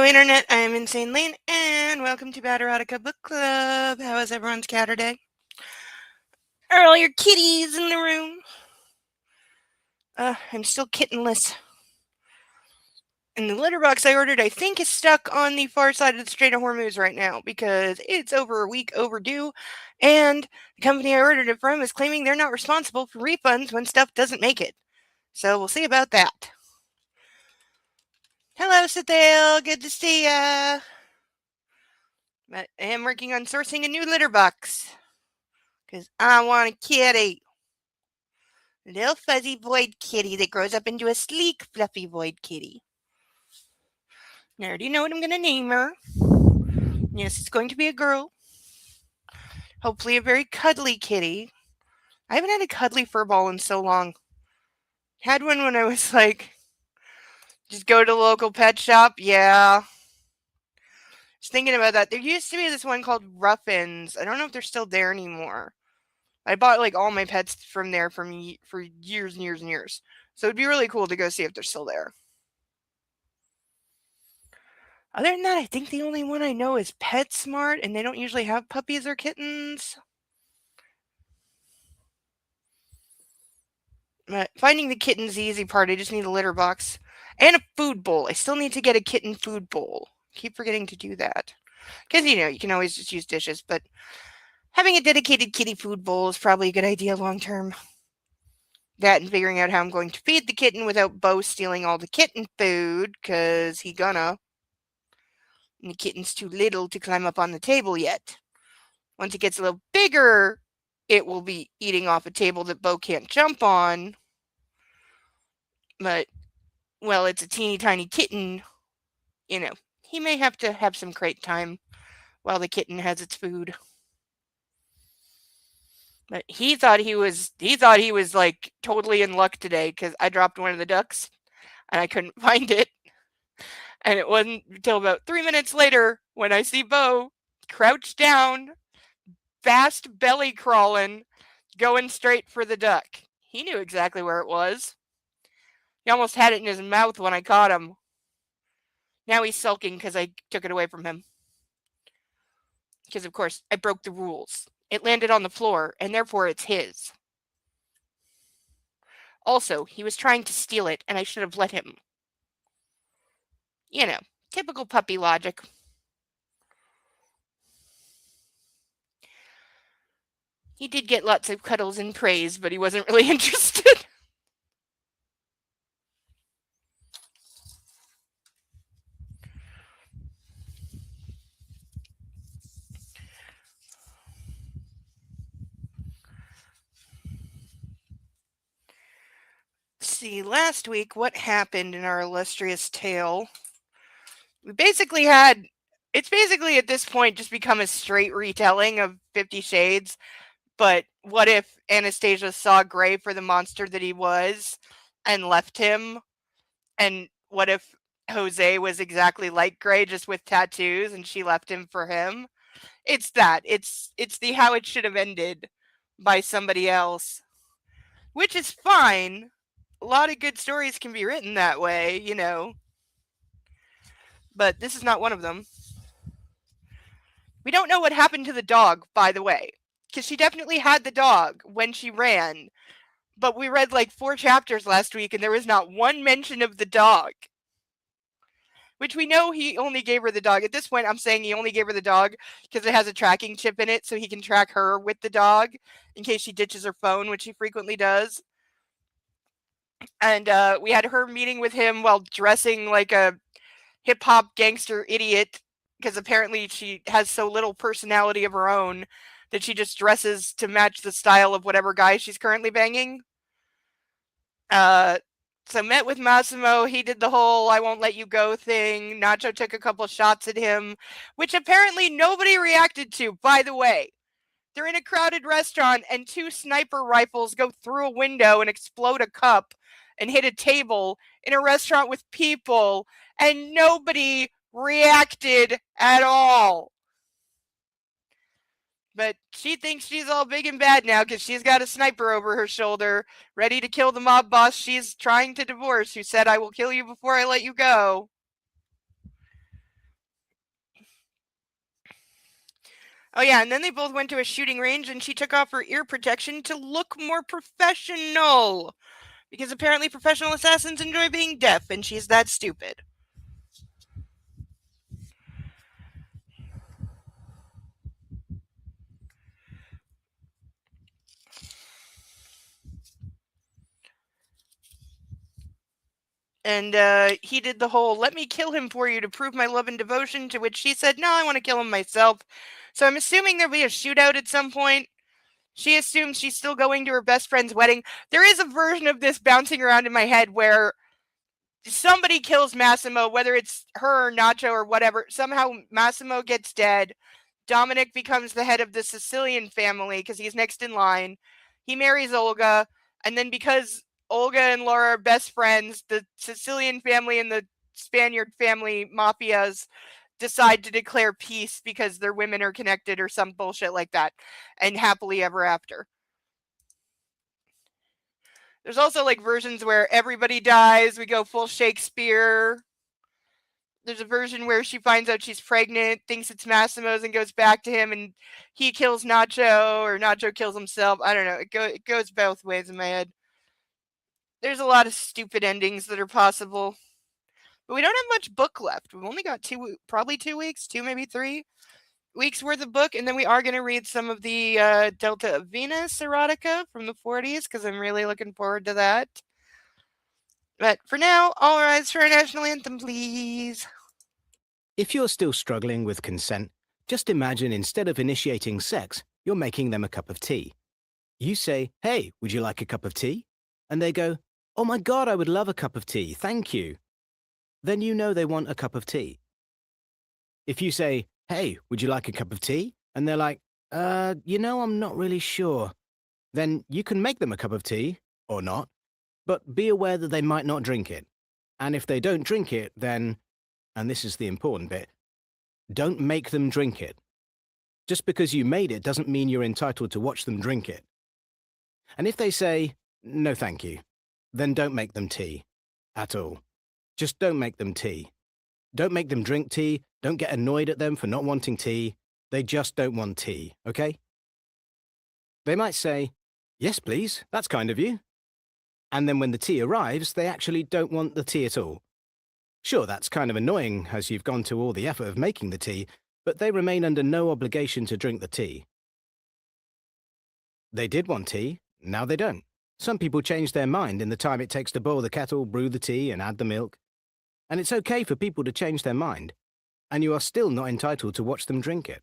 Internet, I am Insane Lane, and welcome to Bad Erotica Book Club. How is everyone's Catterday? Are all your kitties in the room? I'm still kittenless. And the litter box I ordered, I think, is stuck on the far side of the Strait of Hormuz right now because it's over a week overdue, and the company I ordered it from is claiming they're not responsible for refunds when stuff doesn't make it. So we'll see about that. Hello, Sathale. Good to see ya. I am working on sourcing a new litter box because I want a kitty. A little fuzzy void kitty that grows up into a sleek, fluffy void kitty. I already know what I'm going to name her. Yes, it's going to be a girl. Hopefully a very cuddly kitty. I haven't had a cuddly fur ball in so long. Had one when I was just go to the local pet shop. Yeah. Just thinking about that. There used to be this one called Ruffins. I don't know if they're still there anymore. I bought all my pets from there for years and years and years. So it'd be really cool to go see if they're still there. Other than that, I think the only one I know is PetSmart, and they don't usually have puppies or kittens. But finding the kitten's the easy part. I just need a litter box and a food bowl. I still need to get a kitten food bowl. Keep forgetting to do that. Because, you can always just use dishes, but having a dedicated kitty food bowl is probably a good idea long term. That and figuring out how I'm going to feed the kitten without Bo stealing all the kitten food, because he gonna. And the kitten's too little to climb up on the table yet. Once it gets a little bigger, it will be eating off a table that Bo can't jump on. But, well, it's a teeny tiny kitten, he may have to have some crate time while the kitten has its food. But he thought he was totally in luck today because I dropped one of the ducks and I couldn't find it. And it wasn't until about 3 minutes later when I see Bo crouched down, fast belly crawling, going straight for the duck. He knew exactly where it was. He almost had it in his mouth when I caught him. Now he's sulking because I took it away from him. Because, of course, I broke the rules. It landed on the floor, and therefore it's his. Also, he was trying to steal it, and I should have let him. Typical puppy logic. He did get lots of cuddles and praise, but he wasn't really interested. See, last week, what happened in our illustrious tale? It's basically at this point just become a straight retelling of 50 Shades, but what if Anastasia saw Gray for the monster that he was and left him? And what if Jose was exactly like Gray, just with tattoos, and she left him for him? It's that. It's the how it should have ended by somebody else, which is fine. A lot of good stories can be written that way, but this is not one of them. We don't know what happened to the dog, by the way, because she definitely had the dog when she ran, but we read 4 chapters last week and there was not one mention of the dog, which we know he only gave her the dog. At this point, I'm saying he only gave her the dog because it has a tracking chip in it, so he can track her with the dog in case she ditches her phone, which she frequently does. And we had her meeting with him while dressing like a hip-hop gangster idiot, because apparently she has so little personality of her own that she just dresses to match the style of whatever guy she's currently banging. So met with Massimo. He did the whole I won't let you go thing. Nacho took a couple shots at him, which apparently nobody reacted to, by the way. They're in a crowded restaurant and 2 sniper rifles go through a window and explode a cup and hit a table in a restaurant with people, and nobody reacted at all. But she thinks she's all big and bad now because she's got a sniper over her shoulder, ready to kill the mob boss she's trying to divorce, who said, I will kill you before I let you go. Oh, yeah, and then they both went to a shooting range, and she took off her ear protection to look more professional. Because apparently professional assassins enjoy being deaf, and she's that stupid. And he did the whole, let me kill him for you to prove my love and devotion, to which she said, no, I want to kill him myself. So I'm assuming there'll be a shootout at some point. She assumes she's still going to her best friend's wedding. There is a version of this bouncing around in my head where somebody kills Massimo, whether it's her or Nacho or whatever. Somehow Massimo gets dead. Dominic becomes the head of the Sicilian family because he's next in line. He marries Olga, and then because Olga and Laura are best friends, the Sicilian family and the Spaniard family mafias decide to declare peace because their women are connected or some bullshit like that, and happily ever after. There's also like versions where everybody dies, we go full Shakespeare. There's a version where she finds out she's pregnant, thinks it's Massimo's, and goes back to him, and he kills Nacho, or Nacho kills himself. I don't know. It goes both ways in my head. There's a lot of stupid endings that are possible. But we don't have much book left. We've only got probably 2 weeks, 2, maybe 3 weeks worth of book, and then we are going to read some of the Delta of Venus erotica from the 40s, because I'm really looking forward to that. But for now, all rise for our national anthem, please. If you're still struggling with consent, just imagine instead of initiating sex, you're making them a cup of tea. You say, hey, would you like a cup of tea? And they go, oh my God, I would love a cup of tea, thank you. Then you know they want a cup of tea. If you say, hey, would you like a cup of tea? And they're like, I'm not really sure. Then you can make them a cup of tea, or not, but be aware that they might not drink it. And if they don't drink it, then, and this is the important bit, don't make them drink it. Just because you made it doesn't mean you're entitled to watch them drink it. And if they say, no thank you, then don't make them tea. At all. Just don't make them tea. Don't make them drink tea. Don't get annoyed at them for not wanting tea. They just don't want tea, okay? They might say, yes, please, that's kind of you. And then when the tea arrives, they actually don't want the tea at all. Sure, that's kind of annoying as you've gone to all the effort of making the tea, but they remain under no obligation to drink the tea. They did want tea, now they don't. Some people change their mind in the time it takes to boil the kettle, brew the tea, and add the milk. And it's okay for people to change their mind, and you are still not entitled to watch them drink it.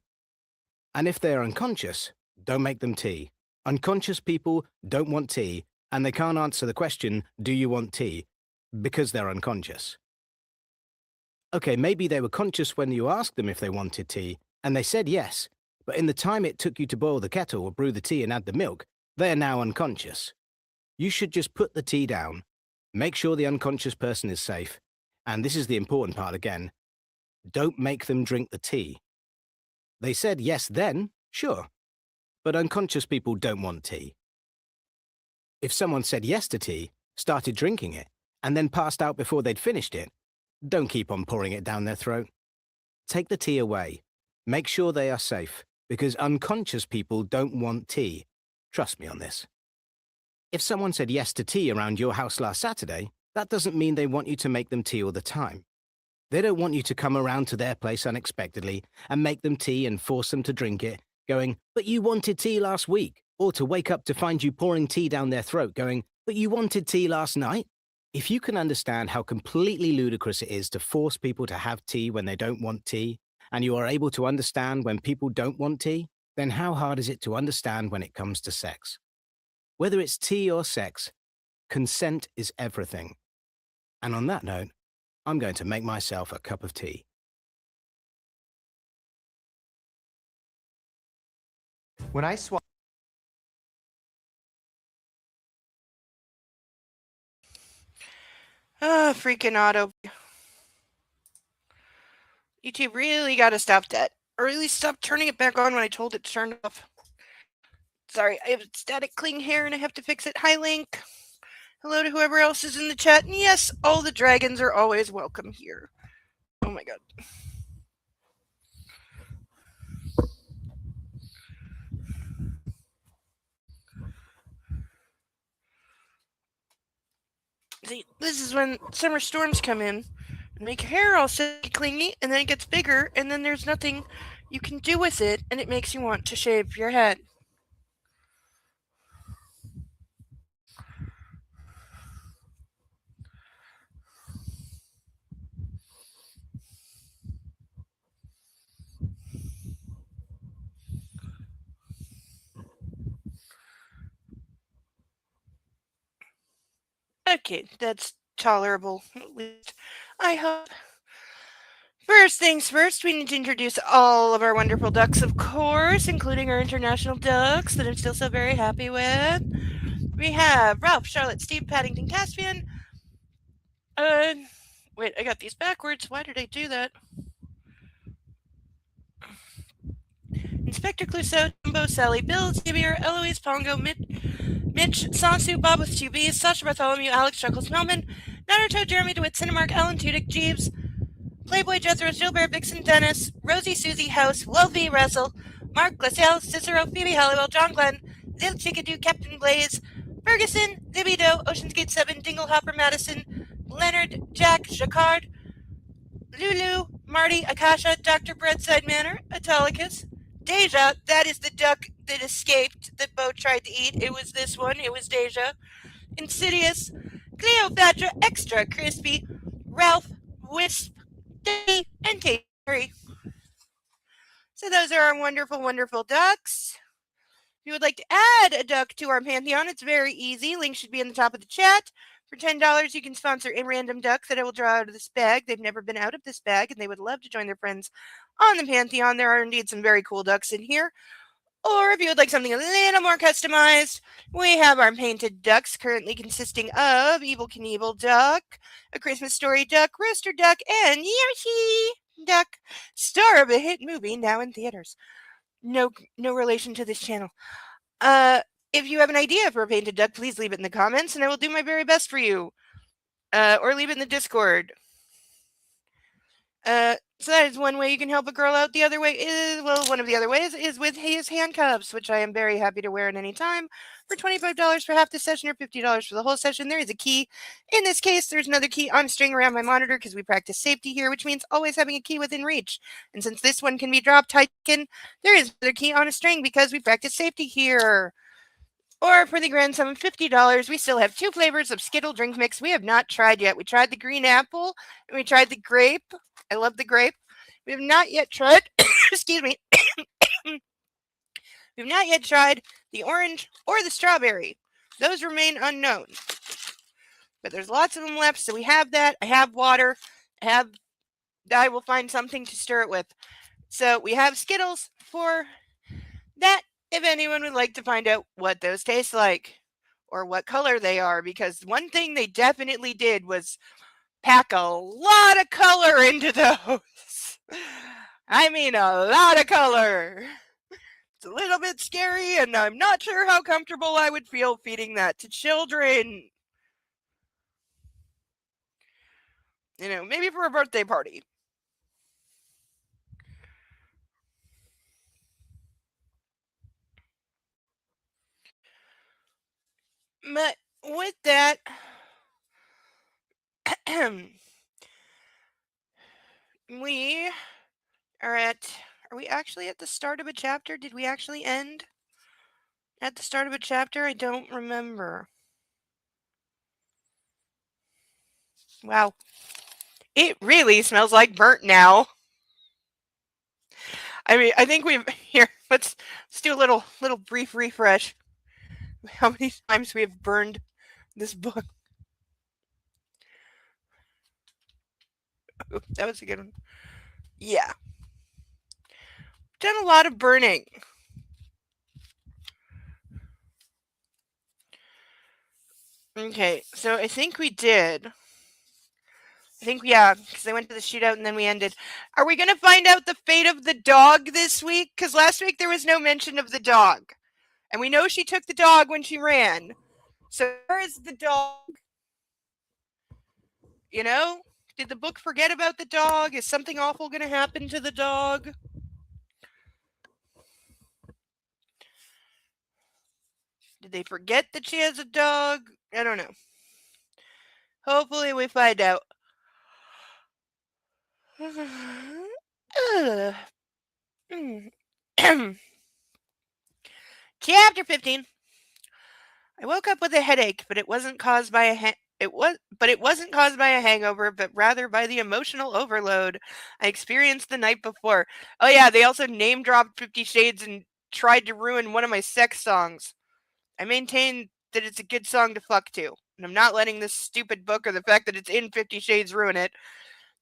And if they are unconscious, don't make them tea. Unconscious people don't want tea, and they can't answer the question, do you want tea? Because they're unconscious. Okay, maybe they were conscious when you asked them if they wanted tea, and they said yes, but in the time it took you to boil the kettle or brew the tea and add the milk, they are now unconscious. You should just put the tea down, make sure the unconscious person is safe, and this is the important part again, don't make them drink the tea. They said yes then, sure, but unconscious people don't want tea. If someone said yes to tea, started drinking it, and then passed out before they'd finished it, don't keep on pouring it down their throat. Take the tea away. Make sure they are safe, because unconscious people don't want tea. Trust me on this. If someone said yes to tea around your house last Saturday, that doesn't mean they want you to make them tea all the time. They don't want you to come around to their place unexpectedly and make them tea and force them to drink it, going, but you wanted tea last week, or to wake up to find you pouring tea down their throat, going, but you wanted tea last night. If you can understand how completely ludicrous it is to force people to have tea when they don't want tea, and you are able to understand when people don't want tea, then how hard is it to understand when it comes to sex? Whether it's tea or sex, consent is everything. And on that note, I'm going to make myself a cup of tea. When I swap. Freaking auto. YouTube really gotta stop that. Or at least stop turning it back on when I told it to turn off. Sorry, I have static cling here and I have to fix it. Hi, Link. Hello to whoever else is in the chat. And yes, all the dragons are always welcome here. Oh my god. See, this is when summer storms come in and make your hair all silky clingy, and then it gets bigger, and then there's nothing you can do with it, and it makes you want to shave your head. Okay, that's tolerable, at least. I hope. First things first, we need to introduce all of our wonderful ducks, of course, including our international ducks that I'm still so very happy with. We have Ralph, Charlotte, Steve, Paddington, Caspian. Uh, wait, I got these backwards. Why did I do that? Inspector Clouseau, Jumbo, Sally, Bill, Xavier, Eloise, Pongo, Mitch, Sansu, Bob with two B's, Sasha Bartholomew, Alex, Chuckles, Melman, Naruto, Jeremy DeWitt, Cinemark, Alan Tudyk, Jeeves, Playboy, Jethro, Gilbert, Vixen, Dennis, Rosie, Susie, House, Wolfie, Russell, Mark, Glacial, Cicero, Phoebe, Halliwell, John Glenn, Lil Chickadoo, Captain Blaze, Ferguson, Libby Doe, Ocean's Gate 7, Dinglehopper, Madison, Leonard, Jack, Jacquard, Lulu, Marty, Akasha, Dr. Breadside Manor, Autolycus, Deja, that is the duck that escaped that Bo tried to eat. It was this one. It was Deja. Insidious, Cleopatra, Extra Crispy, Ralph, Wisp, Debbie, and Kate. So those are our wonderful, wonderful ducks. If you would like to add a duck to our pantheon, it's very easy. Link should be in the top of the chat. For $10, you can sponsor a random duck that I will draw out of this bag. They've never been out of this bag, and they would love to join their friends on the pantheon. There are indeed some very cool ducks in here. Or if you would like something a little more customized, we have our painted ducks currently consisting of Evil Knievel Duck, A Christmas Story Duck, Rooster Duck, and Yoshi Duck, star of a hit movie now in theaters. No relation to this channel. If you have an idea for a painted duck, please leave it in the comments, and I will do my very best for you. Or leave it in the Discord. So that is one way you can help a girl out. The other way is, well, one of the other ways is with his handcuffs, which I am very happy to wear at any time for $25 for half the session or $50 for the whole session. There is a key. In this case, there's another key on a string around my monitor because we practice safety here, which means always having a key within reach. And since this one can be dropped, taken, there is another key on a string because we practice safety here. Or for the grand sum of $50, we still have two flavors of Skittle drink mix we have not tried yet. We tried the green apple and we tried the grape. I love the grape. We have not yet tried, excuse me, we've not yet tried the orange or the strawberry. Those remain unknown. But there's lots of them left, so we have that. I have water. I will find something to stir it with. So we have Skittles for that. If anyone would like to find out what those taste like or what color they are, because one thing they definitely did was pack a lot of color into those. I mean, a lot of color. It's a little bit scary, and I'm not sure how comfortable I would feel feeding that to children. You know, maybe for a birthday party. But with that, we are we actually at the start of a chapter? Did we actually end at the start of a chapter? I don't remember. Wow. It really smells like burnt now. I mean, I think we've here. Let's do a little brief refresh. How many times we have burned this book? Ooh, that was a good one. Yeah, done a lot of burning. Okay, so I think we did. I think, yeah, because I went to the shootout and then we ended. Are we going to find out the fate of the dog this week? Because last week there was no mention of the dog. And we know she took the dog when she ran. So where is the dog? You know? Did the book forget about the dog? Is something awful going to happen to the dog? Did they forget that she has a dog? I don't know. Hopefully we find out. Chapter 15. I woke up with a headache, but it wasn't caused by it wasn't caused by a hangover, but rather by the emotional overload I experienced the night before. Oh yeah, they also name dropped 50 Shades and tried to ruin one of my sex songs. I maintain that it's a good song to fuck to, and I'm not letting this stupid book or the fact that it's in 50 Shades ruin it.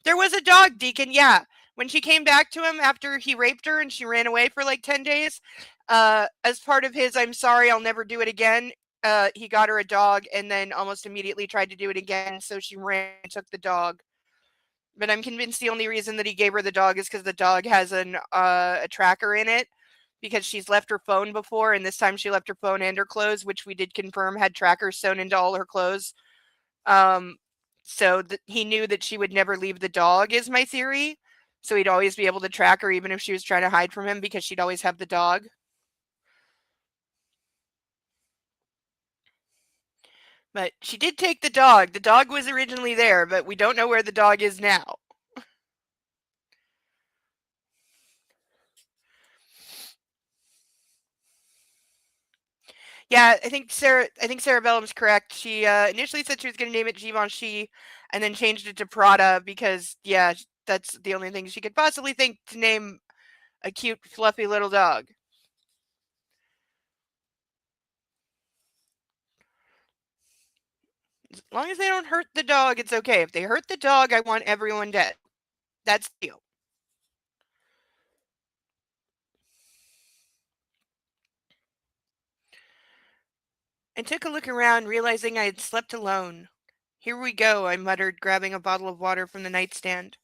There was a dog, Deacon, yeah. When she came back to him after he raped her and she ran away for like 10 days, as part of his I'm sorry, I'll never do it again, he got her a dog and then almost immediately tried to do it again, so she ran and took the dog. But I'm convinced the only reason that he gave her the dog is because the dog has a tracker in it, because she's left her phone before, and this time she left her phone and her clothes, which we did confirm had trackers sewn into all her clothes. Um, so he knew that she would never leave the dog, is my theory. So he'd always be able to track her even if she was trying to hide from him, because she'd always have the dog. But she did take the dog. The dog was originally there, but we don't know where the dog is now. Yeah, I think Cerebellum's correct. She initially said she was going to name it Givenchy and then changed it to Prada because, yeah, that's the only thing she could possibly think to name a cute, fluffy little dog. As long as they don't hurt the dog, it's okay. If they hurt the dog, I want everyone dead. That's the deal. I took a look around, realizing I had slept alone. Here we go, I muttered, grabbing a bottle of water from the nightstand.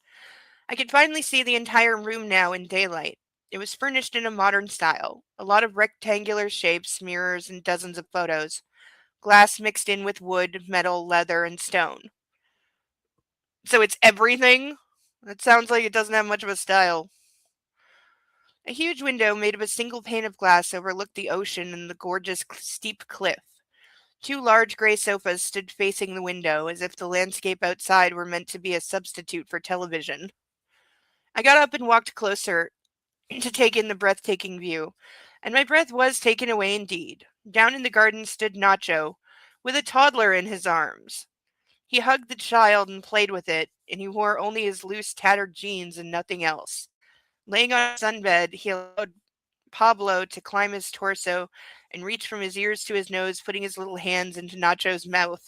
I could finally see the entire room now in daylight. It was furnished in a modern style. A lot of rectangular shapes, mirrors, and dozens of photos. Glass mixed in with wood, metal, leather, and stone. So it's everything? That sounds like it doesn't have much of a style. A huge window made of a single pane of glass overlooked the ocean and the gorgeous steep cliff. Two large gray sofas stood facing the window, as if the landscape outside were meant to be a substitute for television. I got up and walked closer to take in the breathtaking view, and my breath was taken away indeed. Down in the garden stood Nacho, with a toddler in his arms. He hugged the child and played with it, and he wore only his loose, tattered jeans and nothing else. Laying on a sunbed, he allowed Pablo to climb his torso and reach from his ears to his nose, putting his little hands into Nacho's mouth.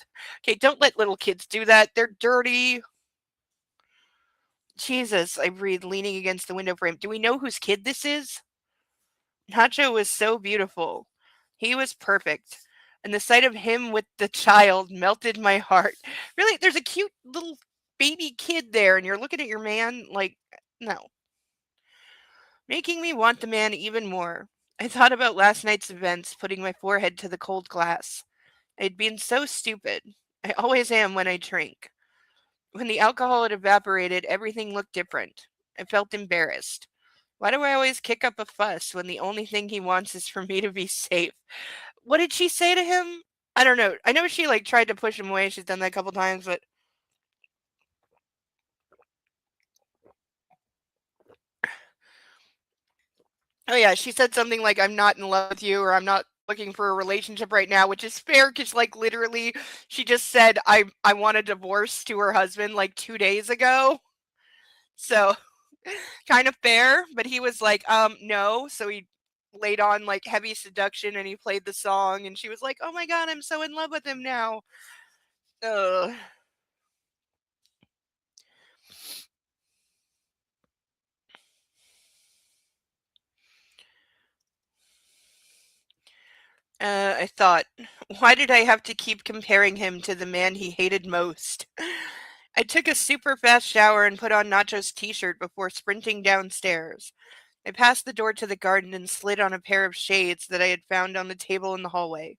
Okay, don't let little kids do that. They're dirty. Jesus, I breathed, leaning against the window frame. Do we know whose kid this is? Nacho was so beautiful. He was perfect. And the sight of him with the child melted my heart. Really, there's a cute little baby kid there, and you're looking at your man like, no. Making me want the man even more. I thought about last night's events, putting my forehead to the cold glass. I'd been so stupid. I always am when I drink. When the alcohol had evaporated, everything looked different. I felt embarrassed. Why do I always kick up a fuss when the only thing he wants is for me to be safe? What did she say to him? I don't know. I know she like tried to push him away. She's done that a couple times, but oh yeah, she said something like I'm not in love with you or I'm not looking for a relationship right now, which is fair cuz like literally she just said I want a divorce to her husband like 2 days ago. So, kind of fair, but he was like, no. So he laid on like heavy seduction and he played the song and she was like, oh my God, I'm so in love with him now. Ugh. I thought, why did I have to keep comparing him to the man he hated most? I took a super fast shower and put on Nacho's t-shirt before sprinting downstairs. I passed the door to the garden and slid on a pair of shades that I had found on the table in the hallway.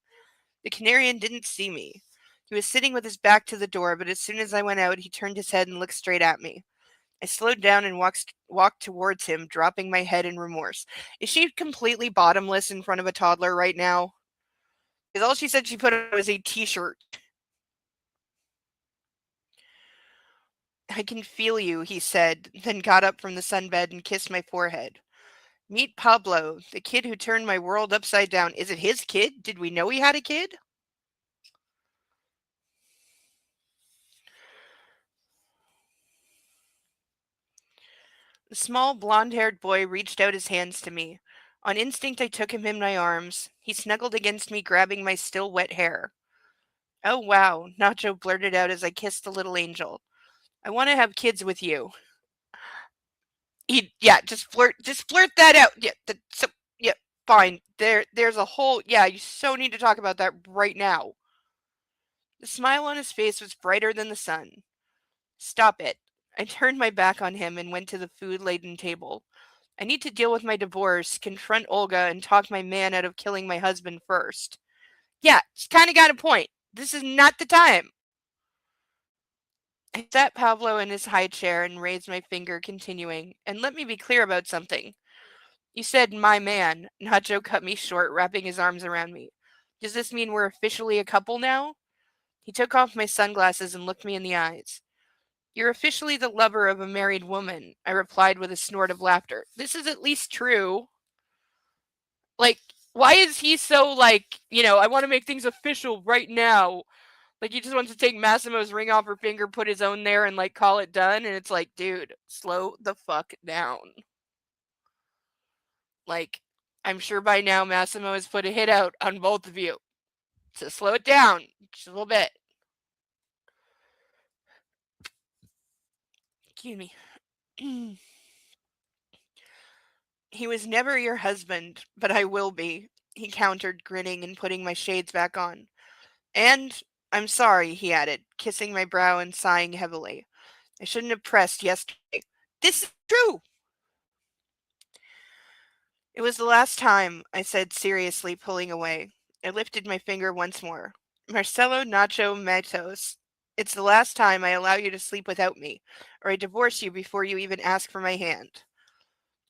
The Canarian didn't see me. He was sitting with his back to the door, but as soon as I went out, he turned his head and looked straight at me. I slowed down and walked towards him, dropping my head in remorse. Is she completely bottomless in front of a toddler right now? Because all she said she put on was a t-shirt. I can feel you, he said, then got up from the sunbed and kissed my forehead. Meet Pablo, the kid who turned my world upside down. Is it his kid? Did we know he had a kid? The small, blonde-haired boy reached out his hands to me. On instinct, I took him in my arms. He snuggled against me, grabbing my still wet hair. Oh, wow, Nacho blurted out as I kissed the little angel. I want to have kids with you. Just flirt that out. Yeah, fine. There's a whole, you so need to talk about that right now. The smile on his face was brighter than the sun. Stop it. I turned my back on him and went to the food-laden table. I need to deal with my divorce, confront Olga, and talk my man out of killing my husband first. Yeah, she's kind of got a point. This is not the time. I sat Pablo in his high chair and raised my finger, continuing, and let me be clear about something. You said my man. Nacho cut me short, wrapping his arms around me. Does this mean we're officially a couple now? He took off my sunglasses and looked me in the eyes. You're officially the lover of a married woman, I replied with a snort of laughter. This is at least true. Like, why is he so, I want to make things official right now? Like, he just wants to take Massimo's ring off her finger, put his own there, and, call it done. And it's like, dude, slow the fuck down. I'm sure by now Massimo has put a hit out on both of you. So slow it down just a little bit. Excuse me. He was never your husband, but I will be, he countered, grinning and putting my shades back on. And I'm sorry, he added, kissing my brow and sighing heavily. I shouldn't have pressed yesterday. This is true. It was the last time, I said seriously, pulling away. I lifted my finger once more. Marcelo Nacho Matos, it's the last time I allow you to sleep without me, or I divorce you before you even ask for my hand.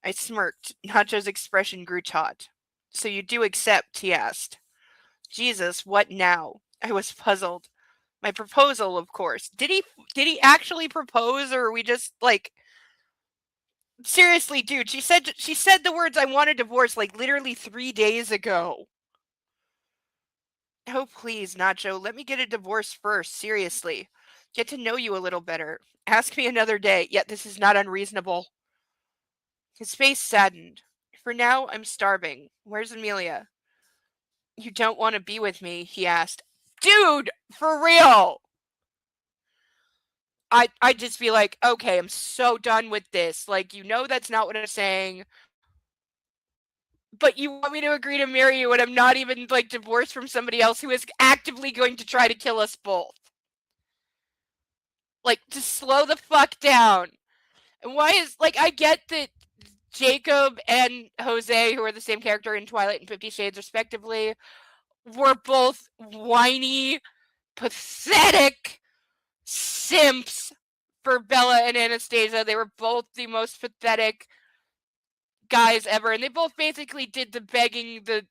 I smirked. Nacho's expression grew taut. So you do accept, he asked. Jesus, what now? I was puzzled. My proposal, of course. Did he actually propose, or are we just seriously, dude, she said the words I want a divorce literally 3 days ago. Oh, please, Nacho, let me get a divorce first, seriously. Get to know you a little better. Ask me another day, yet this is not unreasonable. His face saddened. For now, I'm starving. Where's Amelia? You don't want to be with me, he asked. Dude, for real! I'd just be like, okay, I'm so done with this. That's not what I'm saying. But you want me to agree to marry you, and I'm not even, divorced from somebody else who is actively going to try to kill us both. Just slow the fuck down. And why is, I get that Jacob and Jose, who are the same character in Twilight and 50 Shades respectively, were both whiny, pathetic simps for Bella and Anastasia. They were both the most pathetic guys ever, and they both basically did the begging the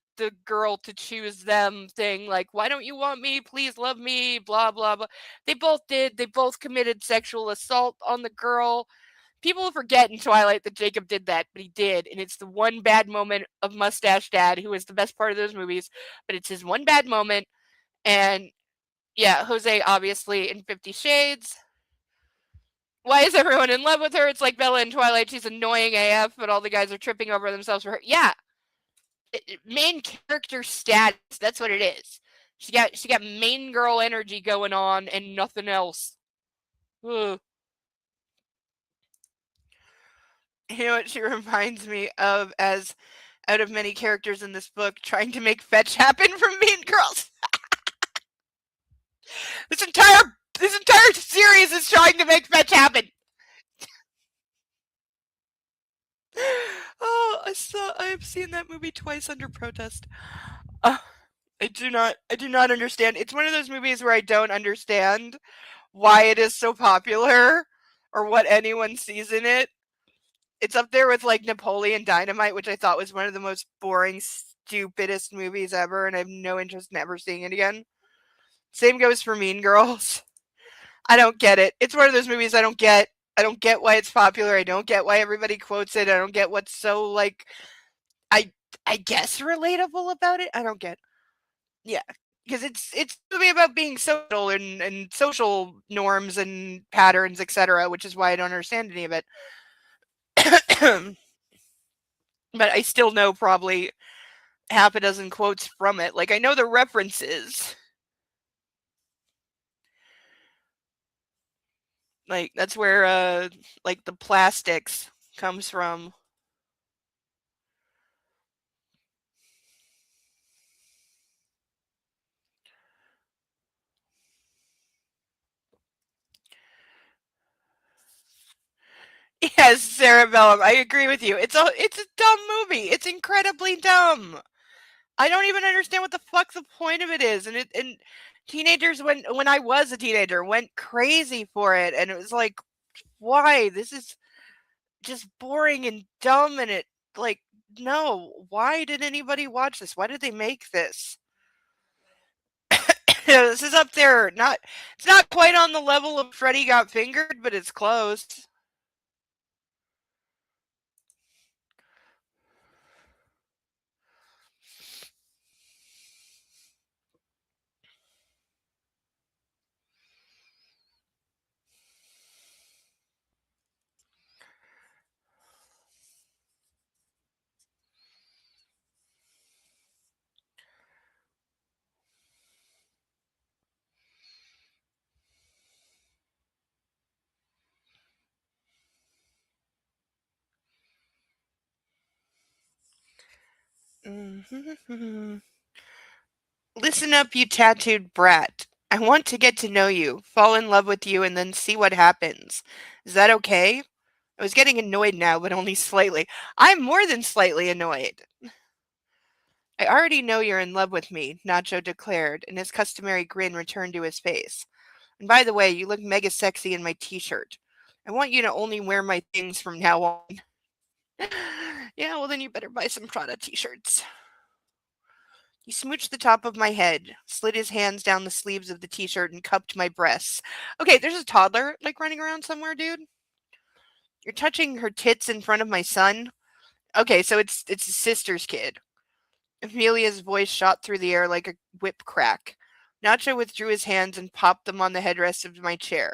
girl to choose them thing, why don't you want me, please love me, blah blah blah. They both committed sexual assault on the girl. People forget in Twilight that Jacob did that, but he did, and it's the one bad moment of Mustache Dad, who is the best part of those movies, but it's his one bad moment. And yeah, Jose obviously in 50 Shades. Why is everyone in love with her? It's like Bella in Twilight. She's annoying AF, but all the guys are tripping over themselves for her. Yeah. Main character status. That's what it is. She got main girl energy going on and nothing else. Ugh. You know what she reminds me of, as out of many characters in this book, trying to make fetch happen from Mean Girls. This entire series is trying to make fetch happen. Oh, I have seen that movie twice under protest. I do not understand. It's one of those movies where I don't understand why it is so popular or what anyone sees in it. It's up there with Napoleon Dynamite, which I thought was one of the most boring, stupidest movies ever, and I have no interest in ever seeing it again. Same goes for Mean Girls. I don't get it. It's one of those movies I don't get. I don't get why it's popular. I don't get why everybody quotes it. I don't get what's so like I I guess relatable about it. I don't get. Yeah, because it's a movie about being social and social norms and patterns, etc., which is why I don't understand any of it. But I still know probably half a dozen quotes from it. Like I know the references. Like that's where like the plastics comes from. Yes, Cerebellum. I agree with you. It's a dumb movie. It's incredibly dumb. I don't even understand what the fuck the point of it is. And teenagers when I was a teenager went crazy for it, and it was like, why? This is just boring and dumb, and it like no. Why did anybody watch this? Why did they make this? This is up there. Not it's not quite on the level of Freddy Got Fingered, but it's close. Listen up, you tattooed brat. I want to get to know you, fall in love with you, and then see what happens. Is that okay? I was getting annoyed now, but only slightly. I'm more than slightly annoyed. I already know you're in love with me, Nacho declared, and his customary grin returned to his face. And by the way, you look mega sexy in my t-shirt. I want you to only wear my things from now on. Yeah, well then you better buy some Prada t-shirts. He smooched the top of my head, slid his hands down the sleeves of the t-shirt, and cupped my breasts. Okay, there's a toddler, like, running around somewhere, dude. You're touching her tits in front of my son? Okay, so it's his sister's kid. Amelia's voice shot through the air like a whip crack. Nacho withdrew his hands and popped them on the headrest of my chair.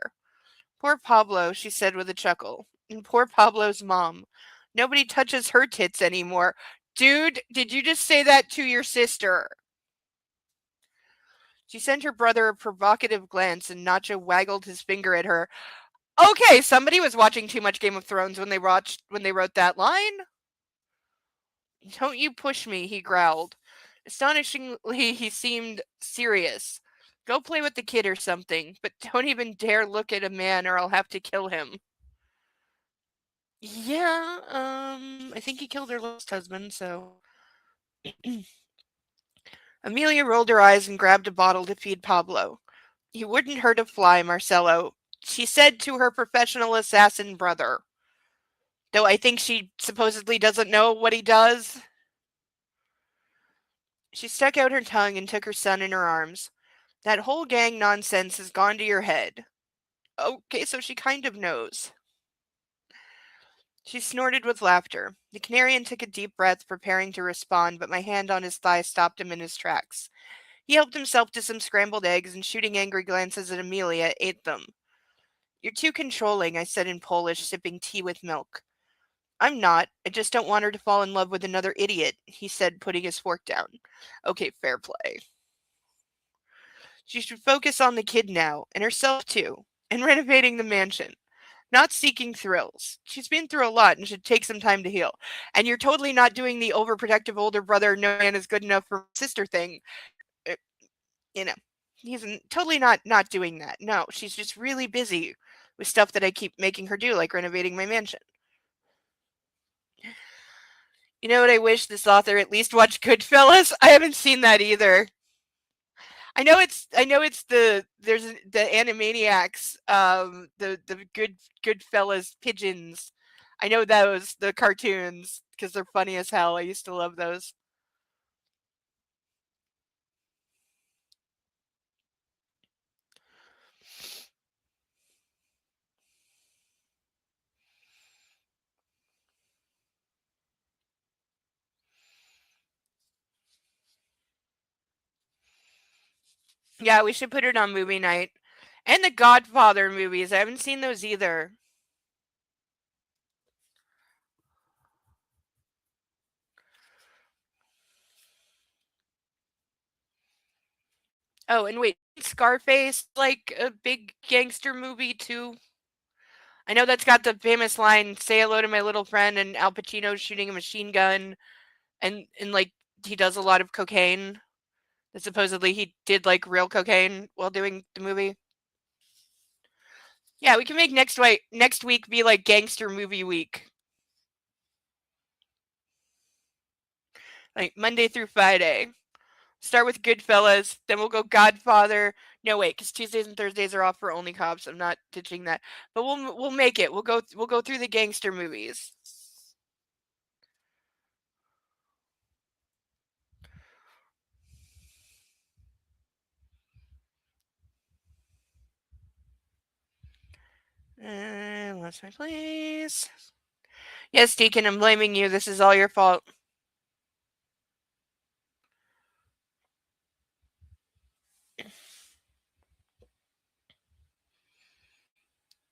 Poor Pablo, she said with a chuckle. And poor Pablo's mom. Nobody touches her tits anymore. Dude, did you just say that to your sister? She sent her brother a provocative glance, and Nacho waggled his finger at her. Okay, somebody was watching too much Game of Thrones when they wrote that line. Don't you push me, he growled. Astonishingly, he seemed serious. Go play with the kid or something, but don't even dare look at a man or I'll have to kill him. Yeah, I think he killed her last husband, so. Amelia rolled her eyes and grabbed a bottle to feed Pablo. You wouldn't hurt a fly, Marcelo, she said to her professional assassin brother. Though I think she supposedly doesn't know what he does. She stuck out her tongue and took her son in her arms. That whole gang nonsense has gone to your head. Okay, so she kind of knows. She snorted with laughter. The Canarian took a deep breath, preparing to respond, but my hand on his thigh stopped him in his tracks. He helped himself to some scrambled eggs and, shooting angry glances at Amelia, ate them. You're too controlling, I said in Polish, sipping tea with milk. I'm not. I just don't want her to fall in love with another idiot, he said, putting his fork down. Okay, fair play. She should focus on the kid now, and herself too, and renovating the mansion. Not seeking thrills. She's been through a lot and should take some time to heal. And you're totally not doing the overprotective older brother, no man is good enough for sister thing. Uh, You know, he's totally not doing that. No, she's just really busy with stuff that I keep making her do, like renovating my mansion. You know what I wish this author at least watched Goodfellas? I haven't seen that either. I know it's the Animaniacs, the Goodfellas pigeons. I know those, the cartoons, because they're funny as hell. I used to love those. Yeah, we should put it on movie night. And the Godfather movies. I haven't seen those either. Oh, and wait, Scarface like a big gangster movie too? I know that's got the famous line, "Say hello to my little friend," and Al Pacino shooting a machine gun, and like he does a lot of cocaine. That supposedly he did like real cocaine while doing the movie. Yeah, we can make next week be like gangster movie week, like Monday through Friday. Start with Goodfellas, then we'll go Godfather. No wait, because Tuesdays and Thursdays are off for Only Cops. I'm not ditching that, but we'll make it. We'll go through the gangster movies. Lost my place. Yes, Deacon, I'm blaming you. This is all your fault.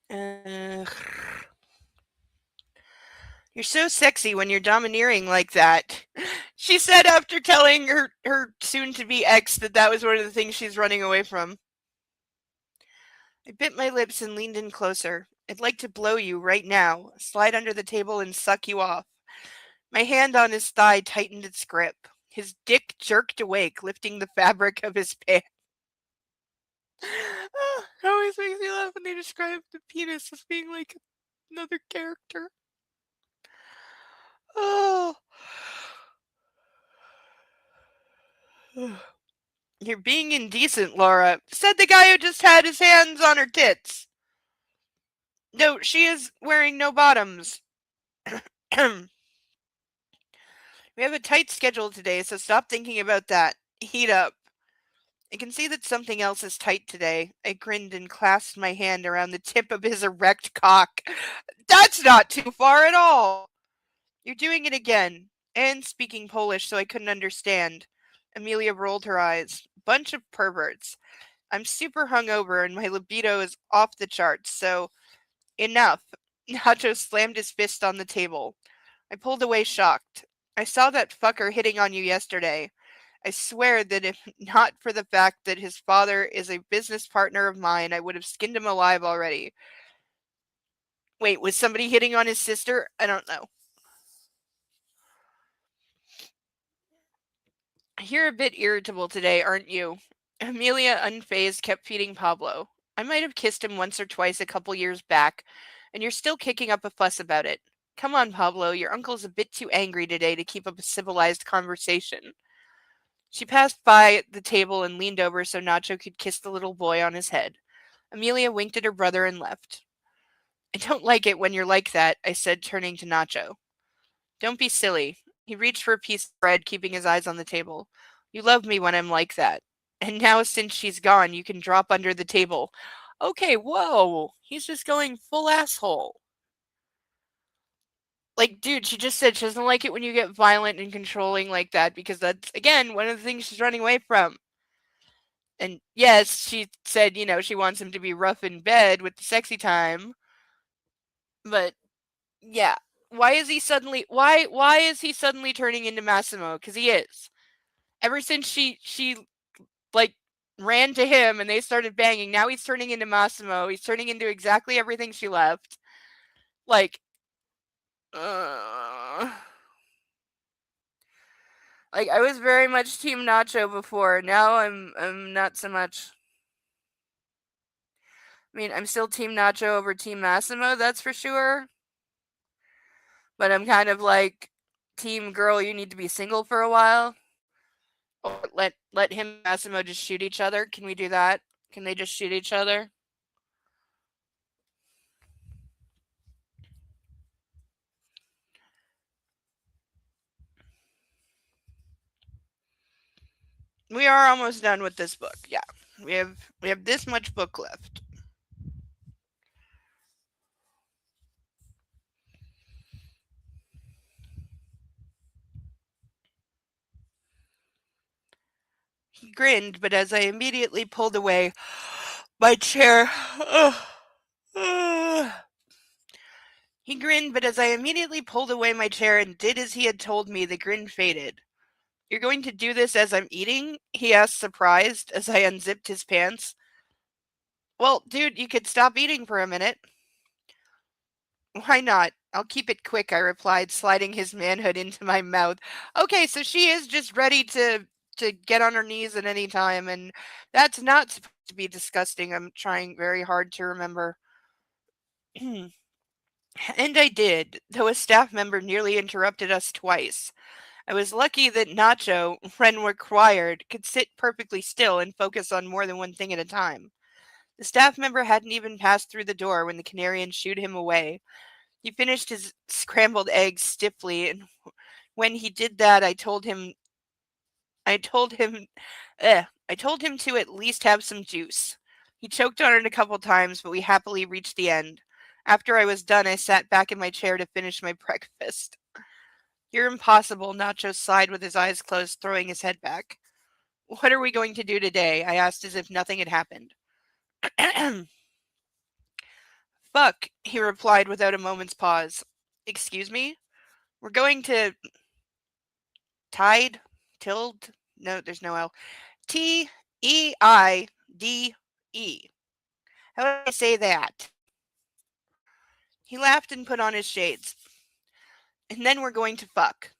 Uh, you're so sexy when you're domineering like that. She said after telling her soon-to-be ex that was one of the things she's running away from. I bit my lips and leaned in closer. I'd like to blow you right now, slide under the table and suck you off. My hand on his thigh tightened its grip. His dick jerked awake, lifting the fabric of his pants. It always makes me laugh when they describe the penis as being like another character. Oh. You're being indecent, Laura, said the guy who just had his hands on her tits. No, she is wearing no bottoms. We have a tight schedule today, so stop thinking about that. Heat up. I can see that something else is tight today. I grinned and clasped my hand around the tip of his erect cock. That's not too far at all. You're doing it again. And speaking Polish so I couldn't understand. Amelia rolled her eyes. Bunch of perverts. I'm super hungover and my libido is off the charts, so enough. Nacho slammed his fist on the table. I pulled away shocked. I saw that fucker hitting on you yesterday. I swear that if not for the fact that his father is a business partner of mine, I would have skinned him alive already. Wait, was somebody hitting on his sister? I don't know. You're a bit irritable today, aren't you? Amelia, unfazed, kept feeding Pablo. I might have kissed him once or twice a couple years back, and you're still kicking up a fuss about it. Come on, Pablo, your uncle's a bit too angry today to keep up a civilized conversation. She passed by the table and leaned over so Nacho could kiss the little boy on his head. Amelia winked at her brother and left. I don't like it when you're like that, I said, turning to Nacho. Don't be silly. He reached for a piece of bread, keeping his eyes on the table. You love me when I'm like that. And now, since she's gone, you can drop under the table. Okay, whoa. He's just going full asshole. Like, dude, she just said she doesn't like it when you get violent and controlling like that because that's, again, one of the things she's running away from. And yes, she said, she wants him to be rough in bed with the sexy time. But yeah, why is he suddenly turning into Massimo? Because he is. Ever since she like ran to him and they started banging, now he's turning into Massimo. He's turning into exactly everything she left. Like, uh, like I was very much Team Nacho before. Now I'm not so much. I mean, I'm still Team Nacho over Team Massimo, that's for sure. But I'm kind of like Team Girl, you need to be single for a while. Or let him and Massimo just shoot each other. Can we do that? Can they just shoot each other? We are almost done with this book. Yeah. We have this much book left. He grinned, but as I immediately pulled away my chair. He grinned, but as I immediately pulled away my chair and did as he had told me, the grin faded. You're going to do this as I'm eating? He asked, surprised, as I unzipped his pants. Well, dude, you could stop eating for a minute. Why not? I'll keep it quick, I replied, sliding his manhood into my mouth. Okay, so she is just ready to get on her knees at any time, and that's not supposed to be disgusting. I'm trying very hard to remember. And I did, though a staff member nearly interrupted us twice. I was lucky that Nacho, when required, could sit perfectly still and focus on more than one thing at a time. The staff member hadn't even passed through the door when the Canarian shooed him away. He finished his scrambled eggs stiffly, and when he did that, I told him, I told him to at least have some juice. He choked on it a couple times, but we happily reached the end. After I was done, I sat back in my chair to finish my breakfast. You're impossible, Nacho sighed with his eyes closed, throwing his head back. What are we going to do today? I asked as if nothing had happened. Fuck, he replied without a moment's pause. Excuse me? We're going to Tide? Tilde? No, there's no L. T-E-I-D-E. How do I say that? He laughed and put on his shades. And then we're going to fuck.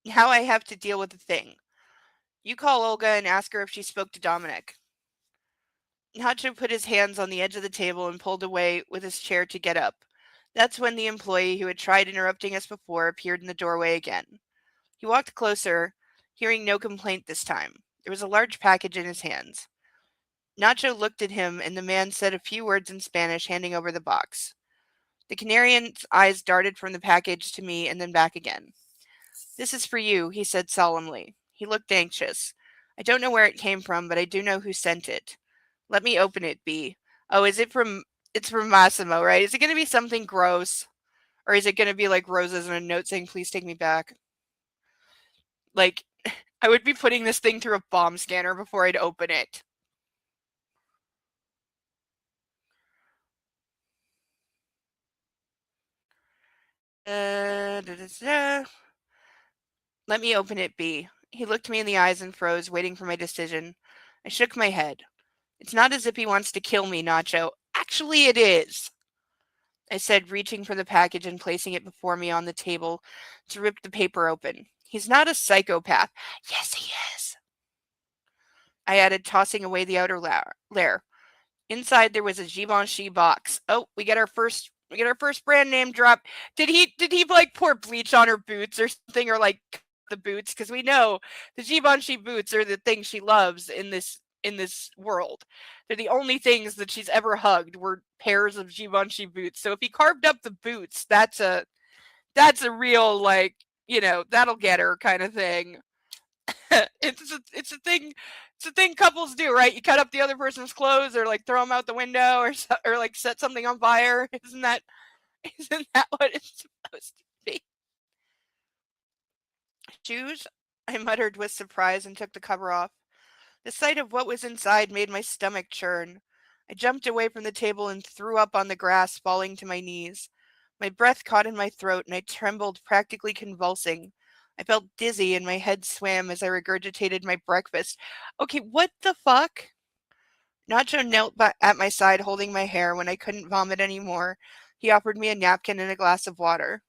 Now I have to deal with the thing. You call Olga and ask her if she spoke to Dominic. Nacho put his hands on the edge of the table and pulled away with his chair to get up. That's when the employee who had tried interrupting us before appeared in the doorway again. He walked closer, hearing no complaint this time. There was a large package in his hands. Nacho looked at him, and the man said a few words in Spanish, handing over the box. The Canarian's eyes darted from the package to me and then back again. This is for you, he said solemnly. He looked anxious. I don't know where it came from, but I do know who sent it. Let me open it, B. Oh, it's from Massimo, right? Is it going to be something gross? Or is it going to be like roses and a note saying, please take me back? Like, I would be putting this thing through a bomb scanner before I'd open it. Let me open it, B. He looked me in the eyes and froze, waiting for my decision. I shook my head. It's not as if he wants to kill me, Nacho. Actually, it is, I said, reaching for the package and placing it before me on the table to rip the paper open. He's not a psychopath. Yes, he is, I added, tossing away the outer layer. Inside there was a Givenchy box. Oh, we get our first brand name drop. Did he like pour bleach on her boots or something, or like the boots? Because we know the Givenchy boots are the thing she loves in this world. They're the only things that she's ever hugged were pairs of Givenchy boots. So if he carved up the boots, that's a real, like, that'll get her kind of thing. It's a thing couples do, right? You cut up the other person's clothes, or like throw them out the window, or like set something on fire. Isn't that what it's supposed to be? Shoes? I muttered with surprise and took the cover off. The sight of what was inside made my stomach churn. I jumped away from the table and threw up on the grass, falling to my knees. My breath caught in my throat and I trembled, practically convulsing. I felt dizzy and my head swam as I regurgitated my breakfast. Okay, what the fuck? Nacho knelt at my side, holding my hair. When I couldn't vomit anymore, he offered me a napkin and a glass of water.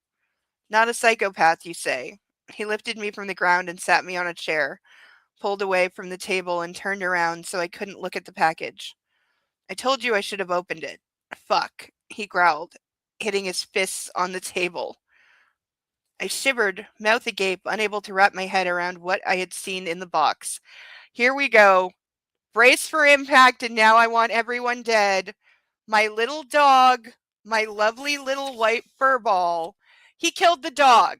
Not a psychopath, you say? He lifted me from the ground and sat me on a chair, pulled away from the table and turned around so I couldn't look at the package. I told you I should have opened it. Fuck, he growled, hitting his fists on the table. I shivered, mouth agape, unable to wrap my head around what I had seen in the box. Here we go. Brace for impact, and now I want everyone dead. My little dog, my lovely little white fur ball. He killed the dog.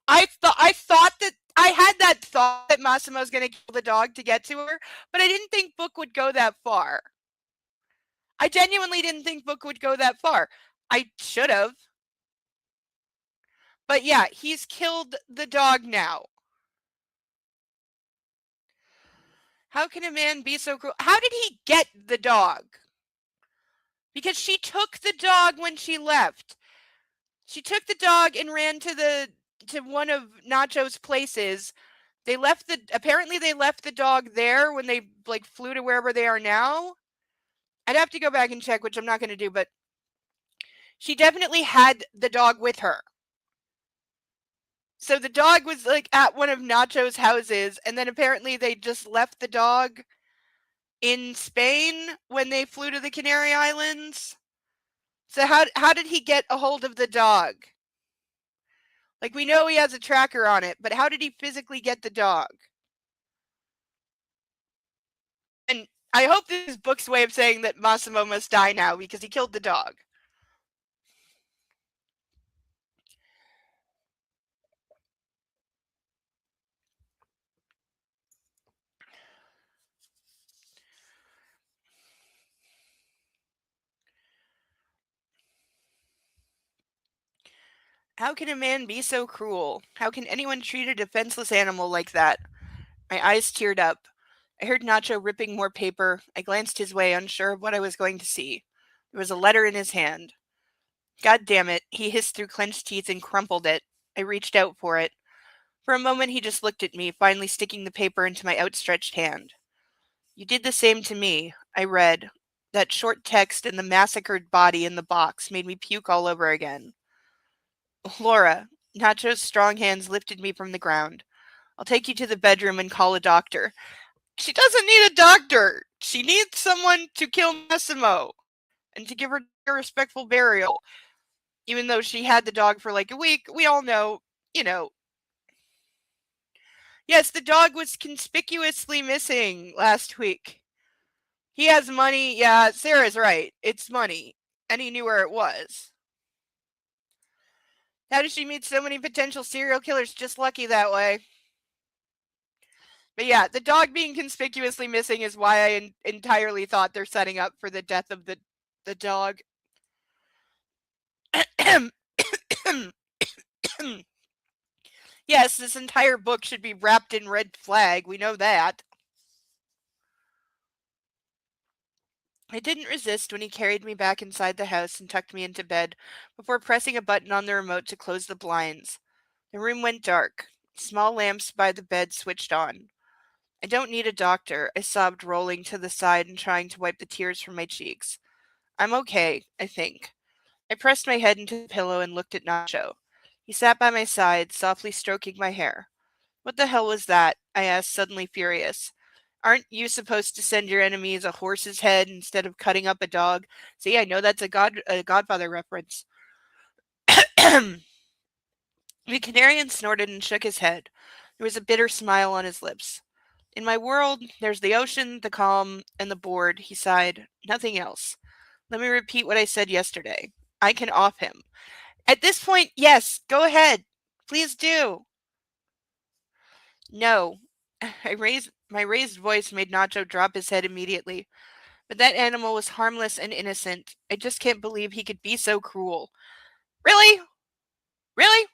I thought that I had that thought that Massimo was going to kill the dog to get to her, but I didn't think Book would go that far. I genuinely didn't think Book would go that far. I should have. But yeah, he's killed the dog now. How can a man be so cruel? How did he get the dog? Because she took the dog when she left. She took the dog and ran to one of Nacho's places. Apparently they left the dog there when they like flew to wherever they are now. I'd have to go back and check, which I'm not going to do, but she definitely had the dog with her. So the dog was like at one of Nacho's houses, and then apparently they just left the dog in Spain when they flew to the Canary Islands. So how did he get a hold of the dog? Like, we know he has a tracker on it, but how did he physically get the dog? And I hope this is Book's way of saying that Massimo must die now because he killed the dog. How can a man be so cruel? How can anyone treat a defenseless animal like that? My eyes teared up. I heard Nacho ripping more paper. I glanced his way, unsure of what I was going to see. There was a letter in his hand. God damn it, he hissed through clenched teeth and crumpled it. I reached out for it. For a moment he just looked at me, finally sticking the paper into my outstretched hand. You did the same to me, I read. That short text and the massacred body in the box made me puke all over again. Laura, Nacho's strong hands lifted me from the ground. I'll take you to the bedroom and call a doctor. She doesn't need a doctor. She needs someone to kill Massimo and to give her a respectful burial. Even though she had the dog for like a week, we all know, Yes, the dog was conspicuously missing last week. He has money. Yeah, Sarah's right. It's money. And he knew where it was. How did she meet so many potential serial killers? Just lucky that way. But yeah, the dog being conspicuously missing is why I entirely thought they're setting up for the death of the dog. Yes, this entire book should be wrapped in red flag. We know that. I didn't resist when he carried me back inside the house and tucked me into bed before pressing a button on the remote to close the blinds. The room went dark. Small lamps by the bed switched on. I don't need a doctor, I sobbed, rolling to the side and trying to wipe the tears from my cheeks. I'm okay, I think. I pressed my head into the pillow and looked at Nacho. He sat by my side, softly stroking my hair. What the hell was that? I asked, suddenly furious. Aren't you supposed to send your enemies a horse's head instead of cutting up a dog? See, I know that's a Godfather reference. The Canarian snorted and shook his head. There was a bitter smile on his lips. In my world, there's the ocean, the calm, and the board, he sighed. Nothing else. Let me repeat what I said yesterday. I can off him. At this point, yes, go ahead. Please do. No. My raised voice made Nacho drop his head immediately. But that animal was harmless and innocent. I just can't believe he could be so cruel. Really? Really?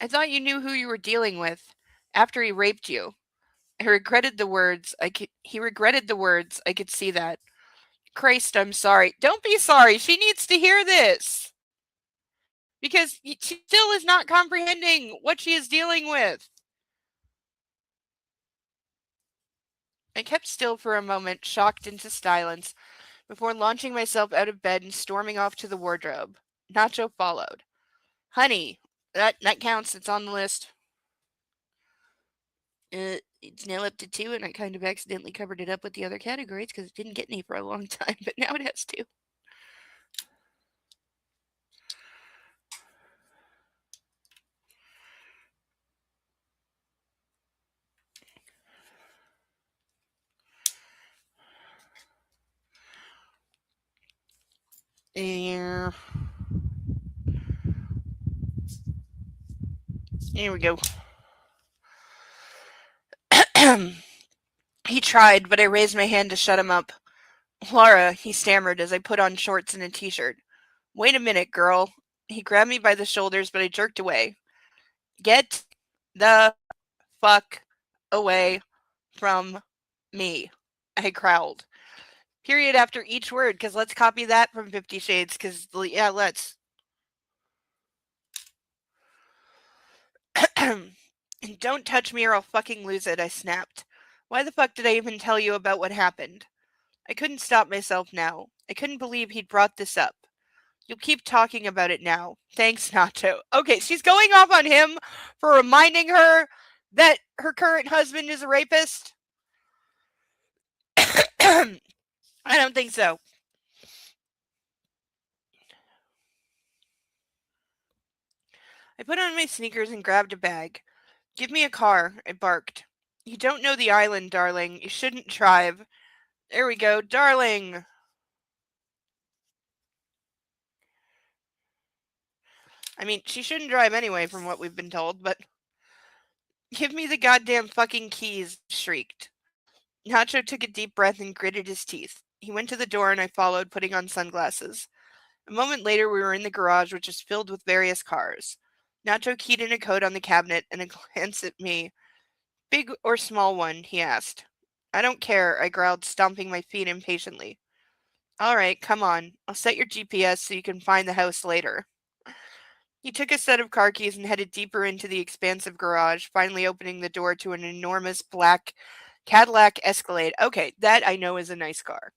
I thought you knew who you were dealing with after he raped you. He regretted the words. I could see that. Christ, I'm sorry. Don't be sorry. She needs to hear this. Because she still is not comprehending what she is dealing with. I kept still for a moment, shocked into silence, before launching myself out of bed and storming off to the wardrobe. Nacho followed. Honey, that counts. It's on the list. It's now up to 2, and I kind of accidentally covered it up with the other categories because it didn't get any for a long time, but now it has 2. Yeah. Here we go. He tried, but I raised my hand to shut him up. Laura, he stammered as I put on shorts and a t-shirt. Wait a minute, girl. He grabbed me by the shoulders, but I jerked away. Get the fuck away from me, I growled. Period after each word, because let's copy that from 50 Shades, because, yeah, let's. Don't touch me or I'll fucking lose it, I snapped. Why the fuck did I even tell you about what happened? I couldn't stop myself now. I couldn't believe he'd brought this up. You'll keep talking about it now. Thanks, Nacho. Okay, she's going off on him for reminding her that her current husband is a rapist. I don't think so. I put on my sneakers and grabbed a bag. Give me a car, I barked. You don't know the island, darling. You shouldn't drive. There we go, darling. I mean, she shouldn't drive anyway, from what we've been told, but. Give me the goddamn fucking keys, shrieked. Nacho took a deep breath and gritted his teeth. He went to the door and I followed, putting on sunglasses. A moment later, we were in the garage, which was filled with various cars. Nacho keyed in a code on the cabinet and a glance at me. Big or small one, he asked. I don't care, I growled, stomping my feet impatiently. All right, come on. I'll set your GPS so you can find the house later. He took a set of car keys and headed deeper into the expansive garage, finally opening the door to an enormous black Cadillac Escalade. Okay, that I know is a nice car.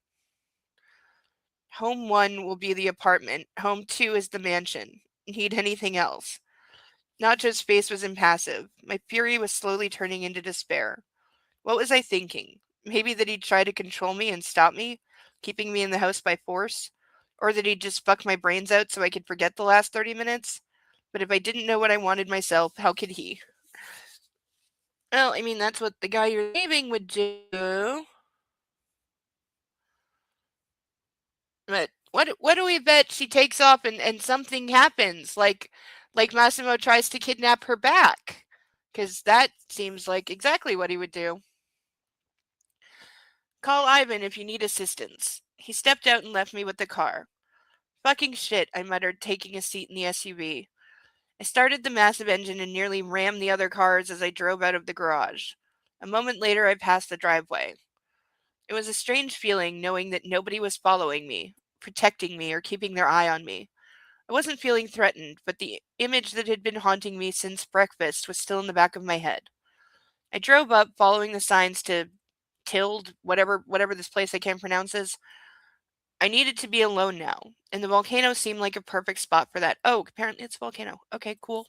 Home 1 will be the apartment. Home 2 is the mansion. Need anything else? Nacho's face was impassive. My fury was slowly turning into despair. What was I thinking? Maybe that he'd try to control me and stop me, keeping me in the house by force? Or that he'd just fuck my brains out so I could forget the last 30 minutes? But if I didn't know what I wanted myself, how could he? Well, I mean, that's what the guy you're leaving would do. But what do we bet she takes off and something happens? Like Massimo tries to kidnap her back. Because that seems like exactly what he would do. Call Ivan if you need assistance. He stepped out and left me with the car. Fucking shit, I muttered, taking a seat in the SUV. I started the massive engine and nearly rammed the other cars as I drove out of the garage. A moment later, I passed the driveway. It was a strange feeling knowing that nobody was following me, protecting me, or keeping their eye on me. I wasn't feeling threatened, but the image that had been haunting me since breakfast was still in the back of my head. I drove up, following the signs to Tild, whatever this place I can't pronounce is. I needed to be alone now, and the volcano seemed like a perfect spot for that. Oh, apparently it's a volcano. Okay, cool.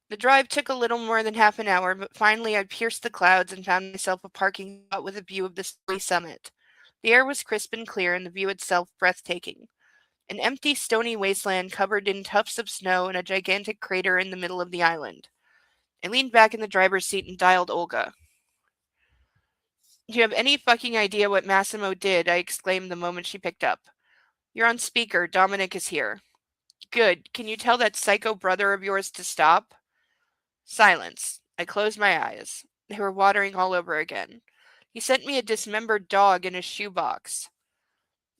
The drive took a little more than half an hour, but finally I pierced the clouds and found myself a parking spot with a view of the snowy summit. The air was crisp and clear, and the view itself breathtaking. An empty, stony wasteland covered in tufts of snow and a gigantic crater in the middle of the island. I leaned back in the driver's seat and dialed Olga. Do you have any fucking idea what Massimo did? I exclaimed the moment she picked up. You're on speaker. Dominic is here. Good. Can you tell that psycho brother of yours to stop? Silence. I closed my eyes. They were watering all over again. He sent me a dismembered dog in a shoebox.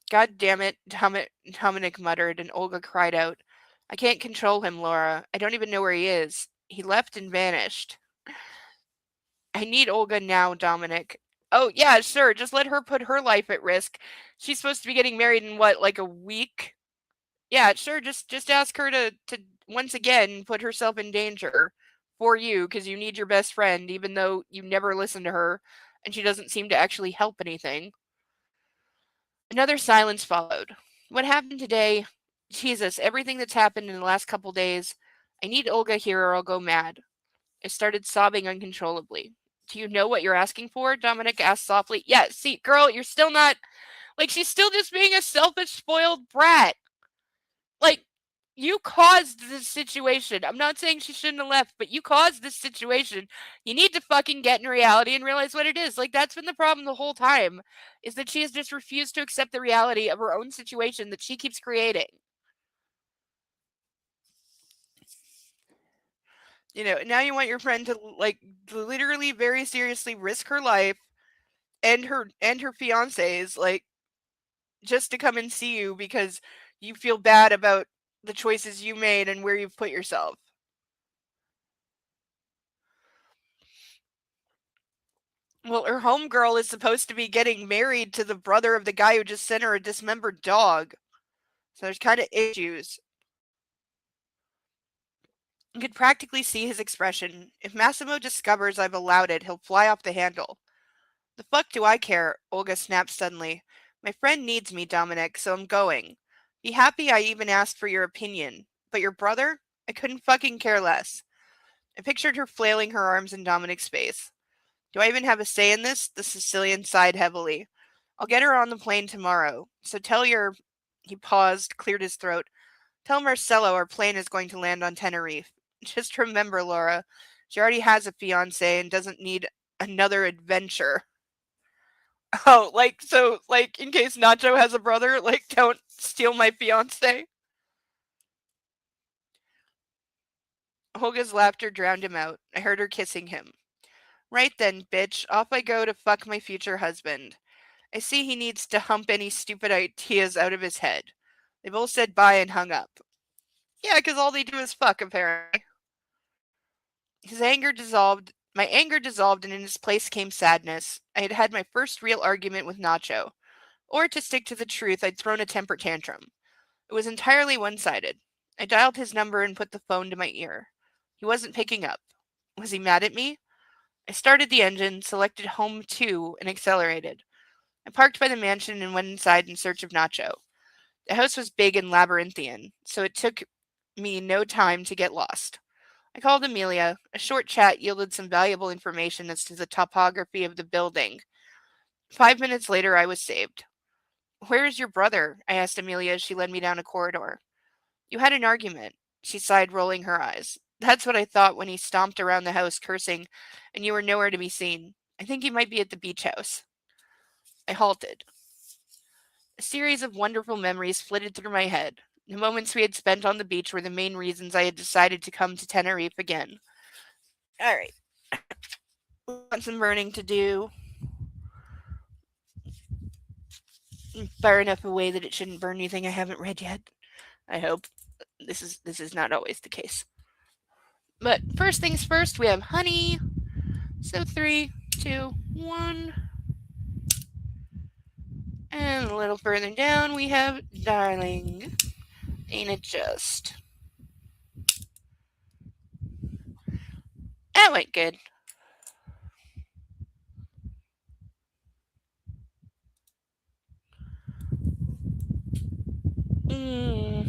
God damn it, Dominic muttered, and Olga cried out. I can't control him, Laura. I don't even know where he is. He left and vanished. I need Olga now, Dominic. Oh, yeah, sure. Just let her put her life at risk. She's supposed to be getting married in what, like a week? Yeah, sure. Just ask her to once again put herself in danger for you because you need your best friend, even though you never listen to her and she doesn't seem to actually help anything. Another silence followed. What happened today? Jesus, everything that's happened in the last couple days. I need Olga here or I'll go mad. I started sobbing uncontrollably. Do you know what you're asking for? Dominic asked softly. Yeah, see, girl, you're still not. Like, she's still just being a selfish, spoiled brat. Like, you caused this situation. I'm not saying she shouldn't have left, but you caused this situation. You need to fucking get in reality and realize what it is. Like, that's been the problem the whole time, is that she has just refused to accept the reality of her own situation that she keeps creating. You know, now you want your friend to, like, literally very seriously risk her life and her fiance's, like, just to come and see you because you feel bad about the choices you made and where you've put yourself. Well, her homegirl is supposed to be getting married to the brother of the guy who just sent her a dismembered dog. So there's kind of issues. You could practically see his expression. If Massimo discovers I've allowed it, he'll fly off the handle. The fuck do I care? Olga snapped suddenly. My friend needs me, Dominic, so I'm going. Be happy I even asked for your opinion. But your brother? I couldn't fucking care less. I pictured her flailing her arms in Dominic's face. Do I even have a say in this? The Sicilian sighed heavily. I'll get her on the plane tomorrow. So tell your... He paused, cleared his throat. Tell Marcello our plane is going to land on Tenerife. Just remember, Laura, she already has a fiancé and doesn't need another adventure. Oh, in case Nacho has a brother, don't steal my fiancé. Olga's laughter drowned him out. I heard her kissing him. Right then, bitch, off I go to fuck my future husband. I see he needs to hump any stupid ideas out of his head. They both said bye and hung up. Yeah, because all they do is fuck, apparently. His anger dissolved. My anger dissolved, and in its place came sadness. I had had my first real argument with Nacho. Or, to stick to the truth, I'd thrown a temper tantrum. It was entirely one-sided. I dialed his number and put the phone to my ear. He wasn't picking up. Was he mad at me? I started the engine, selected Home 2, and accelerated. I parked by the mansion and went inside in search of Nacho. The house was big and labyrinthian, so it took me no time to get lost. I called Amelia. A short chat yielded some valuable information as to the topography of the building. 5 minutes later, I was saved. Where is your brother? I asked Amelia as she led me down a corridor. You had an argument, she sighed, rolling her eyes. That's what I thought when he stomped around the house cursing, and you were nowhere to be seen. I think he might be at the beach house. I halted. A series of wonderful memories flitted through my head. The moments we had spent on the beach were the main reasons I had decided to come to Tenerife again. Alright. Got some burning to do. Far enough away that it shouldn't burn anything I haven't read yet. I hope. This is not always the case. But first things first, we have honey. So 3, 2, 1. And a little further down, we have darling. Ain't it just? That went good. I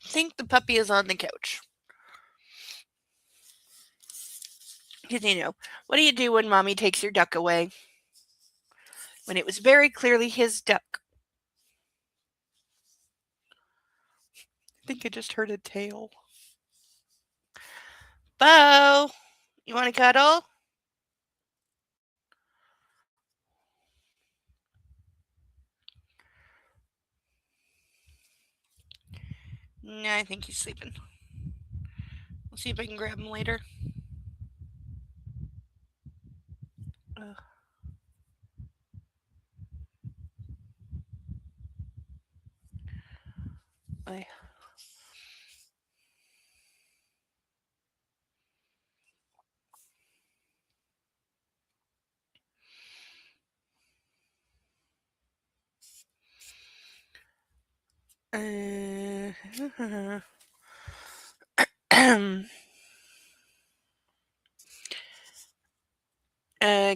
think the puppy is on the couch. Because, what do you do when mommy takes your duck away? When it was very clearly his duck. I think I just heard a tail. Bo, you want to cuddle? Nah, I think he's sleeping. We'll see if I can grab him later. I...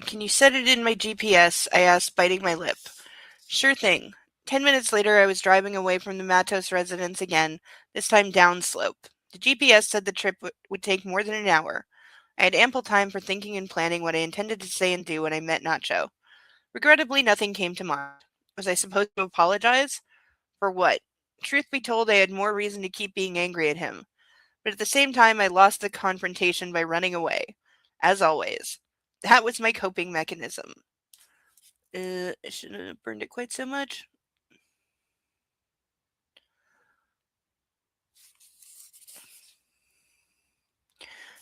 Can you set it in my GPS? I asked, biting my lip. Sure thing. 10 minutes later, I was driving away from the Matos residence again, this time downslope. The GPS said the trip would take more than an hour. I had ample time for thinking and planning what I intended to say and do when I met Nacho. Regrettably, nothing came to mind. Was I supposed to apologize? For what? Truth be told, I had more reason to keep being angry at him. But at the same time, I lost the confrontation by running away. As always. That was my coping mechanism. I shouldn't have burned it quite so much.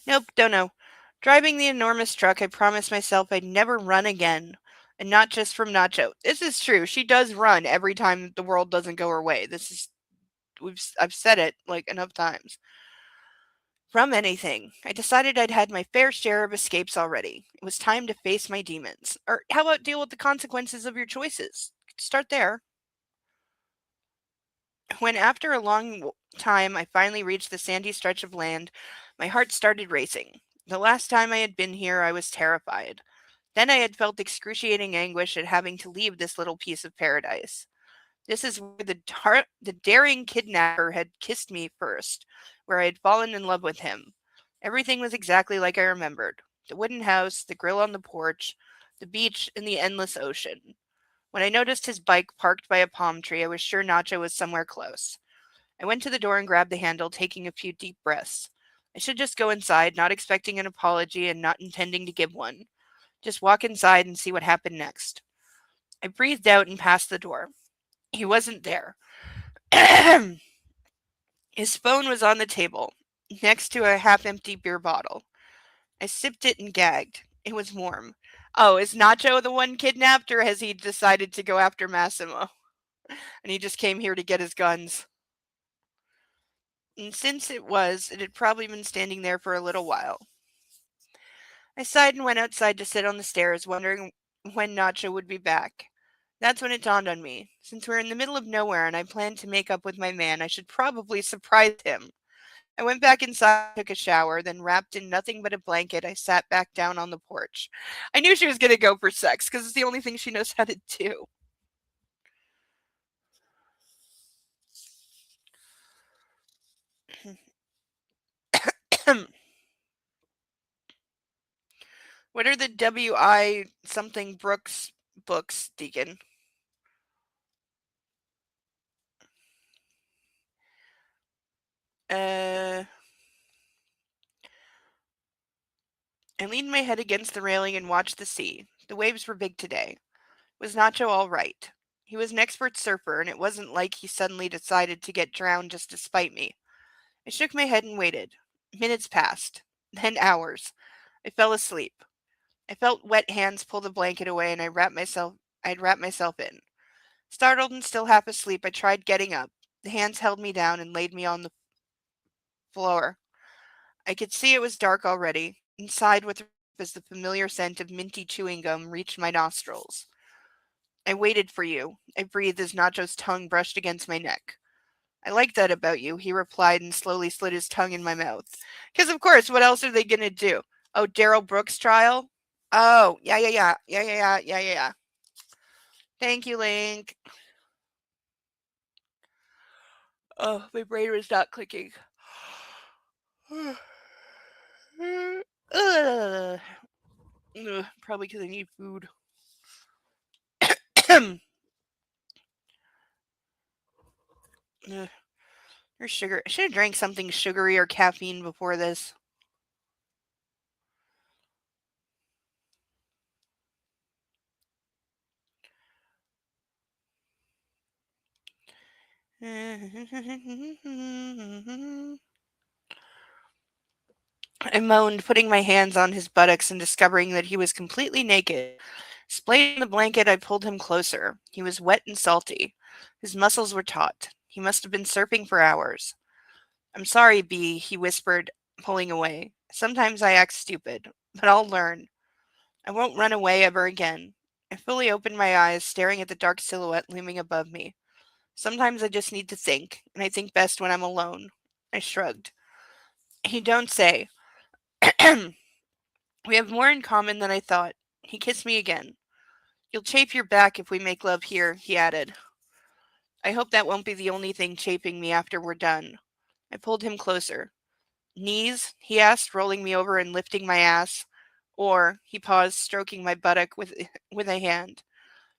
Nope, don't know. Driving the enormous truck, I promised myself I'd never run again. And not just from Nacho. This is true. She does run every time the world doesn't go her way. I've said it enough times. From anything. I decided I'd had my fair share of escapes already. It was time to face my demons. Or how about deal with the consequences of your choices? Start there. When after a long time I finally reached the sandy stretch of land, my heart started racing. The last time I had been here, I was terrified. Then I had felt excruciating anguish at having to leave this little piece of paradise. This is where the daring kidnapper had kissed me first, where I had fallen in love with him. Everything was exactly like I remembered: the wooden house, the grill on the porch, the beach, and the endless ocean. When I noticed his bike parked by a palm tree, I was sure Nacho was somewhere close. I went to the door and grabbed the handle, taking a few deep breaths. I should just go inside, not expecting an apology and not intending to give one. Just walk inside and see what happened next. I breathed out and passed the door. He wasn't there. His phone was on the table, next to a half empty beer bottle. I sipped it and gagged. It was warm. Oh, is Nacho the one kidnapped, or has he decided to go after Massimo? And he just came here to get his guns? And since it had probably been standing there for a little while. I sighed and went outside to sit on the stairs, wondering when Nacho would be back. That's when it dawned on me. Since we're in the middle of nowhere and I planned to make up with my man, I should probably surprise him. I went back inside, took a shower, then wrapped in nothing but a blanket, I sat back down on the porch. I knew she was going to go for sex because it's the only thing she knows how to do. What are the W.I. something Brooks books, Deacon? I leaned my head against the railing and watched the sea. The waves were big today. Was Nacho all right? He was an expert surfer, and it wasn't like he suddenly decided to get drowned just to spite me. I shook my head and waited. Minutes passed. Then hours. I fell asleep. I felt wet hands pull the blanket away, and I'd wrapped myself in. Startled and still half asleep, I tried getting up. The hands held me down and laid me on the floor. I could see it was dark already, and sighed with relief as the familiar scent of minty chewing gum reached my nostrils. I waited for you, I breathed as Nacho's tongue brushed against my neck. I like that about you, he replied and slowly slid his tongue in my mouth. Because, of course, what else are they going to do? Oh, Daryl Brooks' trial? Oh, yeah. Thank you, Link. Oh, my brain was not clicking. Ugh. Probably because I need food. There's sugar. I should have drank something sugary or caffeine before this. I moaned, putting my hands on his buttocks and discovering that he was completely naked. Splayed in the blanket, I pulled him closer. He was wet and salty. His muscles were taut. He must have been surfing for hours. I'm sorry, B, he whispered, pulling away. Sometimes I act stupid, but I'll learn. I won't run away ever again. I fully opened my eyes, staring at the dark silhouette looming above me. Sometimes I just need to think, and I think best when I'm alone. I shrugged. You don't say. We have more in common than I thought. He kissed me again. You'll chafe your back if we make love here, he added. I hope that won't be the only thing chafing me after we're done. I pulled him closer. Knees? He asked, rolling me over and lifting my ass. Or, he paused, stroking my buttock with a hand.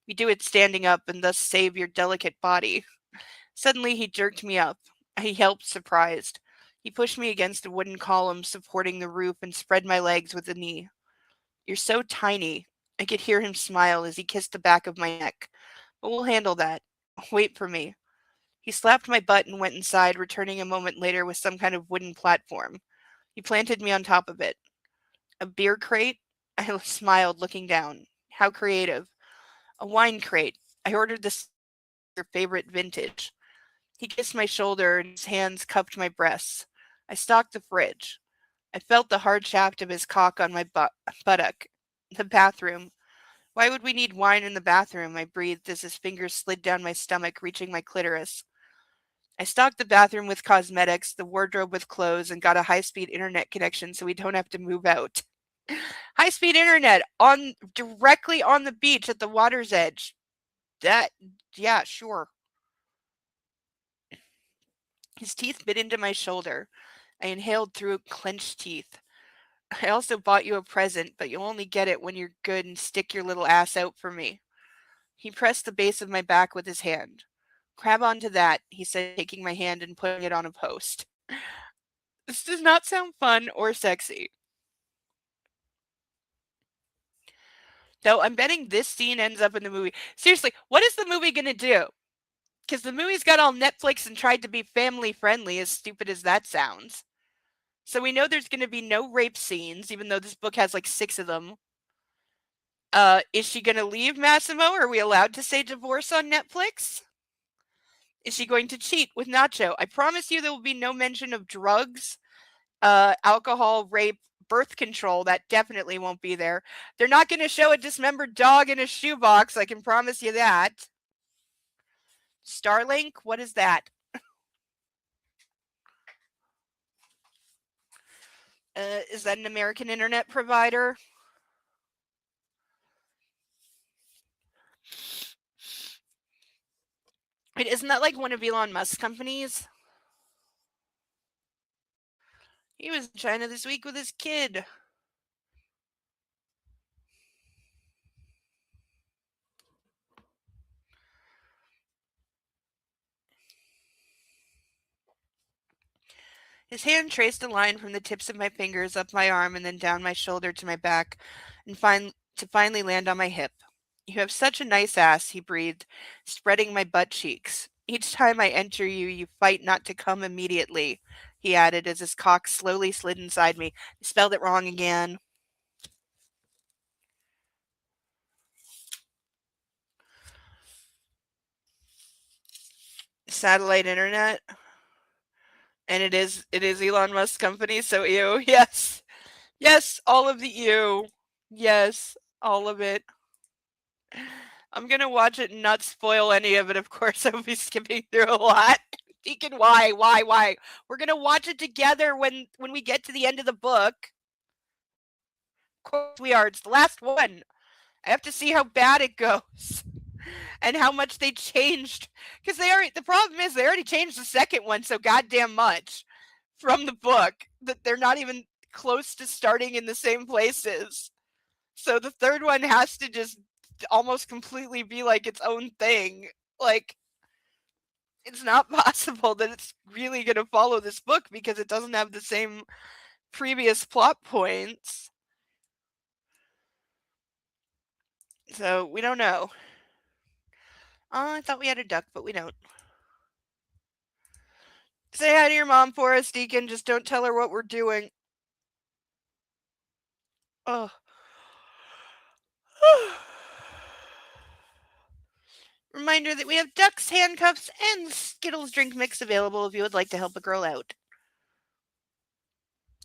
We do it standing up and thus save your delicate body. Suddenly he jerked me up. I yelped, surprised. He pushed me against a wooden column supporting the roof and spread my legs with a knee. You're so tiny. I could hear him smile as he kissed the back of my neck. But we'll handle that. Wait for me. He slapped my butt and went inside, returning a moment later with some kind of wooden platform. He planted me on top of it. A beer crate? I smiled, looking down. How creative. A wine crate. I ordered this your favorite vintage. He kissed my shoulder and his hands cupped my breasts. I stalked the fridge. I felt the hard shaft of his cock on my buttock. The bathroom. Why would we need wine in the bathroom? I breathed as his fingers slid down my stomach, reaching my clitoris. I stocked the bathroom with cosmetics, the wardrobe with clothes, and got a high-speed internet connection so we don't have to move out. High-speed internet on directly on the beach at the water's edge. Yeah, sure. His teeth bit into my shoulder. I inhaled through clenched teeth. I also bought you a present, but you'll only get it when you're good and stick your little ass out for me. He pressed the base of my back with his hand. Grab onto that, he said, taking my hand and putting it on a post. This does not sound fun or sexy. Though I'm betting this scene ends up in the movie. Seriously, what is the movie going to do? Because the movie's got all Netflix and tried to be family friendly, as stupid as that sounds. So we know there's going to be no rape scenes, even though this book has like 6 of them. Is she going to leave Massimo? Are we allowed to say divorce on Netflix? Is she going to cheat with Nacho? I promise you there will be no mention of drugs, alcohol, rape, birth control. That definitely won't be there. They're not going to show a dismembered dog in a shoebox. I can promise you that. Starlink? What is that? Is that an American internet provider? Wait, isn't that like one of Elon Musk's companies? He was in China this week with his kid. His hand traced a line from the tips of my fingers up my arm and then down my shoulder to my back, and finally land on my hip. You have such a nice ass, he breathed, spreading my butt cheeks. Each time I enter you, you fight not to come immediately, he added as his cock slowly slid inside me. I spelled it wrong again. Satellite internet. And it is Elon Musk's company, so ew. Yes. Yes, all of the ew. Yes, all of it. I'm gonna watch it and not spoil any of it, of course. I'll be skipping through a lot. Deacon, why? We're gonna watch it together when we get to the end of the book. Of course we are. It's the last one. I have to see how bad it goes. And how much they changed. Because the problem is they already changed the second one so goddamn much from the book that they're not even close to starting in the same places. So the third one has to just almost completely be like its own thing. Like, it's not possible that it's really going to follow this book because it doesn't have the same previous plot points. So we don't know. Oh, I thought we had a duck, but we don't. Say hi to your mom for us, Deacon. Just don't tell her what we're doing. Oh. Reminder that we have ducks, handcuffs, and Skittles drink mix available if you would like to help a girl out.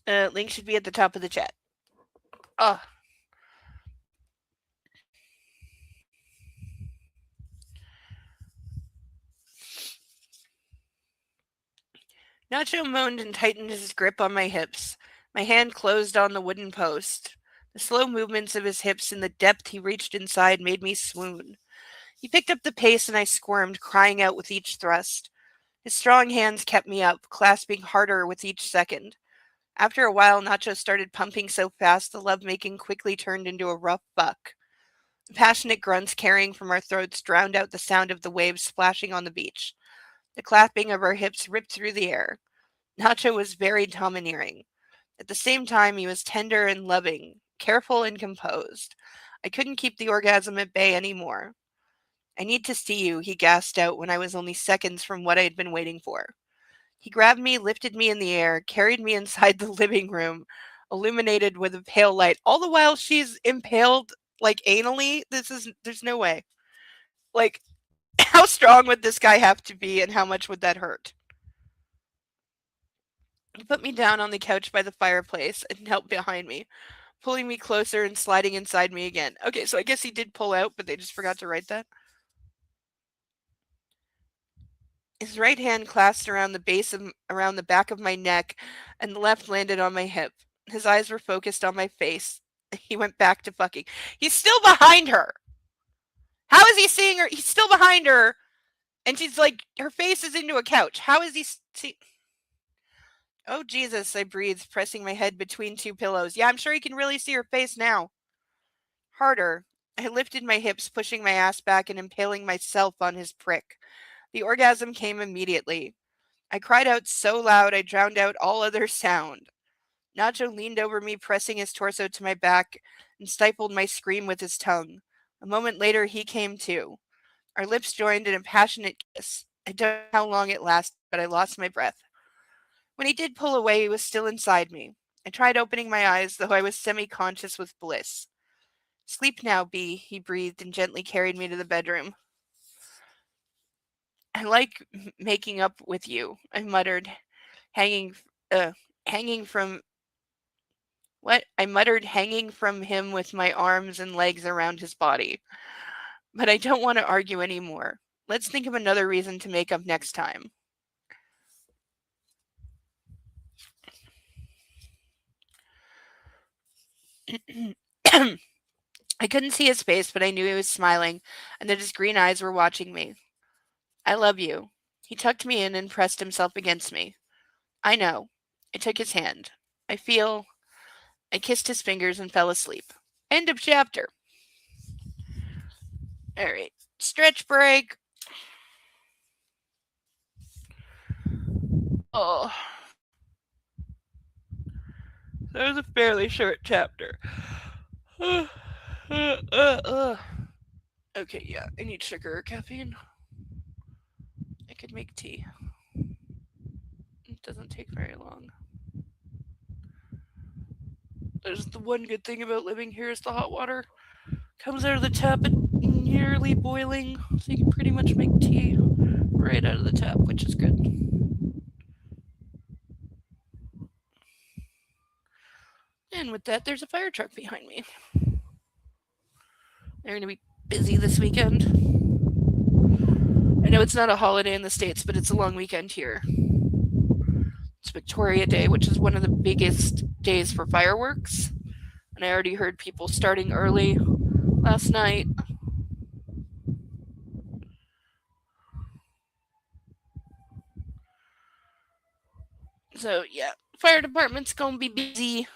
Link should be at the top of the chat. Oh. Nacho moaned and tightened his grip on my hips. My hand closed on the wooden post. The slow movements of his hips and the depth he reached inside made me swoon. He picked up the pace and I squirmed, crying out with each thrust. His strong hands kept me up, clasping harder with each second. After a while, Nacho started pumping so fast the lovemaking quickly turned into a rough buck. Passionate grunts carrying from our throats drowned out the sound of the waves splashing on the beach. The clapping of our hips ripped through the air. Nacho was very domineering. At the same time, he was tender and loving, careful and composed. I couldn't keep the orgasm at bay anymore. I need to see you, he gasped out when I was only seconds from what I had been waiting for. He grabbed me, lifted me in the air, carried me inside the living room, illuminated with a pale light. All the while she's impaled, like, anally. There's no way. Like, how strong would this guy have to be and how much would that hurt? He put me down on the couch by the fireplace and knelt behind me, pulling me closer and sliding inside me again. Okay, so I guess he did pull out, but they just forgot to write that. His right hand clasped around the back of my neck, and the left landed on my hip. His eyes were focused on my face. He went back to fucking. He's still behind her. How is he seeing her? He's still behind her, and she's like, her face is into a couch. How is he see? Oh Jesus! I breathed, pressing my head between two pillows. Yeah, I'm sure he can really see her face now. Harder. I lifted my hips, pushing my ass back and impaling myself on his prick. The orgasm came immediately. I cried out so loud I drowned out all other sound. Nacho leaned over me, pressing his torso to my back, and stifled my scream with his tongue. A moment later, he came too. Our lips joined in a passionate kiss. I don't know how long it lasted, but I lost my breath. When he did pull away, he was still inside me. I tried opening my eyes, though I was semi-conscious with bliss. Sleep now, Bee, he breathed and gently carried me to the bedroom. I like making up with you, I muttered, hanging, hanging from what? I muttered, hanging from him with my arms and legs around his body. But I don't want to argue anymore. Let's think of another reason to make up next time. I couldn't see his face, but I knew he was smiling, and that his green eyes were watching me. I love you. He tucked me in and pressed himself against me. I know. I took his hand. I feel. I kissed his fingers and fell asleep. End of chapter. Alright. Stretch break. Oh. That was a fairly short chapter. Okay, yeah, I need sugar or caffeine. I could make tea. It doesn't take very long. There's the one good thing about living here is the hot water comes out of the tap at nearly boiling, so you can pretty much make tea right out of the tap, which is good. And with that, there's a fire truck behind me. They're going to be busy this weekend. I know it's not a holiday in the States, but it's a long weekend here. It's Victoria Day, which is one of the biggest days for fireworks. And I already heard people starting early last night. So, yeah, fire department's going to be busy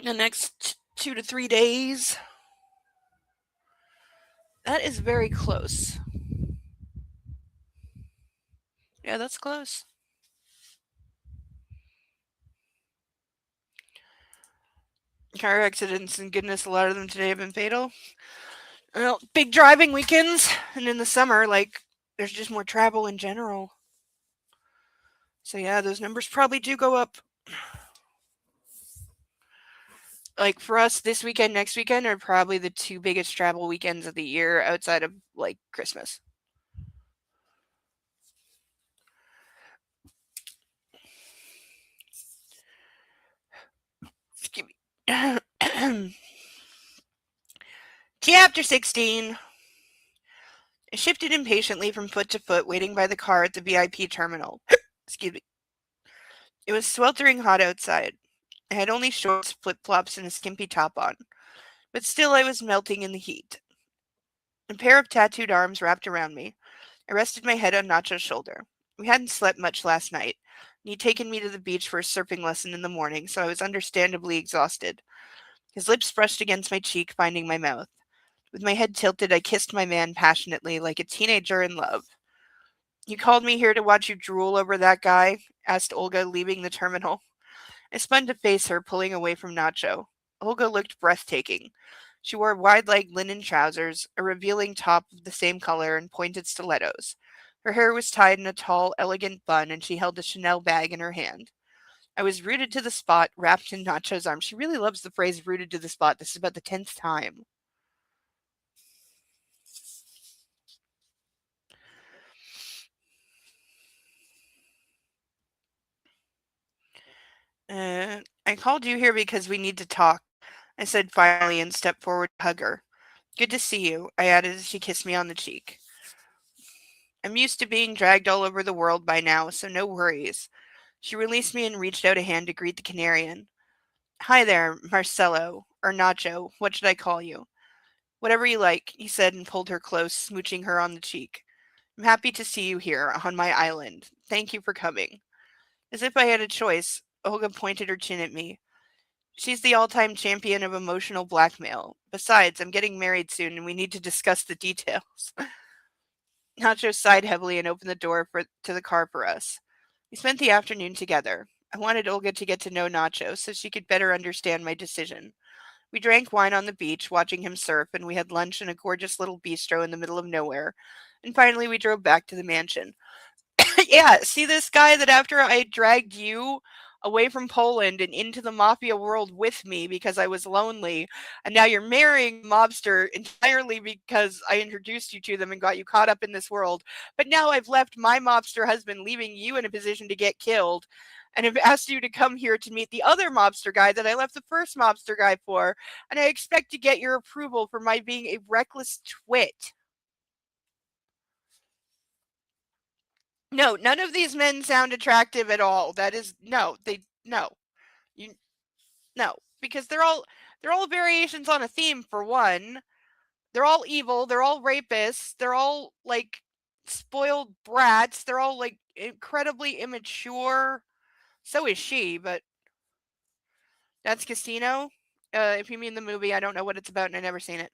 the next 2 to 3 days. That is very close. Yeah, that's close. Car accidents, and goodness, a lot of them today have been fatal. Well, big driving weekends, and in the summer, like, there's just more travel in general. So, yeah, those numbers probably do go up. Like, for us, this weekend, next weekend are probably the two biggest travel weekends of the year outside of, like, Christmas. Excuse me. Chapter 16. I shifted impatiently from foot to foot, waiting by the car at the VIP terminal. Excuse me. It was sweltering hot outside. I had only shorts, flip-flops, and a skimpy top on, but still I was melting in the heat. A pair of tattooed arms wrapped around me. I rested my head on Nacho's shoulder. We hadn't slept much last night, and he'd taken me to the beach for a surfing lesson in the morning, so I was understandably exhausted. His lips brushed against my cheek, finding my mouth. With my head tilted, I kissed my man passionately, like a teenager in love. "You called me here to watch you drool over that guy?" asked Olga, leaving the terminal. I spun to face her, pulling away from Nacho. Olga looked breathtaking. She wore wide-legged linen trousers, a revealing top of the same color, and pointed stilettos. Her hair was tied in a tall, elegant bun, and she held a Chanel bag in her hand. I was rooted to the spot, wrapped in Nacho's arms. She really loves the phrase rooted to the spot. This is about the 10th time. I called you here because we need to talk, I said finally and stepped forward to hug her. Good to see you, I added as she kissed me on the cheek. I'm used to being dragged all over the world by now, so no worries. She released me and reached out a hand to greet the Canarian. Hi there, Marcelo, or Nacho, what should I call you? Whatever you like, he said and pulled her close, smooching her on the cheek. I'm happy to see you here, on my island. Thank you for coming. As if I had a choice, Olga pointed her chin at me. She's the all-time champion of emotional blackmail. Besides, I'm getting married soon and we need to discuss the details. Nacho sighed heavily and opened the door to the car for us. We spent the afternoon together. I wanted Olga to get to know Nacho so she could better understand my decision. We drank wine on the beach, watching him surf, and we had lunch in a gorgeous little bistro in the middle of nowhere. And finally, we drove back to the mansion. Yeah, see this guy that after I dragged you away from Poland and into the mafia world with me because I was lonely, and now you're marrying a mobster entirely because I introduced you to them and got you caught up in this world. But now I've left my mobster husband, leaving you in a position to get killed, and have asked you to come here to meet the other mobster guy that I left the first mobster guy for, and I expect to get your approval for my being a reckless twit. No, none of these men sound attractive at all. That is no, they no. You no, because they're all variations on a theme for one. They're all evil, they're all rapists, they're all like spoiled brats, they're all like incredibly immature. So is she, but that's Casino. If you mean the movie, I don't know what it's about and I've never seen it.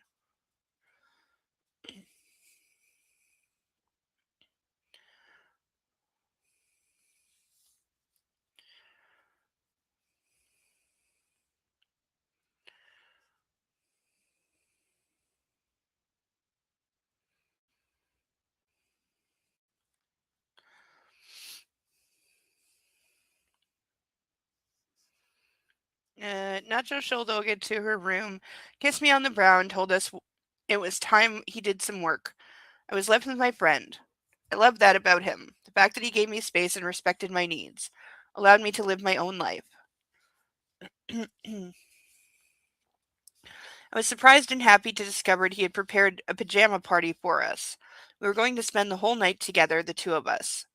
Nacho showed Olga to her room, kissed me on the brow, and told us it was time he did some work. I was left with my friend. I loved that about him. The fact that he gave me space and respected my needs, allowed me to live my own life. I was surprised and happy to discover he had prepared a pajama party for us. We were going to spend the whole night together, the two of us.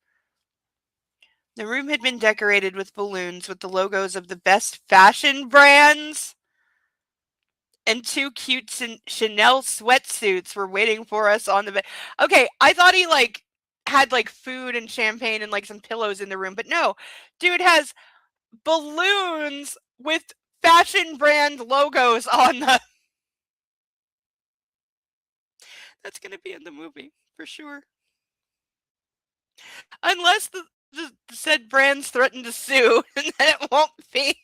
The room had been decorated with balloons with the logos of the best fashion brands, and two cute Chanel sweatsuits were waiting for us on the bed. Okay, I thought he like had like food and champagne and like some pillows in the room, but no, dude has balloons with fashion brand logos on them. That's gonna be in the movie for sure, unless the said brands threaten to sue, and then it won't be.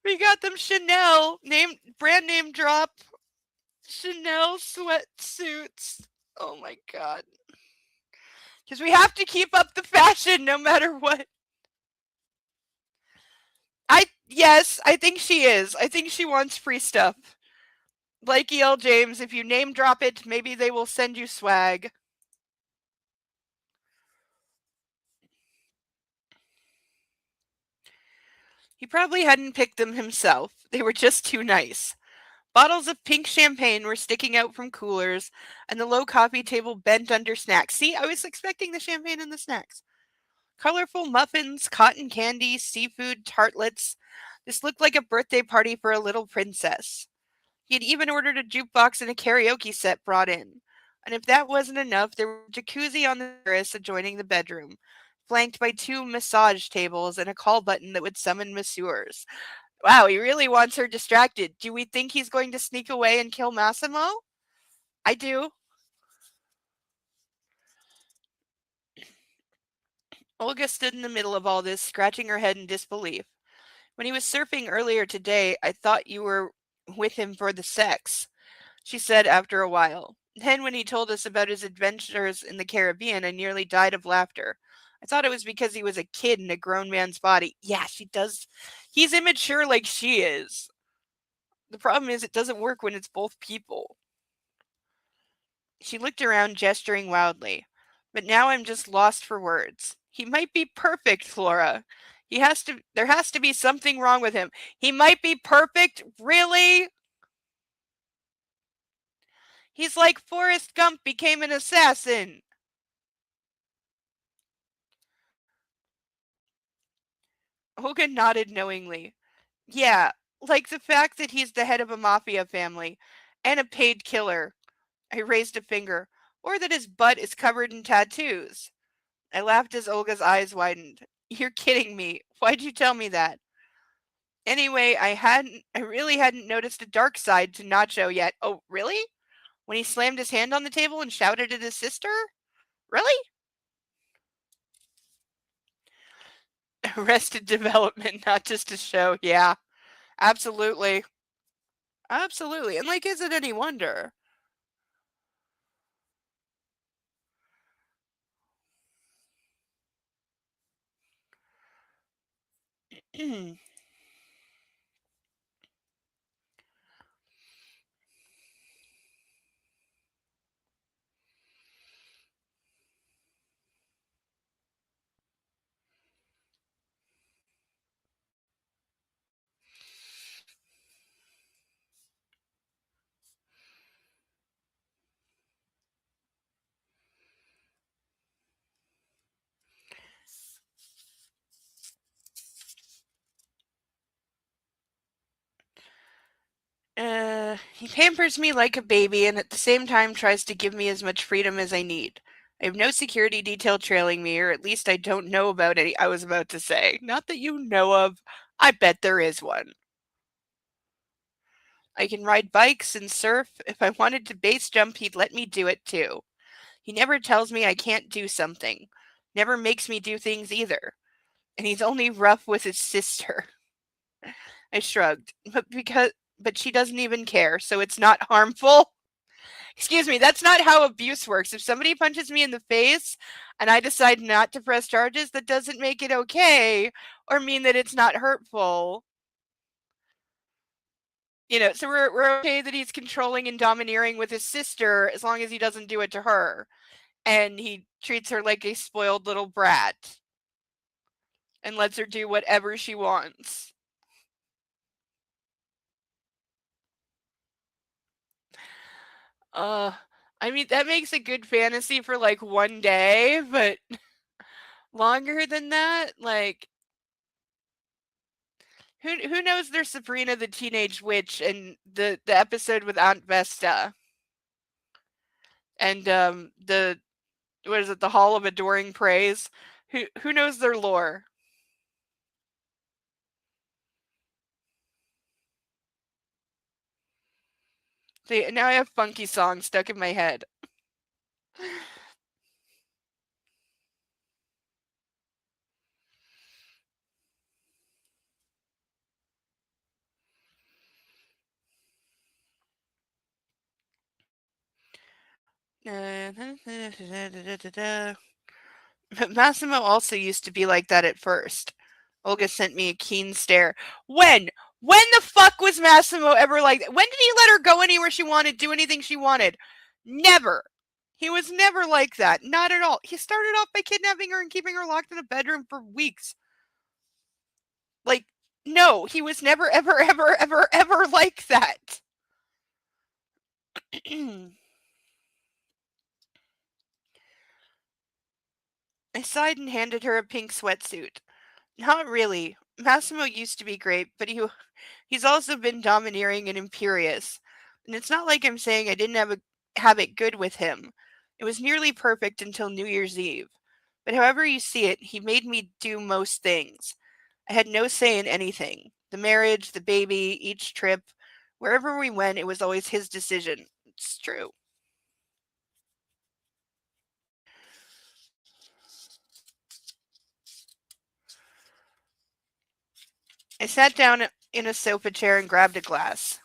We got them Chanel brand name drop Chanel sweatsuits. Oh my god. Because we have to keep up the fashion no matter what. Yes, I think she is. I think she wants free stuff. Like E.L. James, if you name drop it, maybe they will send you swag. He probably hadn't picked them himself. They were just too nice. Bottles of pink champagne were sticking out from coolers, and the low coffee table bent under snacks. See, I was expecting the champagne and the snacks. Colorful muffins, cotton candy, seafood, tartlets. This looked like a birthday party for a little princess. He had even ordered a jukebox and a karaoke set brought in. And if that wasn't enough, there was a jacuzzi on the terrace adjoining the bedroom, flanked by two massage tables and a call button that would summon masseurs. Wow, he really wants her distracted. Do we think he's going to sneak away and kill Massimo? I do. Olga stood in the middle of all this, scratching her head in disbelief. When he was surfing earlier today, I thought you were with him for the sex, she said after a while. Then, when he told us about his adventures in the Caribbean, I nearly died of laughter. I thought it was because he was a kid in a grown man's body. Yeah, she does. He's immature like she is. The problem is, it doesn't work when it's both people. She looked around, gesturing wildly. But now I'm just lost for words. He might be perfect, Flora. There has to be something wrong with him. He might be perfect? Really? He's like Forrest Gump became an assassin. Hogan nodded knowingly. Yeah, like the fact that he's the head of a mafia family and a paid killer. I raised a finger. Or that his butt is covered in tattoos. I laughed as Olga's eyes widened. You're kidding me. Why'd you tell me that? Anyway, I really hadn't noticed a dark side to Nacho yet. Oh, really? When he slammed his hand on the table and shouted at his sister? Really? Arrested Development, not just a show. Yeah, absolutely. Absolutely. And like, is it any wonder? He pampers me like a baby and at the same time tries to give me as much freedom as I need. I have no security detail trailing me, or at least I don't know about any. I was about to say, not that you know of. I bet there is one. I can ride bikes and surf. If I wanted to base jump, he'd let me do it too. He never tells me I can't do something. Never makes me do things either. And he's only rough with his sister. I shrugged. But she doesn't even care, so it's not harmful. Excuse me, that's not how abuse works. If somebody punches me in the face and I decide not to press charges, that doesn't make it okay or mean that it's not hurtful. You know, so we're okay that he's controlling and domineering with his sister as long as he doesn't do it to her. And he treats her like a spoiled little brat and lets her do whatever she wants. I mean, that makes a good fantasy for like one day, but longer than that, like, who knows there's Sabrina the Teenage Witch and the episode with Aunt Vesta and the what is it, the Hall of Adoring Praise? Who knows their lore? See, now I have funky songs stuck in my head. But Massimo also used to be like that at first. Olga sent me a keen stare. When? When the fuck was Massimo ever like that? When did he let her go anywhere she wanted, do anything she wanted? Never. He was never like that. Not at all. He started off by kidnapping her and keeping her locked in a bedroom for weeks. Like, no, he was never, ever, ever, ever, ever like that. I sighed and handed her a pink sweatsuit. Not really. Massimo used to be great, but he's also been domineering and imperious. And it's not like I'm saying I didn't have it good with him. It was nearly perfect until New Year's Eve. But however you see it, he made me do most things. I had no say in anything. The marriage, the baby, each trip, wherever we went, it was always his decision. It's true. I sat down in a sofa chair and grabbed a glass.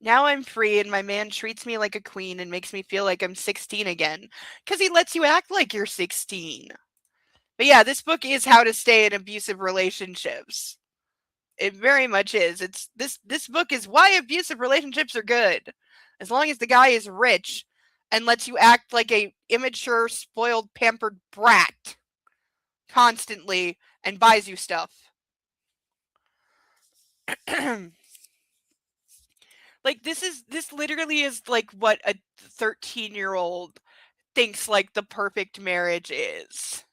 Now I'm free and my man treats me like a queen and makes me feel like I'm 16 again. Because he lets you act like you're 16. But yeah, this book is how to stay in abusive relationships. It very much is. It's this book is why abusive relationships are good. As long as the guy is rich and lets you act like a immature, spoiled, pampered brat constantly and buys you stuff. Like this literally is like what a 13-year-old thinks like the perfect marriage is.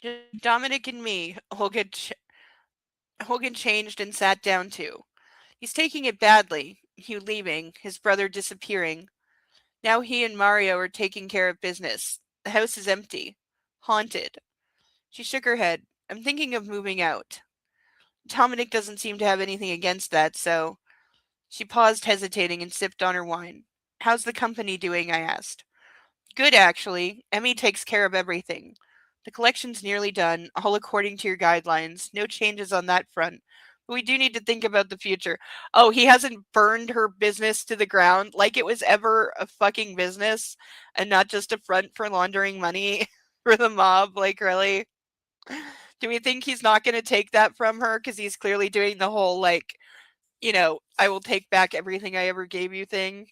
Just Dominic and me, Hogan changed and sat down too. He's taking it badly. Hugh leaving, his brother disappearing. Now he and Mario are taking care of business. The house is empty. Haunted. She shook her head. I'm thinking of moving out. Dominic doesn't seem to have anything against that, so. She paused, hesitating, and sipped on her wine. How's the company doing? I asked. Good, actually. Emmy takes care of everything. The collection's nearly done, all according to your guidelines. No changes on that front. But we do need to think about the future. Oh, he hasn't burned her business to the ground like it was ever a fucking business and not just a front for laundering money for the mob. Like, really? Do we think he's not going to take that from her? Because he's clearly doing the whole, like, I will take back everything I ever gave you thing.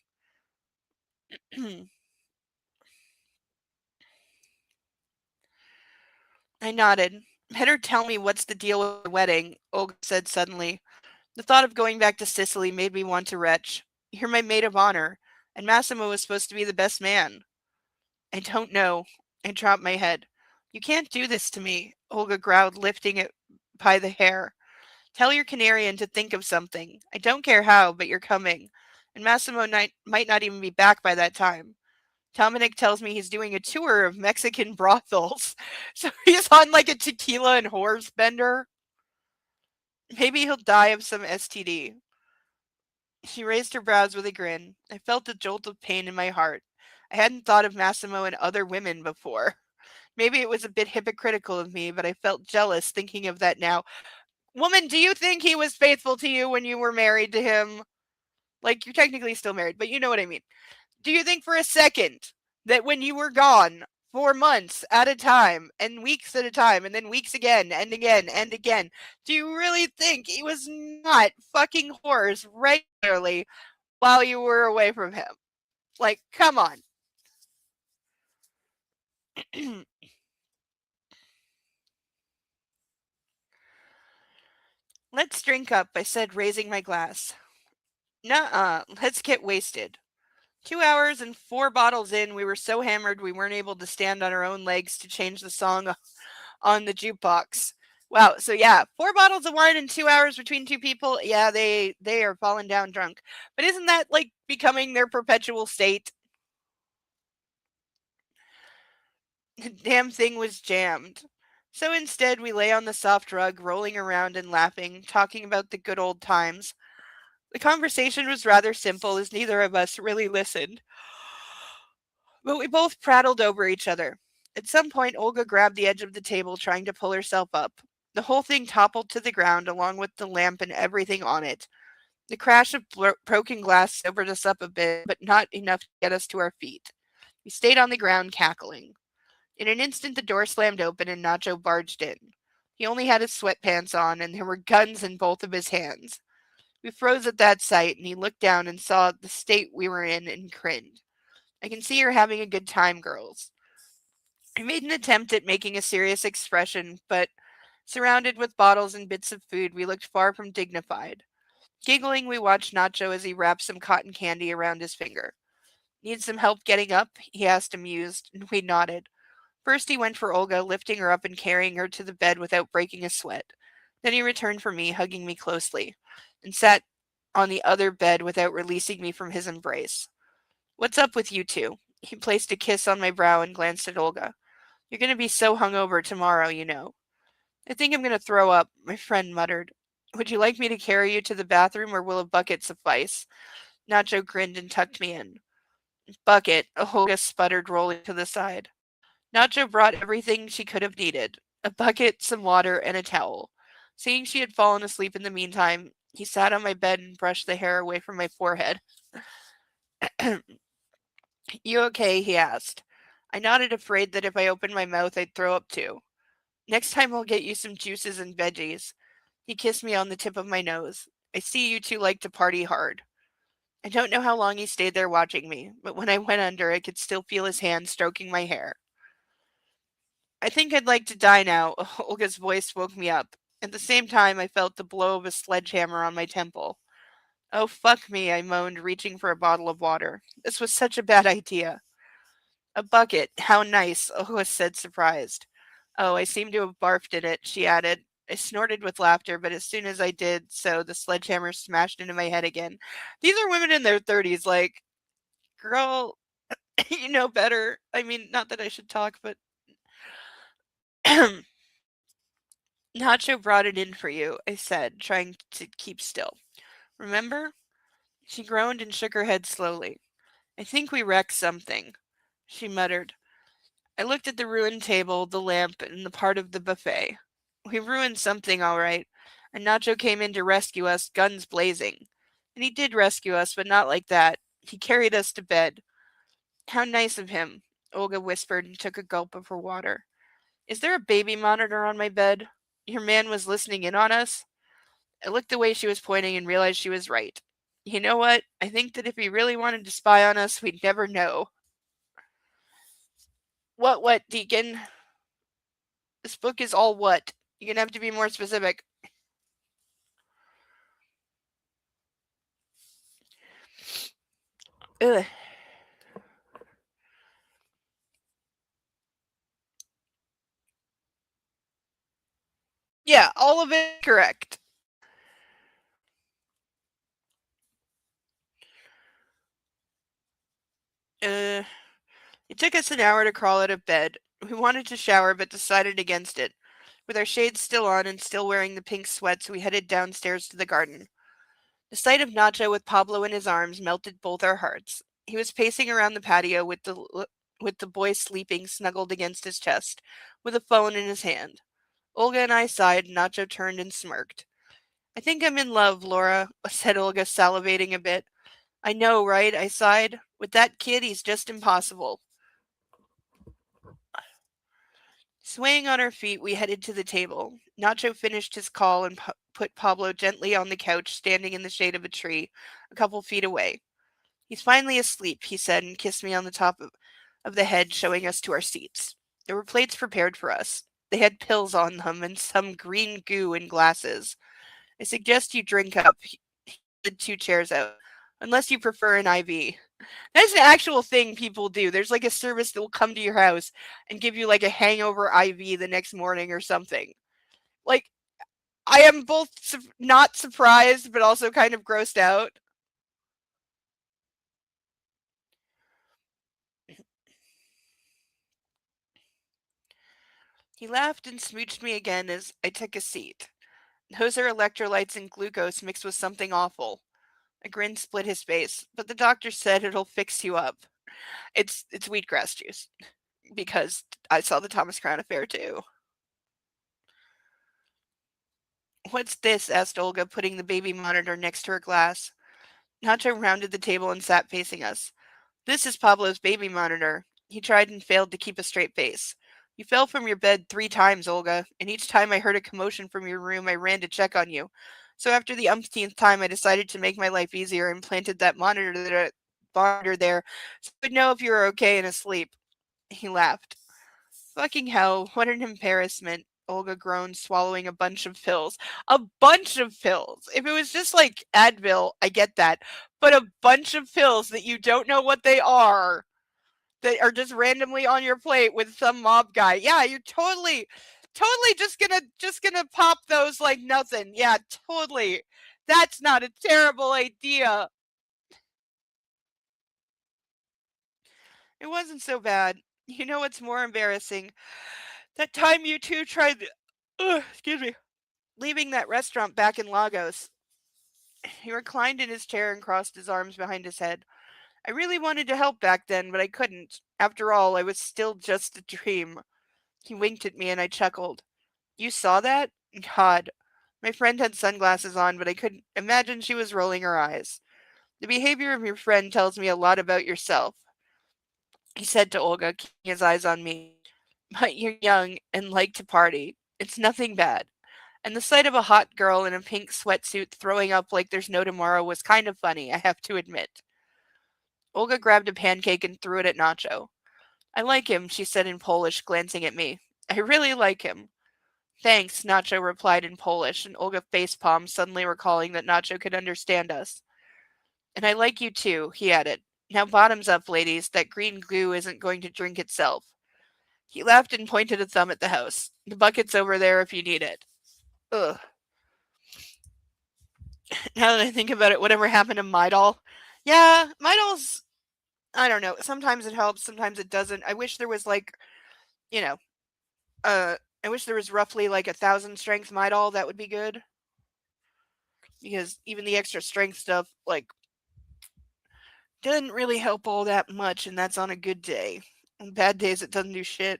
I nodded. Better tell me what's the deal with the wedding, Olga said suddenly. The thought of going back to Sicily made me want to retch. You're my maid of honor, and Massimo was supposed to be the best man. I don't know. I dropped my head. You can't do this to me, Olga growled, lifting it by the hair. Tell your Canarian to think of something. I don't care how, but you're coming. And Massimo might not even be back by that time. Dominic tells me he's doing a tour of Mexican brothels. So he's on like a tequila and horse bender. Maybe he'll die of some STD. She raised her brows with a grin. I felt a jolt of pain in my heart. I hadn't thought of Massimo and other women before. Maybe it was a bit hypocritical of me, but I felt jealous thinking of that now. Woman, do you think he was faithful to you when you were married to him? Like, you're technically still married, but you know what I mean. Do you think for a second that when you were gone for months at a time and weeks at a time and then weeks again and again and again, do you really think he was not fucking whores regularly while you were away from him? Like, come on. Let's drink up, I said, raising my glass. Nuh-uh, let's get wasted. 2 hours and 4 bottles in, we were so hammered we weren't able to stand on our own legs to change the song on the jukebox. Wow. So yeah, 4 bottles of wine in 2 hours between two people. Yeah, they are falling down drunk. But isn't that like becoming their perpetual state? The damn thing was jammed. So instead, we lay on the soft rug, rolling around and laughing, talking about the good old times. The conversation was rather simple, as neither of us really listened. But we both prattled over each other. At some point, Olga grabbed the edge of the table, trying to pull herself up. The whole thing toppled to the ground, along with the lamp and everything on it. The crash of broken glass sobered us up a bit, but not enough to get us to our feet. We stayed on the ground, cackling. In an instant, the door slammed open and Nacho barged in. He only had his sweatpants on, and there were guns in both of his hands. We froze at that sight, and he looked down and saw the state we were in and grinned. I can see you're having a good time, girls. I made an attempt at making a serious expression, but surrounded with bottles and bits of food, we looked far from dignified. Giggling, we watched Nacho as he wrapped some cotton candy around his finger. Need some help getting up? He asked, amused, and we nodded. First, he went for Olga, lifting her up and carrying her to the bed without breaking a sweat. Then he returned for me, hugging me closely, and sat on the other bed without releasing me from his embrace. What's up with you two? He placed a kiss on my brow and glanced at Olga. You're going to be so hungover tomorrow, you know. I think I'm going to throw up, my friend muttered. Would you like me to carry you to the bathroom, or will a bucket suffice? Nacho grinned and tucked me in. Bucket, Olga sputtered, rolling to the side. Nacho brought everything she could have needed. A bucket, some water, and a towel. Seeing she had fallen asleep in the meantime, he sat on my bed and brushed the hair away from my forehead. You okay? He asked. I nodded, afraid that if I opened my mouth, I'd throw up too. Next time I'll get you some juices and veggies. He kissed me on the tip of my nose. I see you two like to party hard. I don't know how long he stayed there watching me, but when I went under, I could still feel his hand stroking my hair. I think I'd like to die now. Olga's voice woke me up. At the same time, I felt the blow of a sledgehammer on my temple. Oh, fuck me, I moaned, reaching for a bottle of water. This was such a bad idea. A bucket. How nice, Olga said, surprised. Oh, I seem to have barfed in it, she added. I snorted with laughter, but as soon as I did so, the sledgehammer smashed into my head again. These are women in their 30s, like, girl, you know better. I mean, not that I should talk, but Nacho brought it in for you, I said, trying to keep still. Remember? She groaned and shook her head slowly. I think we wrecked something, she muttered. I looked at the ruined table, the lamp, and the part of the buffet. We ruined something, all right, and Nacho came in to rescue us, guns blazing. And he did rescue us, but not like that. He carried us to bed. How nice of him, Olga whispered and took a gulp of her water. Is there a baby monitor on my bed? Your man was listening in on us? I looked the way she was pointing and realized she was right. You know what? I think that if he really wanted to spy on us, we'd never know. What, Deacon? This book is all what? You're gonna have to be more specific. Ugh. Yeah, all of it correct. Uh, it took us an hour to crawl out of bed. We wanted to shower, but decided against it. With our shades still on and still wearing the pink sweats, we headed downstairs to the garden. The sight of Nacho with Pablo in his arms melted both our hearts. He was pacing around the patio with the boy sleeping snuggled against his chest, with a phone in his hand. Olga and I sighed, and Nacho turned and smirked. I think I'm in love, Laura, said Olga, salivating a bit. I know, right? I sighed. With that kid, he's just impossible. Swaying on our feet, we headed to the table. Nacho finished his call and put Pablo gently on the couch, standing in the shade of a tree, a couple feet away. He's finally asleep, he said, and kissed me on the top of the head, showing us to our seats. There were plates prepared for us. They had pills on them and some green goo in glasses. I suggest you drink up. He slid two chairs out. Unless you prefer an IV. That's an actual thing people do. There's like a service that will come to your house and give you like a hangover IV the next morning or something. Like, I am both not surprised but also kind of grossed out. He laughed and smooched me again as I took a seat. Those are electrolytes and glucose mixed with something awful. A grin split his face, but the doctor said it'll fix you up. It's wheatgrass juice because I saw the Thomas Crown Affair too. What's this? Asked Olga, putting the baby monitor next to her glass. Nacho rounded the table and sat facing us. This is Pablo's baby monitor. He tried and failed to keep a straight face. You fell from your bed 3 times, Olga, and each time I heard a commotion from your room, I ran to check on you. So after the umpteenth time, I decided to make my life easier and planted that monitor there so I would know if you were okay and asleep. He laughed. Fucking hell, what an embarrassment. Olga groaned, swallowing a bunch of pills. A bunch of pills. If it was just like Advil, I get that. But a bunch of pills that you don't know what they are, that are just randomly on your plate with some mob guy. Yeah, you're totally just gonna pop those like nothing. Yeah, totally. That's not a terrible idea. It wasn't so bad. You know what's more embarrassing? That time you two tried excuse me, leaving that restaurant back in Lagos. He reclined in his chair and crossed his arms behind his head. I really wanted to help back then, but I couldn't. After all, I was still just a dream. He winked at me and I chuckled. You saw that? God. My friend had sunglasses on, but I could imagine she was rolling her eyes. The behavior of your friend tells me a lot about yourself. he said to Olga, keeping his eyes on me. But you're young and like to party. It's nothing bad. And the sight of a hot girl in a pink sweatsuit throwing up like there's no tomorrow was kind of funny, I have to admit. Olga grabbed a pancake and threw it at Nacho. I like him, she said in Polish, glancing at me. I really like him. Thanks, Nacho replied in Polish, and Olga facepalmed, suddenly recalling that Nacho could understand us. And I like you too, he added. Now bottoms up, ladies, that green goo isn't going to drink itself. He laughed and pointed a thumb at the house. The bucket's over there if you need it. Ugh. Now that I think about it, whatever happened to my doll? Yeah, my doll's, I don't know. Sometimes it helps, sometimes it doesn't. I wish there was like, you know, I wish there was roughly like 1,000 strength my doll. That would be good. Because even the extra strength stuff, like, doesn't really help all that much, and that's on a good day. On bad days, it doesn't do shit.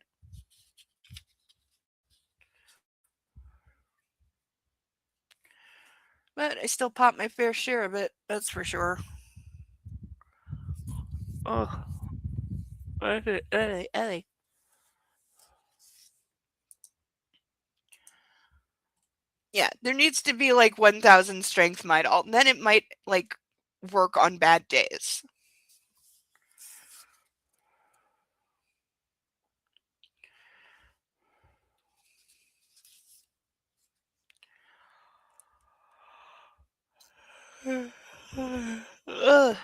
But I still pop my fair share of it, that's for sure. Oh, yeah, there needs to be like 1,000 strength might all. Then it might like work on bad days. Ugh.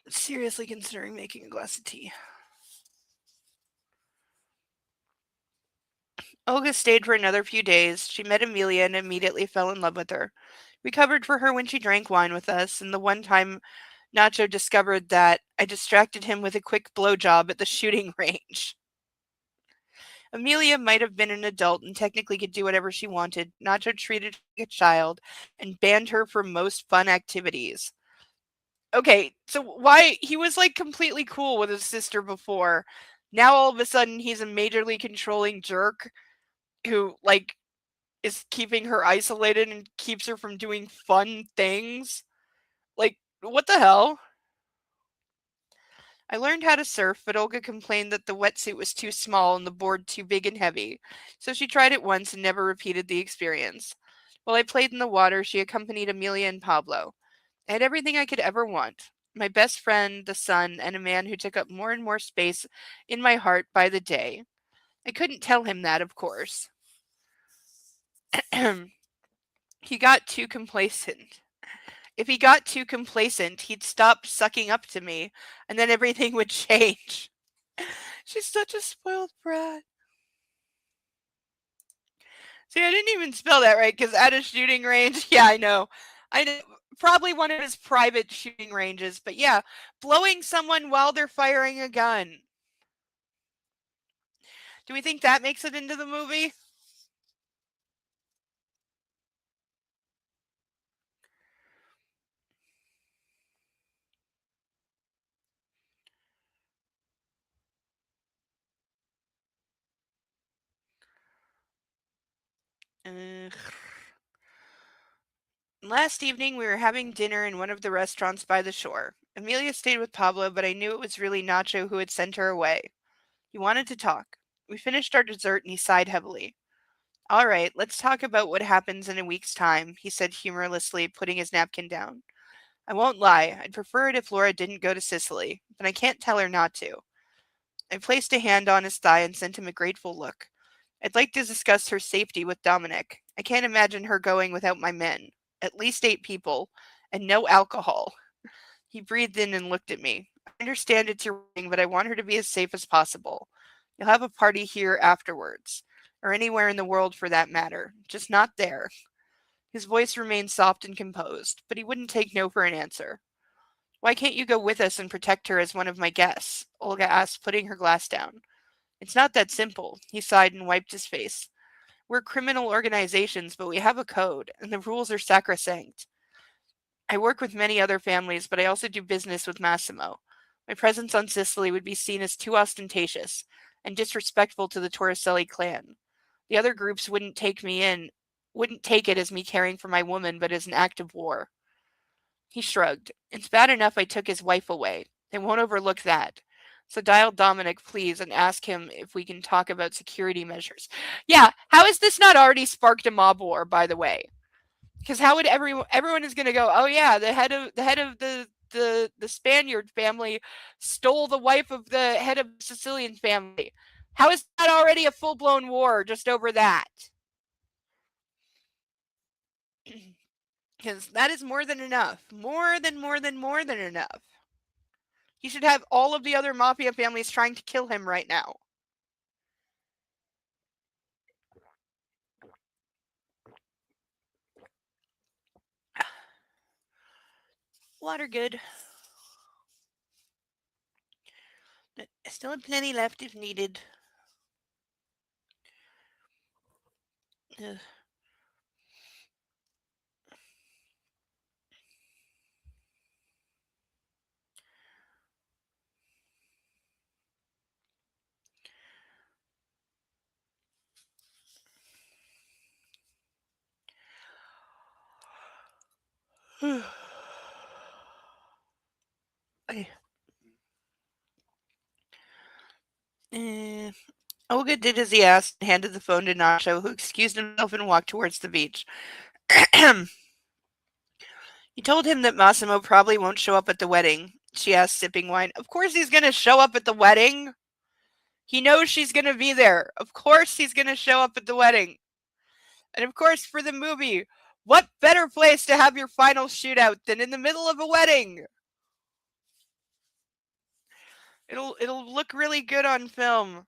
Seriously considering making a glass of tea. Olga stayed for another few days. She met Amelia and immediately fell in love with her. We covered for her when she drank wine with us, and the one time Nacho discovered that I distracted him with a quick blowjob at the shooting range. Amelia might have been an adult and technically could do whatever she wanted. Nacho treated her like a child and banned her from most fun activities. Okay, so why he was like completely cool with his sister before. Now all of a sudden he's a majorly controlling jerk who like is keeping her isolated and keeps her from doing fun things. Like, what the hell? I learned how to surf, but Olga complained that the wetsuit was too small and the board too big and heavy, so she tried it once and never repeated the experience. While I played in the water, she accompanied Amelia and Pablo. I had everything I could ever want. My best friend, the sun, and a man who took up more and more space in my heart by the day. I couldn't tell him that, of course. He got too complacent. If he got too complacent, he'd stop sucking up to me, and then everything would change. She's such a spoiled brat. See, I didn't even spell that right, because at a shooting range, yeah, I know. I know. Probably one of his private shooting ranges, but yeah, blowing someone while they're firing a gun. Do we think that makes it into the movie? Uh, Last evening, we were having dinner in one of the restaurants by the shore. Amelia stayed with Pablo, but I knew it was really Nacho who had sent her away. He wanted to talk. We finished our dessert and he sighed heavily. All right, let's talk about what happens in a week's time, he said humorlessly, putting his napkin down. I won't lie, I'd prefer it if Laura didn't go to Sicily, but I can't tell her not to. I placed a hand on his thigh and sent him a grateful look. I'd like to discuss her safety with Dominic. I can't imagine her going without my men. At least 8 people. And no alcohol. He breathed in and looked at me. I understand it's your wedding, but I want her to be as safe as possible. You'll have a party here afterwards. Or anywhere in the world for that matter. Just not there. His voice remained soft and composed, but he wouldn't take no for an answer. Why can't you go with us and protect her as one of my guests? Olga asked, putting her glass down. It's not that simple. He sighed and wiped his face. We're criminal organizations, but we have a code, and the rules are sacrosanct. I work with many other families, but I also do business with Massimo. My presence on Sicily would be seen as too ostentatious and disrespectful to the Torricelli clan. The other groups wouldn't take it as me caring for my woman, but as an act of war. He shrugged. It's bad enough I took his wife away. They won't overlook that. So dial Dominic, please, and ask him if we can talk about security measures. Yeah, how has this not already sparked a mob war, by the way? Because how would everyone is going to go, oh yeah, the head of the Spaniard family stole the wife of the head of the Sicilian family. How is that already a full-blown war just over that? Because that is more than enough. More than enough. He should have all of the other mafia families trying to kill him right now. Water good. I still have plenty left if needed. Ugh. Okay. Olga did as he asked and handed the phone to Nacho, who excused himself and walked towards the beach. He told him that Massimo probably won't show up at the wedding. She asked, sipping wine. Of course he's going to show up at the wedding. He knows she's going to be there. Of course he's going to show up at the wedding. And of course, for the movie, what better place to have your final shootout than in the middle of a wedding? It'll look really good on film.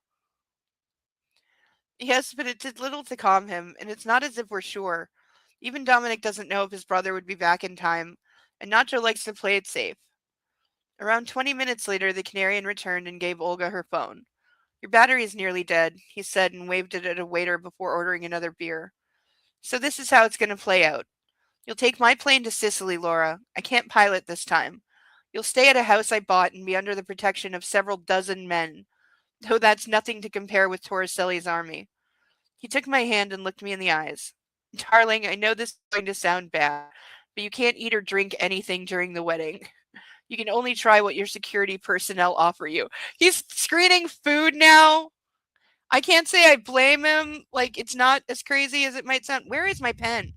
Yes, but it did little to calm him, and it's not as if we're sure. Even Dominic doesn't know if his brother would be back in time, and Nacho likes to play it safe. Around 20 minutes later, the Canarian returned and gave Olga her phone. Your battery is nearly dead, he said, and waved it at a waiter before ordering another beer. So this is how it's going to play out. You'll take my plane to Sicily, Laura. I can't pilot this time. You'll stay at a house I bought and be under the protection of several dozen men, though that's nothing to compare with Torricelli's army. He took my hand and looked me in the eyes. Darling, I know this is going to sound bad, but you can't eat or drink anything during the wedding. You can only try what your security personnel offer you. He's screening food now. I can't say I blame him. Like, it's not as crazy as it might sound. Where is my pen?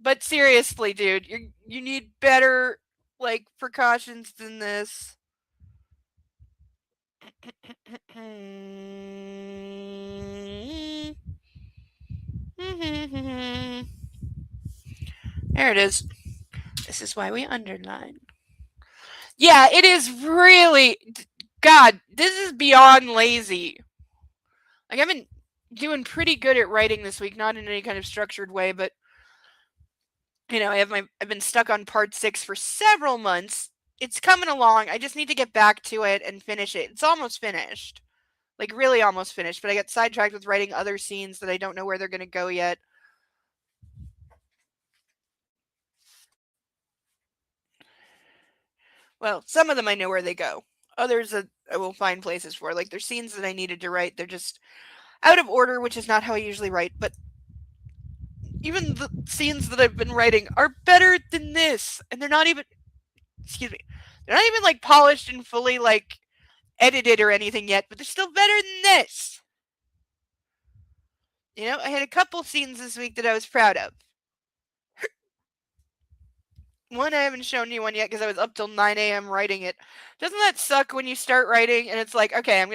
But seriously, dude, you need better, like, precautions than this. There it is. This is why we underline. Yeah, it is really... God, this is beyond lazy. Like, I've been doing pretty good at writing this week, not in any kind of structured way, but you know, I've been stuck on part 6 for several months. It's coming along. I just need to get back to it and finish it. It's almost finished. Like, really almost finished, but I got sidetracked with writing other scenes that I don't know where they're going to go yet. Well, some of them I know where they go. Others I will find places for. Like, there's scenes that I needed to write. They're just out of order, which is not how I usually write, but even the scenes that I've been writing are better than this. And they're not even, excuse me, they're not even, like, polished and fully, like, edited or anything yet, but they're still better than this. You know, I had a couple scenes this week that I was proud of. One, I haven't shown you one yet because I was up till 9 a.m. writing it. Doesn't that suck when you start writing and it's like, okay, I'm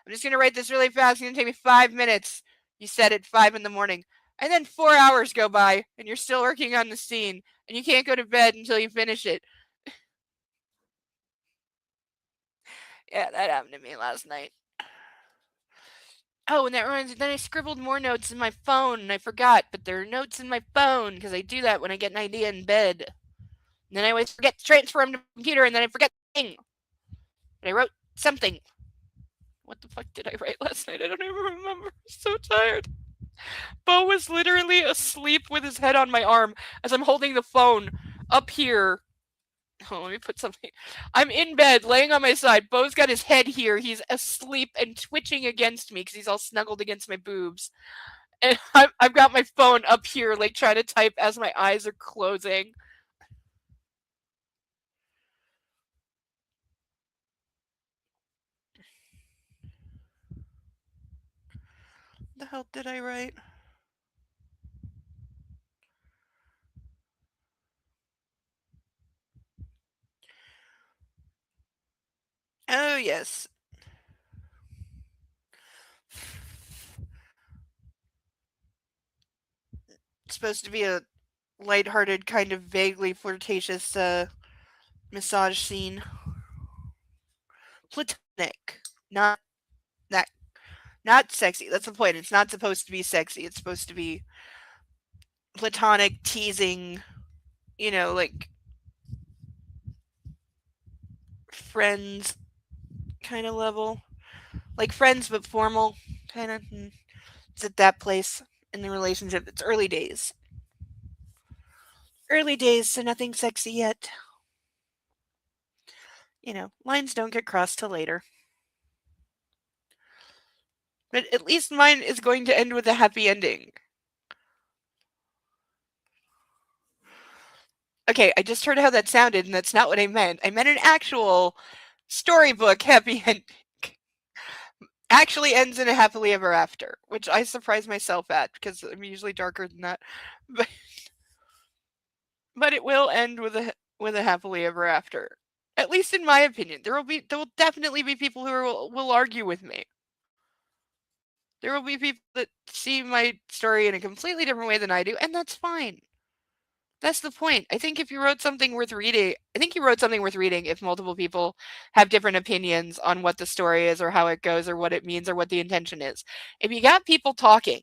just gonna write this really fast. It's gonna take me 5 minutes. You said at 5 in the morning, and then 4 hours go by and you're still working on the scene and you can't go to bed until you finish it. Yeah, that happened to me last night. Oh, and that reminds me, then I scribbled more notes in my phone and I forgot, but there are notes in my phone because I do that when I get an idea in bed. And then I always forget to transfer them to the computer, and then I forget the thing. But I wrote something. What the fuck did I write last night? I don't even remember. I'm so tired. Bo was literally asleep with his head on my arm as I'm holding the phone up here. Oh, let me put something. I'm in bed, laying on my side. Bo's got his head here. He's asleep and twitching against me because he's all snuggled against my boobs. And I've got my phone up here, like, trying to type as my eyes are closing. The hell did I write? Oh, yes. It's supposed to be a lighthearted, kind of vaguely flirtatious massage scene. Platonic. Not that not sexy. That's the point. It's not supposed to be sexy. It's supposed to be platonic, teasing, like friends kind of level. Like friends but formal kind of. It's at that place in the relationship. It's early days. Early days, so nothing sexy yet. Lines don't get crossed till later. But at least mine is going to end with a happy ending. Okay, I just heard how that sounded, and that's not what I meant. I meant an actual storybook happy ending. Actually ends in a happily ever after, which I surprise myself at because I'm usually darker than that. But but it will end with a happily ever after. At least in my opinion. There will definitely be people who will argue with me. There will be people that see my story in a completely different way than I do, and that's fine. That's the point. I think if you wrote something worth reading, I think you wrote something worth reading if multiple people have different opinions on what the story is or how it goes or what it means or what the intention is. If you got people talking,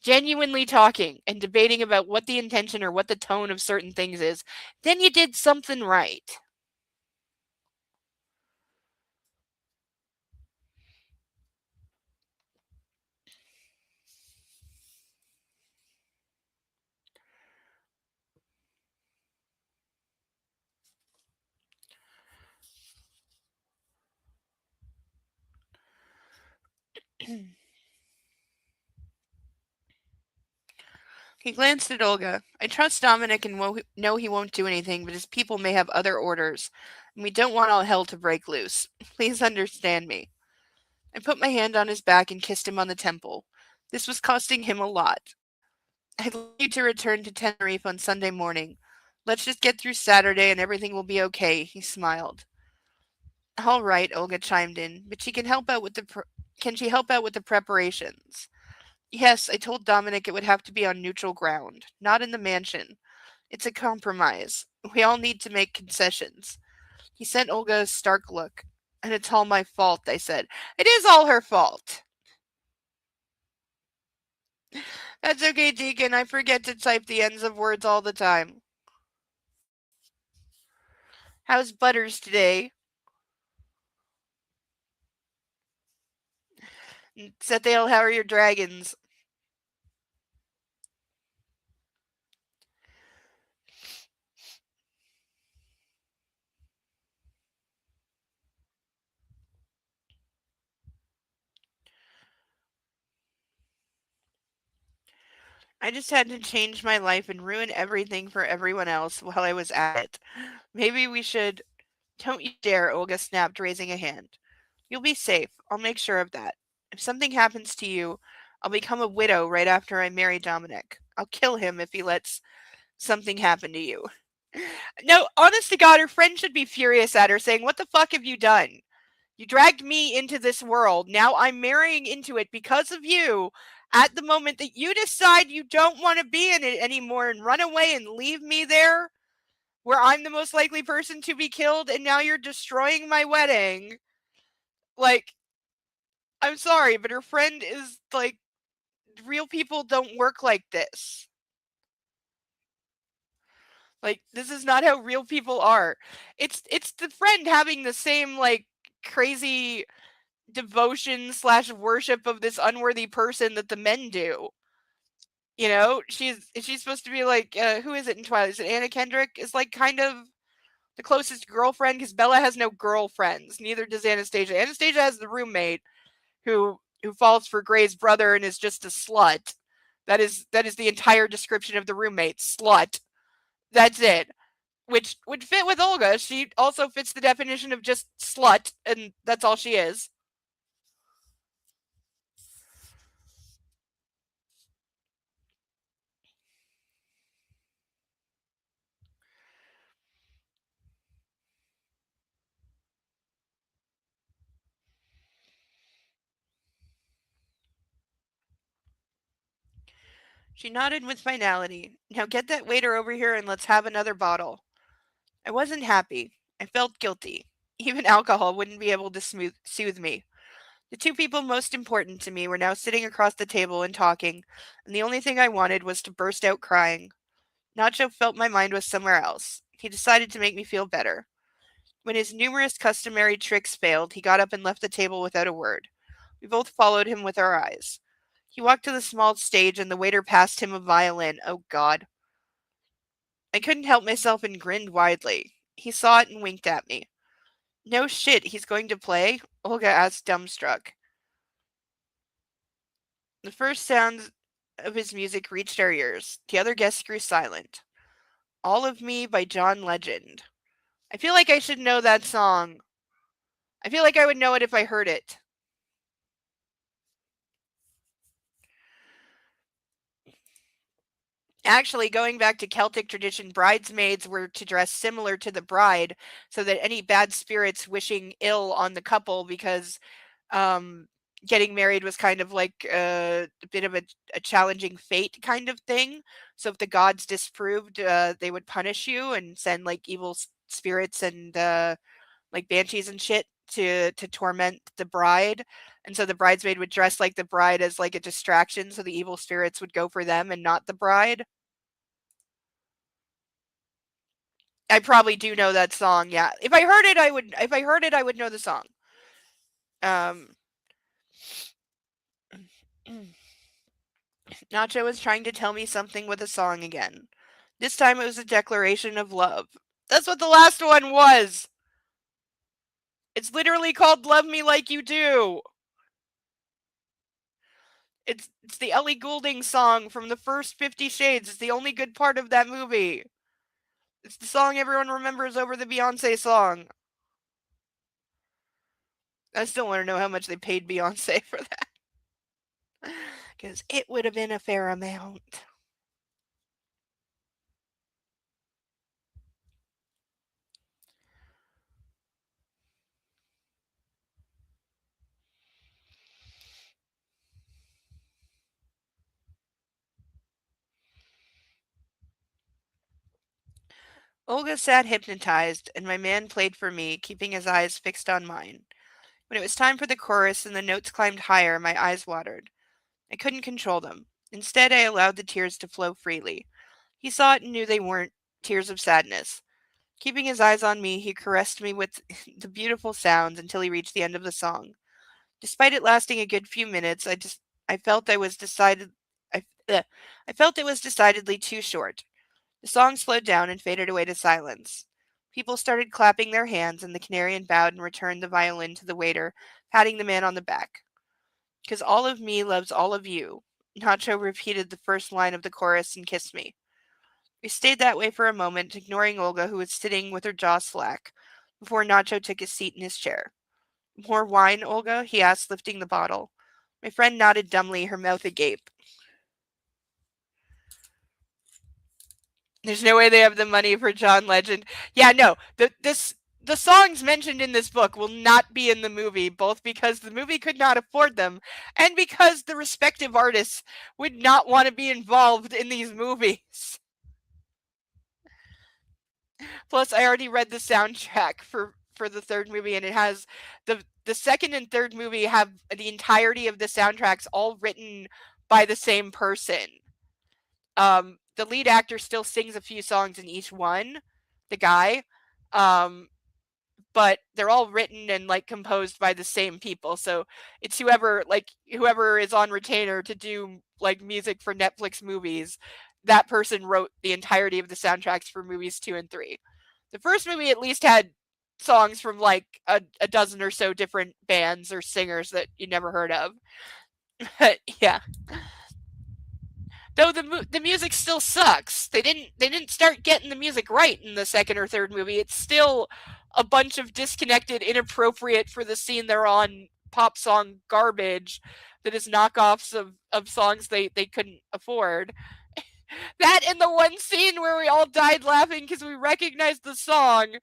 genuinely talking and debating about what the intention or what the tone of certain things is, then you did something right. He glanced at Olga. I trust Dominic and know he won't do anything, but his people may have other orders, and we don't want all hell to break loose. Please understand me. I put my hand on his back and kissed him on the temple. This was costing him a lot. I'd like you to return to Tenerife on Sunday morning. Let's just get through Saturday and everything will be okay, he smiled. All right, Olga chimed in, but she can help out with can she help out with the preparations? Yes, I told Dominic it would have to be on neutral ground, not in the mansion. It's a compromise. We all need to make concessions. He sent Olga a stark look. And it's all my fault, I said. It is all her fault. That's okay, Deacon. I forget to type the ends of words all the time. How's Butters today? Sethail, how are your dragons? I just had to change my life and ruin everything for everyone else while I was at it. Maybe we should. Don't you dare, Olga snapped, raising a hand. You'll be safe. I'll make sure of that. If something happens to you, I'll become a widow right after I marry Dominic. I'll kill him if he lets something happen to you. No, honest to God, her friend should be furious at her, saying, what the fuck have you done? You dragged me into this world. Now I'm marrying into it because of you. At the moment that you decide you don't want to be in it anymore and run away and leave me there, where I'm the most likely person to be killed, and now you're destroying my wedding. Like, I'm sorry, but her friend is like, real people don't work like this. Like, this is not how real people are. It's the friend having the same like crazy devotion / worship of this unworthy person that the men do. She's supposed to be like who is it in Twilight? Is it Anna Kendrick? Is like kind of the closest girlfriend because Bella has no girlfriends. Neither does Anastasia. Anastasia has the roommate who falls for Gray's brother and is just a slut. That is the entire description of the roommate. Slut. That's it. Which would fit with Olga. She also fits the definition of just slut, and that's all she is. She nodded with finality. Now get that waiter over here and let's have another bottle. I wasn't happy. I felt guilty. Even alcohol wouldn't be able to soothe me. The two people most important to me were now sitting across the table and talking, and the only thing I wanted was to burst out crying. Nacho felt my mind was somewhere else. He decided to make me feel better. When his numerous customary tricks failed, he got up and left the table without a word. We both followed him with our eyes. He walked to the small stage and the waiter passed him a violin. Oh, God. I couldn't help myself and grinned widely. He saw it and winked at me. No shit, he's going to play? Olga asked, dumbstruck. The first sounds of his music reached our ears. The other guests grew silent. All of Me by John Legend. I feel like I should know that song. I feel like I would know it if I heard it. Actually, going back to Celtic tradition, bridesmaids were to dress similar to the bride so that any bad spirits wishing ill on the couple because getting married was kind of like a bit of a challenging fate kind of thing. So if the gods disproved, they would punish you and send like evil spirits and like banshees and shit to torment the bride. And so the bridesmaid would dress like the bride as like a distraction so the evil spirits would go for them and not the bride. I probably do know that song, yeah. If I heard it I would know the song. Nacho was trying to tell me something with a song again. This time it was a declaration of love. That's what the last one was. It's literally called Love Me Like You Do. It's the Ellie Goulding song from the first 50 Shades. It's the only good part of that movie. It's the song everyone remembers over the Beyonce song. I still want to know how much they paid Beyonce for that. Because it would have been a fair amount. Olga sat hypnotized, and my man played for me, keeping his eyes fixed on mine. When it was time for the chorus and the notes climbed higher, my eyes watered. I couldn't control them. Instead, I allowed the tears to flow freely. He saw it and knew they weren't tears of sadness. Keeping his eyes on me, he caressed me with the beautiful sounds until he reached the end of the song. Despite it lasting a good few minutes, I felt I felt it was decidedly too short. The song slowed down and faded away to silence. People started clapping their hands, and the Canarian bowed and returned the violin to the waiter, patting the man on the back. "'Cause all of me loves all of you." Nacho repeated the first line of the chorus and kissed me. We stayed that way for a moment, ignoring Olga, who was sitting with her jaw slack, before Nacho took his seat in his chair. "More wine, Olga?" he asked, lifting the bottle. My friend nodded dumbly, her mouth agape. There's no way they have the money for John Legend. Yeah, no. The songs mentioned in this book will not be in the movie, both because the movie could not afford them and because the respective artists would not want to be involved in these movies. Plus, I already read the soundtrack for the third movie, and it has the second and third movie have the entirety of the soundtracks all written by the same person. The lead actor still sings a few songs in each one, the guy, but they're all written and like composed by the same people. So it's whoever is on retainer to do like music for Netflix movies. That person wrote the entirety of the soundtracks for movies 2 and 3. The first movie at least had songs from like a dozen or so different bands or singers that you never heard of. But yeah. Though the music still sucks. They didn't start getting the music right in the second or third movie. It's still a bunch of disconnected, inappropriate for the scene they're on pop song garbage that is knockoffs of songs they couldn't afford. That and the one scene where we all died laughing because we recognized the song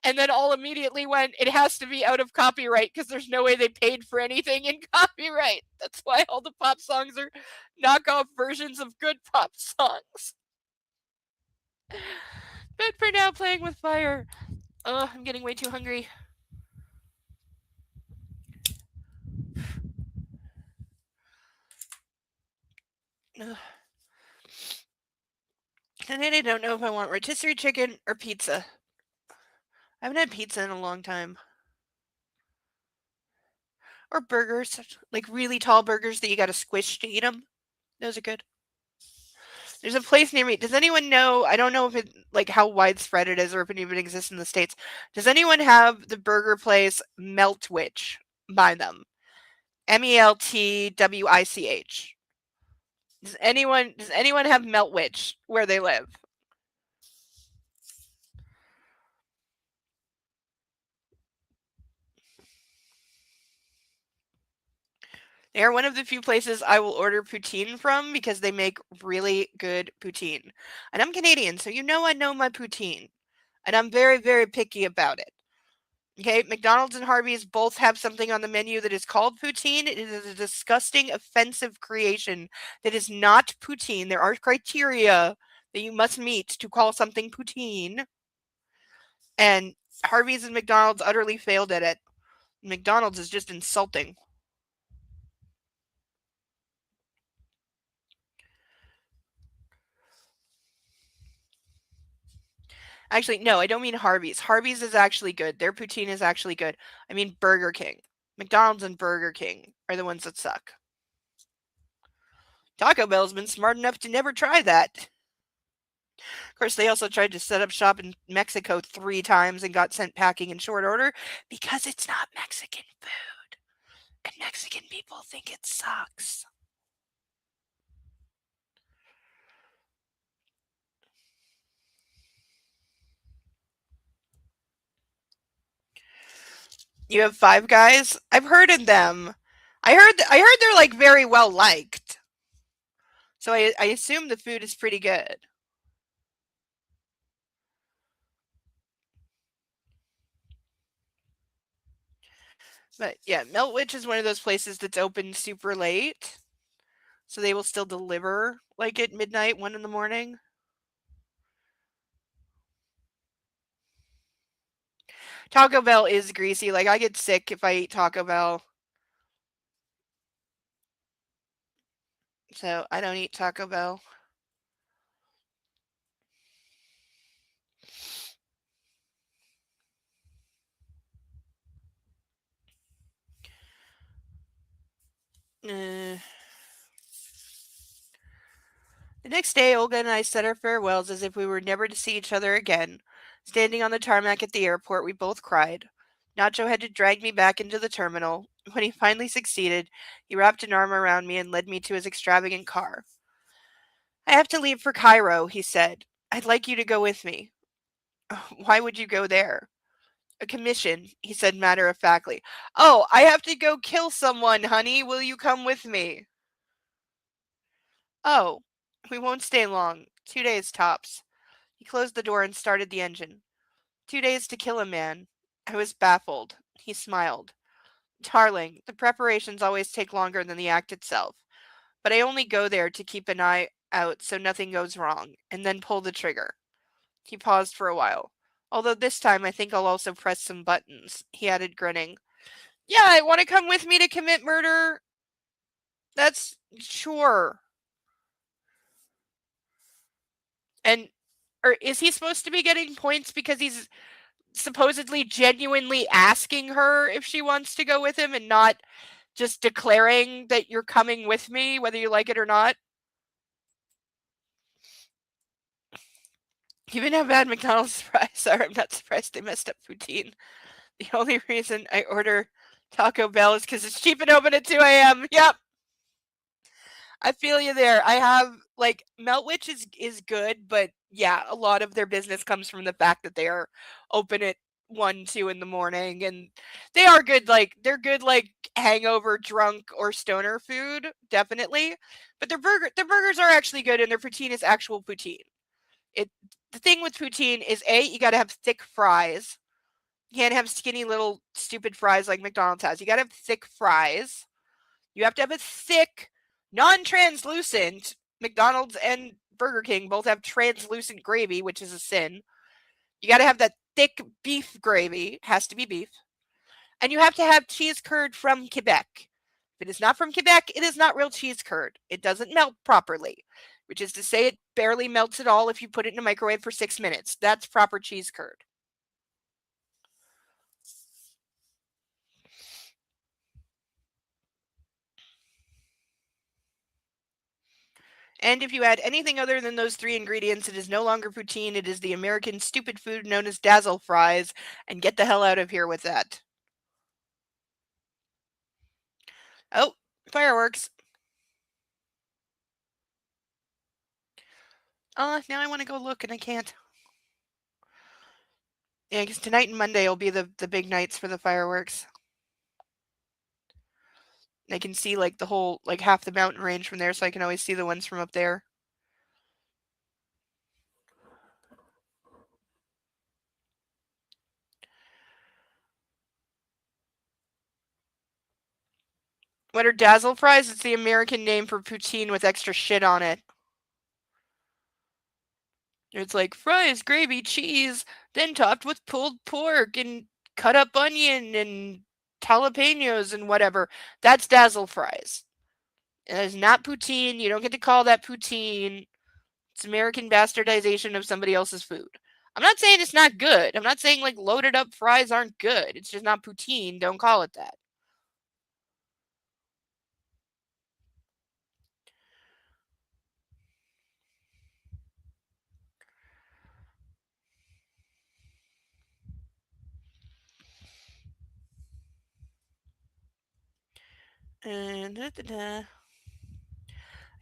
and then all immediately went, it has to be out of copyright because there's no way they paid for anything in copyright. That's why all the pop songs are knockoff versions of good pop songs. But for now, playing with fire. Oh, I'm getting way too hungry. Ugh. Tonight I don't know if I want rotisserie chicken or pizza. I haven't had pizza in a long time. Or burgers, like really tall burgers that you gotta squish to eat them. Those are good. There's a place near me. Does anyone know? I don't know if it like how widespread it is or if it even exists in the States. Does anyone have the burger place Meltwich by them? Meltwich. Does anyone have Meltwich where they live? They are one of the few places I will order poutine from because they make really good poutine. And I'm Canadian, so you know I know my poutine. And I'm very, very picky about it. Okay, McDonald's and Harvey's both have something on the menu that is called poutine. It is a disgusting, offensive creation that is not poutine. There are criteria that you must meet to call something poutine. And Harvey's and McDonald's utterly failed at it. McDonald's is just insulting. Actually, no, I don't mean Harvey's. Harvey's is actually good. Their poutine is actually good. I mean Burger King. McDonald's and Burger King are the ones that suck. Taco Bell's been smart enough to never try that. Of course, they also tried to set up shop in Mexico 3 times and got sent packing in short order because it's not Mexican food. And Mexican people think it sucks. You have Five Guys? I've heard of them. I heard they're like very well liked. So I assume the food is pretty good. But yeah, Meltwich is one of those places that's open super late. So they will still deliver like at midnight, 1 in the morning. Taco Bell is greasy. Like I get sick if I eat Taco Bell. So I don't eat Taco Bell. The next day, Olga and I said our farewells as if we were never to see each other again. Standing on the tarmac at the airport, we both cried. Nacho had to drag me back into the terminal. When he finally succeeded, he wrapped an arm around me and led me to his extravagant car. I have to leave for Cairo, he said. I'd like you to go with me. Why would you go there? A commission, he said matter-of-factly. Oh, I have to go kill someone, honey. Will you come with me? Oh, we won't stay long. 2 days tops. He closed the door and started the engine. 2 days to kill a man. I was baffled. He smiled. Darling, the preparations always take longer than the act itself. But I only go there to keep an eye out so nothing goes wrong, and then pull the trigger. He paused for a while. Although this time I think I'll also press some buttons, he added, grinning. Yeah, want to come with me to commit murder? That's sure. And or is he supposed to be getting points because he's supposedly genuinely asking her if she wants to go with him and not just declaring that you're coming with me, whether you like it or not? Even how bad McDonald's fries are, I'm not surprised they messed up poutine. The only reason I order Taco Bell is because it's cheap and open at 2 a.m. Yep. I feel you there. I have like Meltwich is good, but yeah, a lot of their business comes from the fact that they are open at 1, 2 in the morning, and they are good. Like they're good, like hangover, drunk, or stoner food, definitely. But their burgers are actually good, and their poutine is actual poutine. The thing with poutine is you got to have thick fries, You can't have skinny little stupid fries like McDonald's has. You gotta have thick fries. You have to have a thick, non-translucent. McDonald's and Burger King both have translucent gravy, which is a sin. You gotta have that thick beef gravy. Has to be beef. And you have to have cheese curd from Quebec. If it is not from Quebec, it is not real cheese curd. It doesn't melt properly, which is to say it barely melts at all if you put it in a microwave for 6 minutes. That's proper cheese curd. And if you add anything other than those 3 ingredients, it is no longer poutine. It is the American stupid food known as dazzle fries. And get the hell out of here with that. Oh, fireworks. Now I want to go look and I can't. Yeah, because tonight and Monday will be the big nights for the fireworks. I can see like the whole, like half the mountain range from there, so I can always see the ones from up there. What are dazzle fries? It's the American name for poutine with extra shit on it. It's like fries, gravy, cheese, then topped with pulled pork and cut up onion and jalapenos and whatever. That's dazzle fries. It is not poutine. You don't get to call that poutine. It's American bastardization of somebody else's food. I'm not saying it's not good. I'm not saying like loaded up fries aren't good. It's just not poutine. Don't call it that. I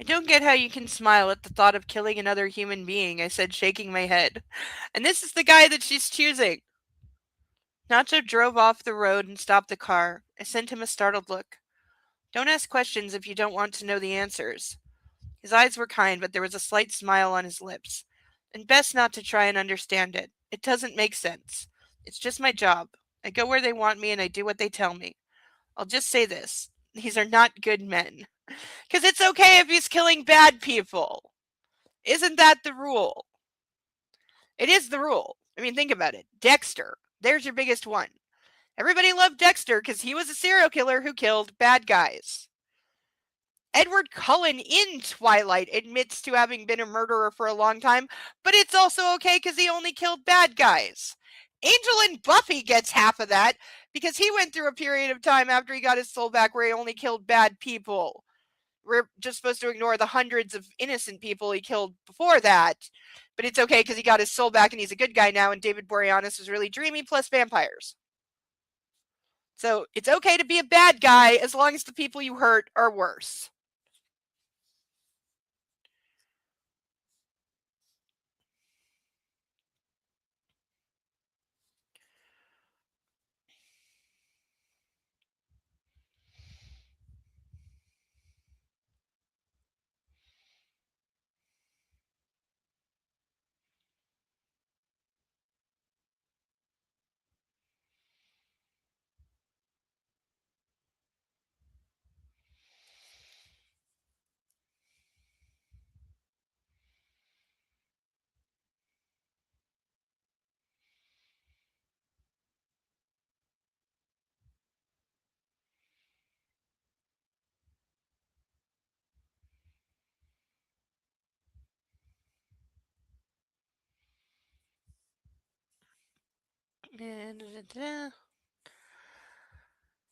don't get how you can smile at the thought of killing another human being, I said, shaking my head. And this is the guy that she's choosing. Nacho drove off the road and stopped the car. I sent him a startled look. Don't ask questions if you don't want to know the answers. His eyes were kind, but there was a slight smile on his lips. And best not to try and understand it. It doesn't make sense. It's just my job. I go where they want me and I do what they tell me. I'll just say this. These are not good men. Because it's okay if he's killing bad people. Isn't that the rule? It is the rule. I mean, think about it. Dexter. There's your biggest one. Everybody loved Dexter because he was a serial killer who killed bad guys. Edward Cullen in Twilight admits to having been a murderer for a long time, but it's also okay because he only killed bad guys. Angel in Buffy gets half of that because he went through a period of time after he got his soul back where he only killed bad people. We're just supposed to ignore the hundreds of innocent people he killed before that. But it's okay because he got his soul back and he's a good guy now, and David Boreanaz was really dreamy plus vampires. So it's okay to be a bad guy as long as the people you hurt are worse.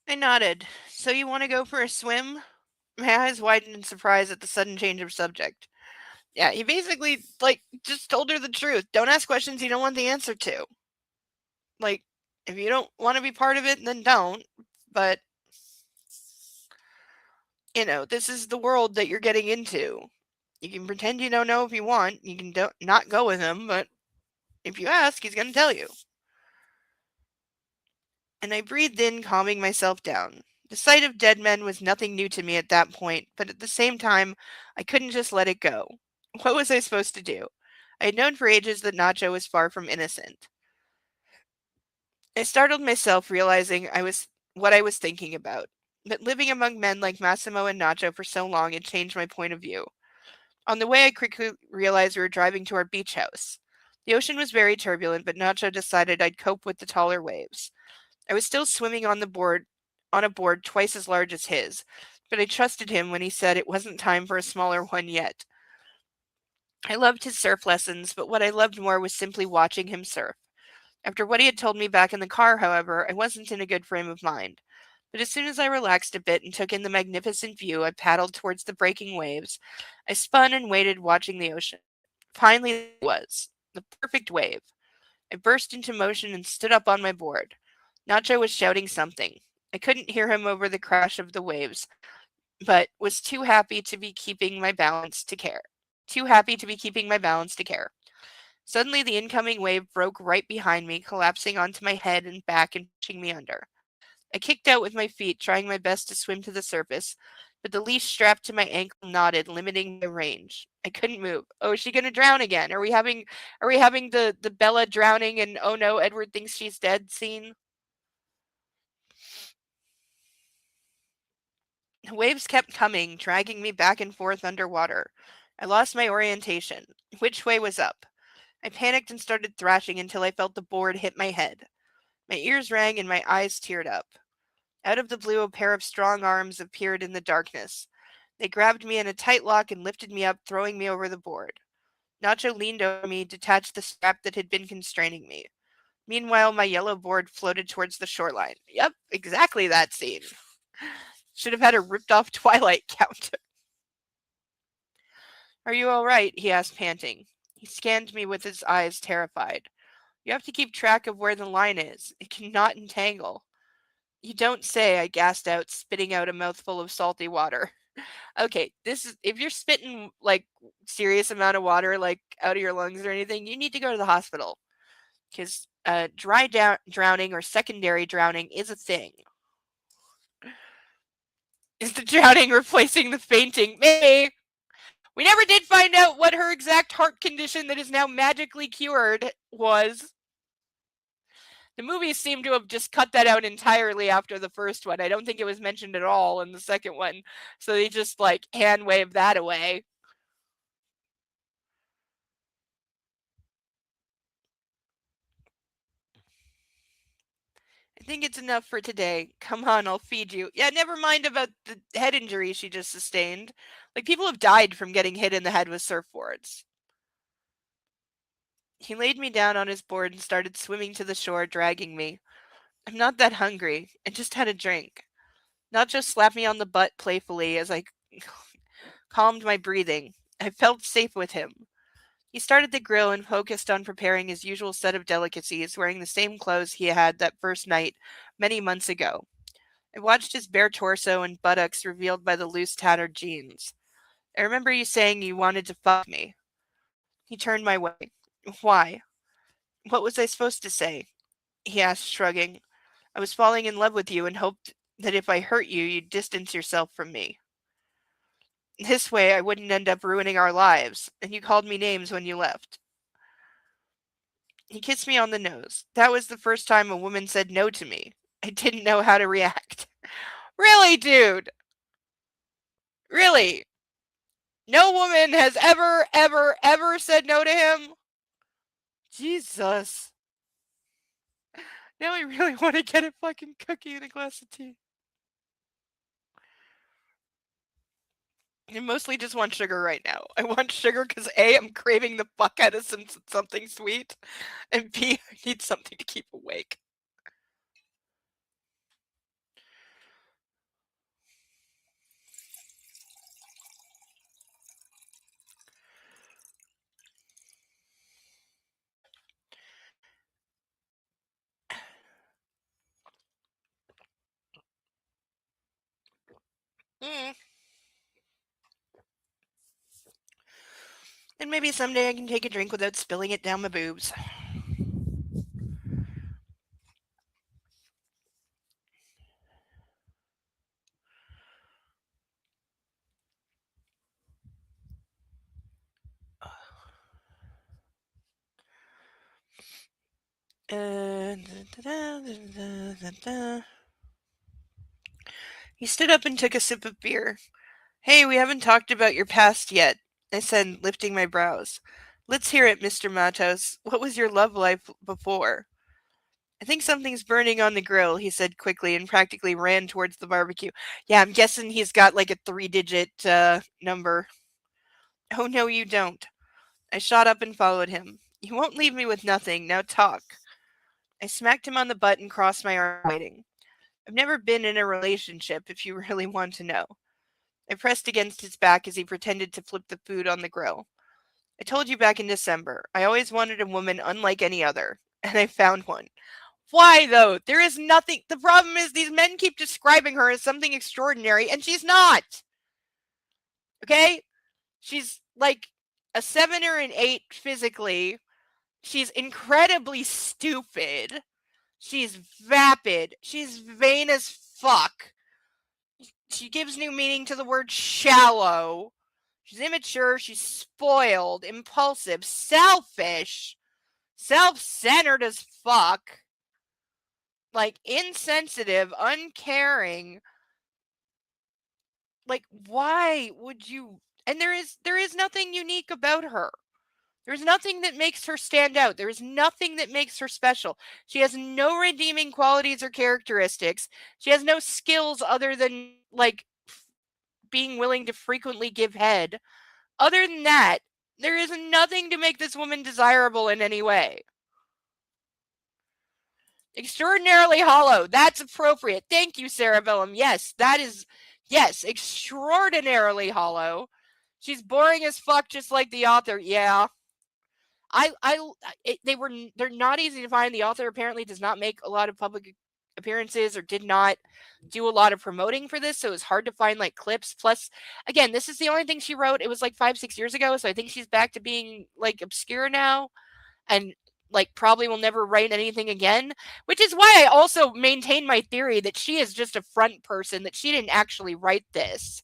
I nodded. So you want to go for a swim? My eyes widened in surprise at the sudden change of subject. Yeah, he basically, like, just told her the truth. Don't ask questions you don't want the answer to. Like, if you don't want to be part of it, then don't. But, this is the world that you're getting into. You can pretend you don't know if you want. You can not go with him, but if you ask, he's going to tell you. And I breathed in, calming myself down. The sight of dead men was nothing new to me at that point, but at the same time, I couldn't just let it go. What was I supposed to do? I had known for ages that Nacho was far from innocent. I startled myself realizing what I was thinking about. But living among men like Massimo and Nacho for so long had changed my point of view. On the way, I quickly realized we were driving to our beach house. The ocean was very turbulent, but Nacho decided I'd cope with the taller waves. I was still swimming on a board twice as large as his, but I trusted him when he said it wasn't time for a smaller one yet. I loved his surf lessons, but what I loved more was simply watching him surf. After what he had told me back in the car, however, I wasn't in a good frame of mind. But as soon as I relaxed a bit and took in the magnificent view, I paddled towards the breaking waves. I spun and waited, watching the ocean. Finally, there it was the perfect wave. I burst into motion and stood up on my board. Nacho was shouting something. I couldn't hear him over the crash of the waves, but was too happy to be keeping my balance to care. Too happy to be keeping my balance to care. Suddenly, the incoming wave broke right behind me, collapsing onto my head and back and pushing me under. I kicked out with my feet, trying my best to swim to the surface, but the leash strapped to my ankle knotted, limiting my range. I couldn't move. Oh, is she gonna drown again? Are we having the Bella drowning and oh no, Edward thinks she's dead scene? The waves kept coming, dragging me back and forth underwater. I lost my orientation. Which way was up? I panicked and started thrashing until I felt the board hit my head. My ears rang and my eyes teared up. Out of the blue, a pair of strong arms appeared in the darkness. They grabbed me in a tight lock and lifted me up, throwing me over the board. Nacho leaned over me, detached the strap that had been constraining me. Meanwhile, my yellow board floated towards the shoreline. Yep, exactly that scene. Should have had a ripped off Twilight counter. Are you all right? He asked, panting. He scanned me with his eyes, terrified. You have to keep track of where the line is. It cannot entangle. You don't say, I gasped out, spitting out a mouthful of salty water. Okay, this is if you're spitting like serious amount of water like out of your lungs or anything, you need to go to the hospital because drowning or secondary drowning is a thing. Is the drowning replacing the fainting? Maybe. We never did find out what her exact heart condition that is now magically cured was. The movies seem to have just cut that out entirely after the first one. I don't think it was mentioned at all in the second one. So they just like hand wave that away. I think it's enough for today. Come on, I'll feed you. Yeah, never mind about the head injury she just sustained. Like, people have died from getting hit in the head with surfboards. He laid me down on his board and started swimming to the shore, dragging me. I'm not that hungry. I just had a drink. Nacho slapped me on the butt playfully as I calmed my breathing. I felt safe with him. He started the grill and focused on preparing his usual set of delicacies, wearing the same clothes he had that first night many months ago. I watched his bare torso and buttocks revealed by the loose, tattered jeans. I remember you saying you wanted to fuck me. He turned my way. Why? What was I supposed to say? He asked, shrugging. I was falling in love with you and hoped that if I hurt you, you'd distance yourself from me. This way, I wouldn't end up ruining our lives, and you called me names when you left. He kissed me on the nose. That was the first time a woman said no to me. I didn't know how to react. Really, dude? Really? No woman has ever, ever, ever said no to him? Jesus. Now I really want to get a fucking cookie and a glass of tea. I mostly just want sugar right now. I want sugar because A, I'm craving the fuck out of something sweet, and B, I need something to keep awake. Mm. And maybe someday I can take a drink without spilling it down my boobs. And He stood up and took a sip of beer. Hey, we haven't talked about your past yet, I said, lifting my brows. Let's hear it, Mr. Matos. What was your love life before? I think something's burning on the grill, he said quickly and practically ran towards the barbecue. Yeah, I'm guessing he's got like a 3-digit number. Oh, no, you don't. I shot up and followed him. You won't leave me with nothing. Now talk. I smacked him on the butt and crossed my arm, waiting. I've never been in a relationship, if you really want to know. I pressed against his back as he pretended to flip the food on the grill. I told you back in December, I always wanted a woman unlike any other, and I found one. Why, though? There is nothing. The problem is these men keep describing her as something extraordinary, and she's not. Okay? She's like a 7 or an 8 physically. She's incredibly stupid. She's vapid. She's vain as fuck. She gives new meaning to the word shallow. She's immature. She's spoiled, impulsive, selfish, self-centered as fuck. Like insensitive, uncaring. Like why would you? And there is nothing unique about her. There's nothing that makes her stand out. There is nothing that makes her special. She has no redeeming qualities or characteristics. She has no skills other than like being willing to frequently give head. Other than that, there is nothing to make this woman desirable in any way. Extraordinarily hollow. That's appropriate. Thank you, Cerebellum. Yes, that is, yes, extraordinarily hollow. She's boring as fuck, just like the author. Yeah. They're not easy to find. The author apparently does not make a lot of public appearances or did not do a lot of promoting for this, so it's hard to find like clips. Plus, again, this is the only thing she wrote. It was like 5-6 years ago, so I think she's back to being like obscure now, and like probably will never write anything again, which is why I also maintain my theory that she is just a front person, that she didn't actually write this,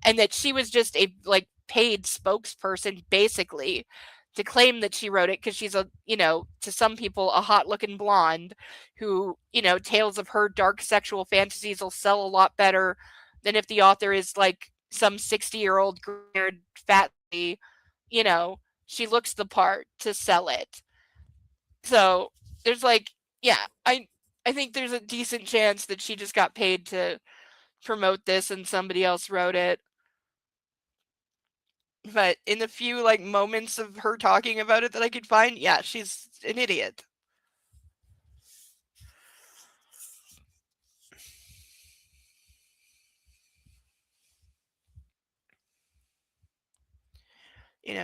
and that she was just a like paid spokesperson basically to claim that she wrote it because she's a, to some people, a hot looking blonde who, tales of her dark sexual fantasies will sell a lot better than if the author is like some 60-year-old gray-haired fat lady. She looks the part to sell it. So there's like, yeah, I think there's a decent chance that she just got paid to promote this and somebody else wrote it. But in the few like moments of her talking about it that I could find, yeah, she's an idiot.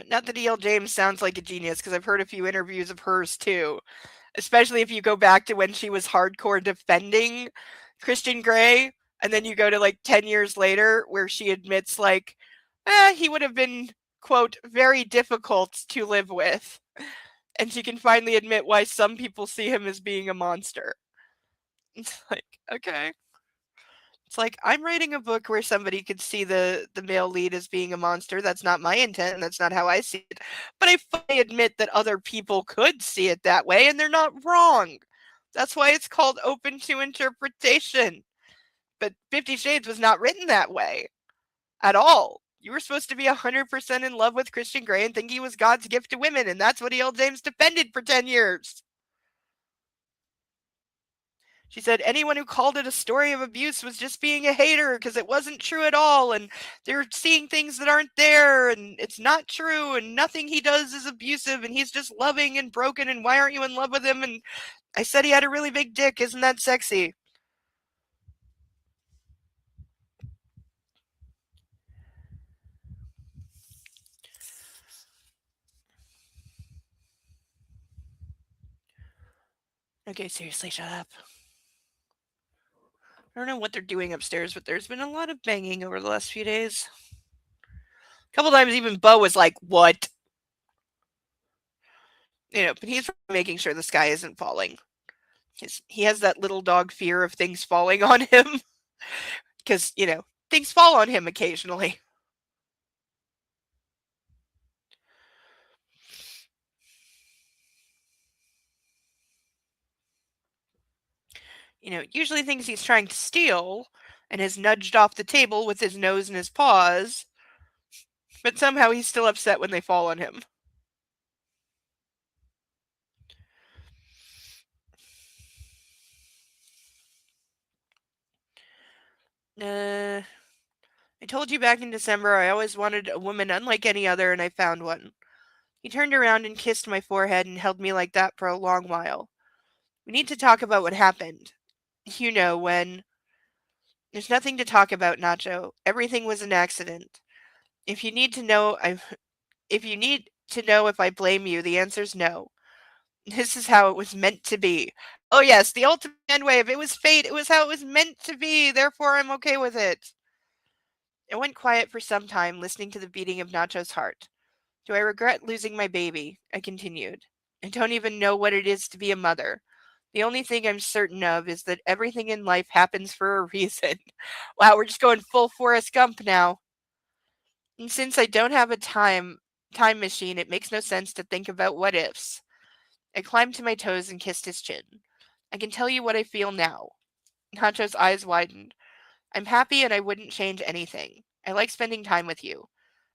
Not that E.L. James sounds like a genius, because I've heard a few interviews of hers too. Especially if you go back to when she was hardcore defending Christian Grey, and then you go to like 10 years later where she admits like, he would have been, quote, very difficult to live with. And she can finally admit why some people see him as being a monster. It's like, okay. It's like, I'm writing a book where somebody could see the male lead as being a monster. That's not my intent, and that's not how I see it. But I fully admit that other people could see it that way, and they're not wrong. That's why it's called open to interpretation. But 50 Shades was not written that way at all. You were supposed to be 100% in love with Christian Grey and think he was God's gift to women, and that's what E.L. James defended for 10 years. She said anyone who called it a story of abuse was just being a hater because it wasn't true at all, and they're seeing things that aren't there, and it's not true, and nothing he does is abusive, and he's just loving and broken, and why aren't you in love with him? And I said he had a really big dick. Isn't that sexy? Okay, seriously, shut up. I don't know what they're doing upstairs, but there's been a lot of banging over the last few days. A couple times even Bo was like, what? But he's making sure the sky isn't falling. He has that little dog fear of things falling on him. Because, things fall on him occasionally. Usually thinks he's trying to steal and has nudged off the table with his nose and his paws, but somehow he's still upset when they fall on him. I told you back in December I always wanted a woman unlike any other, and I found one. He turned around and kissed my forehead and held me like that for a long while. We need to talk about what happened. When. There's nothing to talk about, Nacho. Everything was an accident. If you need to know, if I blame you, the answer's no. This is how it was meant to be. Oh yes, the ultimate end wave. It was fate. It was how it was meant to be. Therefore, I'm okay with it. I went quiet for some time, listening to the beating of Nacho's heart. Do I regret losing my baby? I continued. I don't even know what it is to be a mother. The only thing I'm certain of is that everything in life happens for a reason. Wow, we're just going full Forrest Gump now. And since I don't have a time machine, it makes no sense to think about what ifs. I climbed to my toes and kissed his chin. I can tell you what I feel now. Nacho's eyes widened. I'm happy and I wouldn't change anything. I like spending time with you.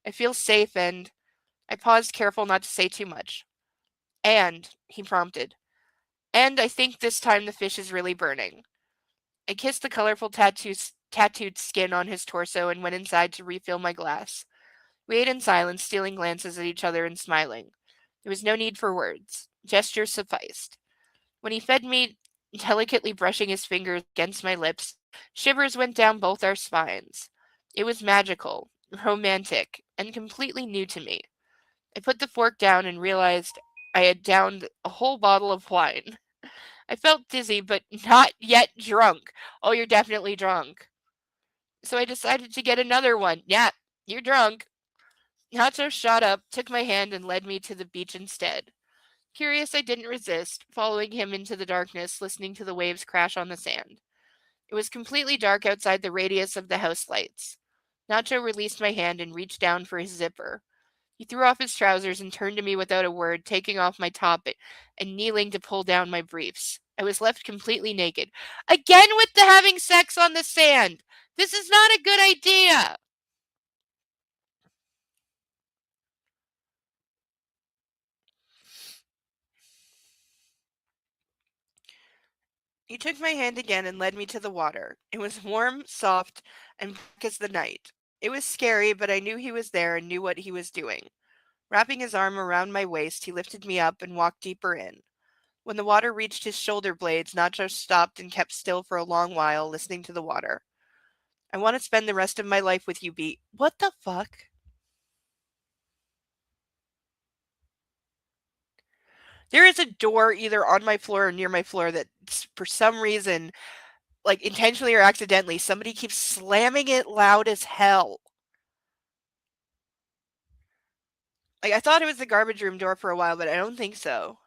I feel safe and I paused, careful not to say too much. And, he prompted, and I think this time the fish is really burning. I kissed the colorful tattooed skin on his torso and went inside to refill my glass. We ate in silence, stealing glances at each other and smiling. There was no need for words. Gestures sufficed. When he fed me, delicately brushing his fingers against my lips, shivers went down both our spines. It was magical, romantic, and completely new to me. I put the fork down and realized I had downed a whole bottle of wine. I felt dizzy, but not yet drunk. Oh, you're definitely drunk. So I decided to get another one. Yeah, you're drunk. Nacho shot up, took my hand, and led me to the beach instead. Curious, I didn't resist, following him into the darkness, listening to the waves crash on the sand. It was completely dark outside the radius of the house lights. Nacho released my hand and reached down for his zipper. He threw off his trousers and turned to me without a word, taking off my top and kneeling to pull down my briefs. I was left completely naked. Again with the having sex on the sand! This is not a good idea! He took my hand again and led me to the water. It was warm, soft, and black as the night. It was scary, but I knew he was there and knew what he was doing. Wrapping his arm around my waist, he lifted me up and walked deeper in. When the water reached his shoulder blades, Nacho stopped and kept still for a long while, listening to the water. I want to spend the rest of my life with you, B. What the fuck? There is a door either on my floor or near my floor that, for some reason, like intentionally or accidentally, somebody keeps slamming it loud as hell. Like, I thought it was the garbage room door for a while, but I don't think so.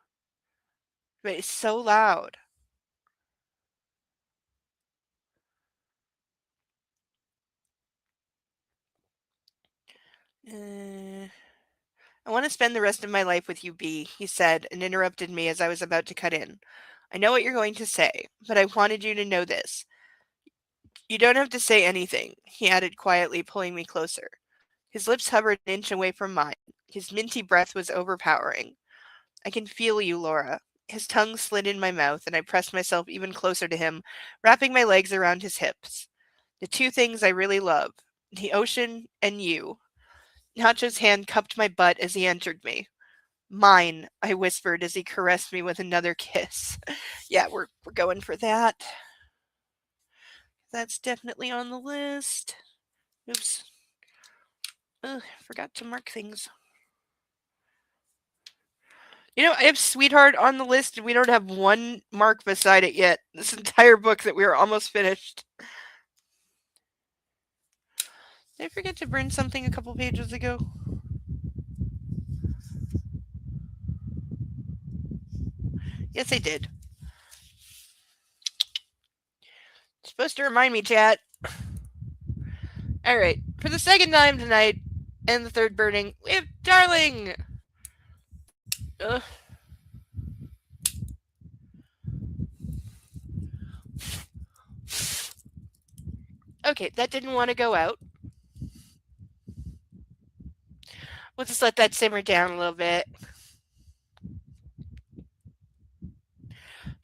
But it's so loud. I want to spend the rest of my life with you, B, he said, and interrupted me as I was about to cut in. I know what you're going to say, but I wanted you to know this. You don't have to say anything, he added quietly, pulling me closer. His lips hovered an inch away from mine. His minty breath was overpowering. I can feel you, Laura. His tongue slid in my mouth, and I pressed myself even closer to him, wrapping my legs around his hips. The two things I really love, the ocean and you. Nacho's hand cupped my butt as he entered me. Mine, I whispered as he caressed me with another kiss. Yeah, we're going for that. That's definitely on the list. Oops. Ugh, forgot to mark things. I have Sweetheart on the list, and we don't have one mark beside it yet. This entire book that we are almost finished. Did I forget to burn something a couple pages ago? Yes, I did. It's supposed to remind me, chat. Alright, for the second time tonight, and the third burning, we have Darling! Ugh. Okay, that didn't want to go out. We'll just let that simmer down a little bit.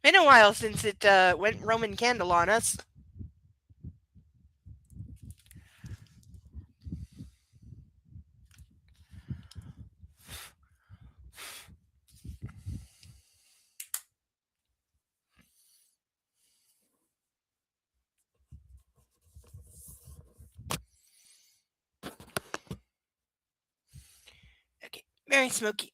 Been a while since it went Roman candle on us. Okay, very smoky.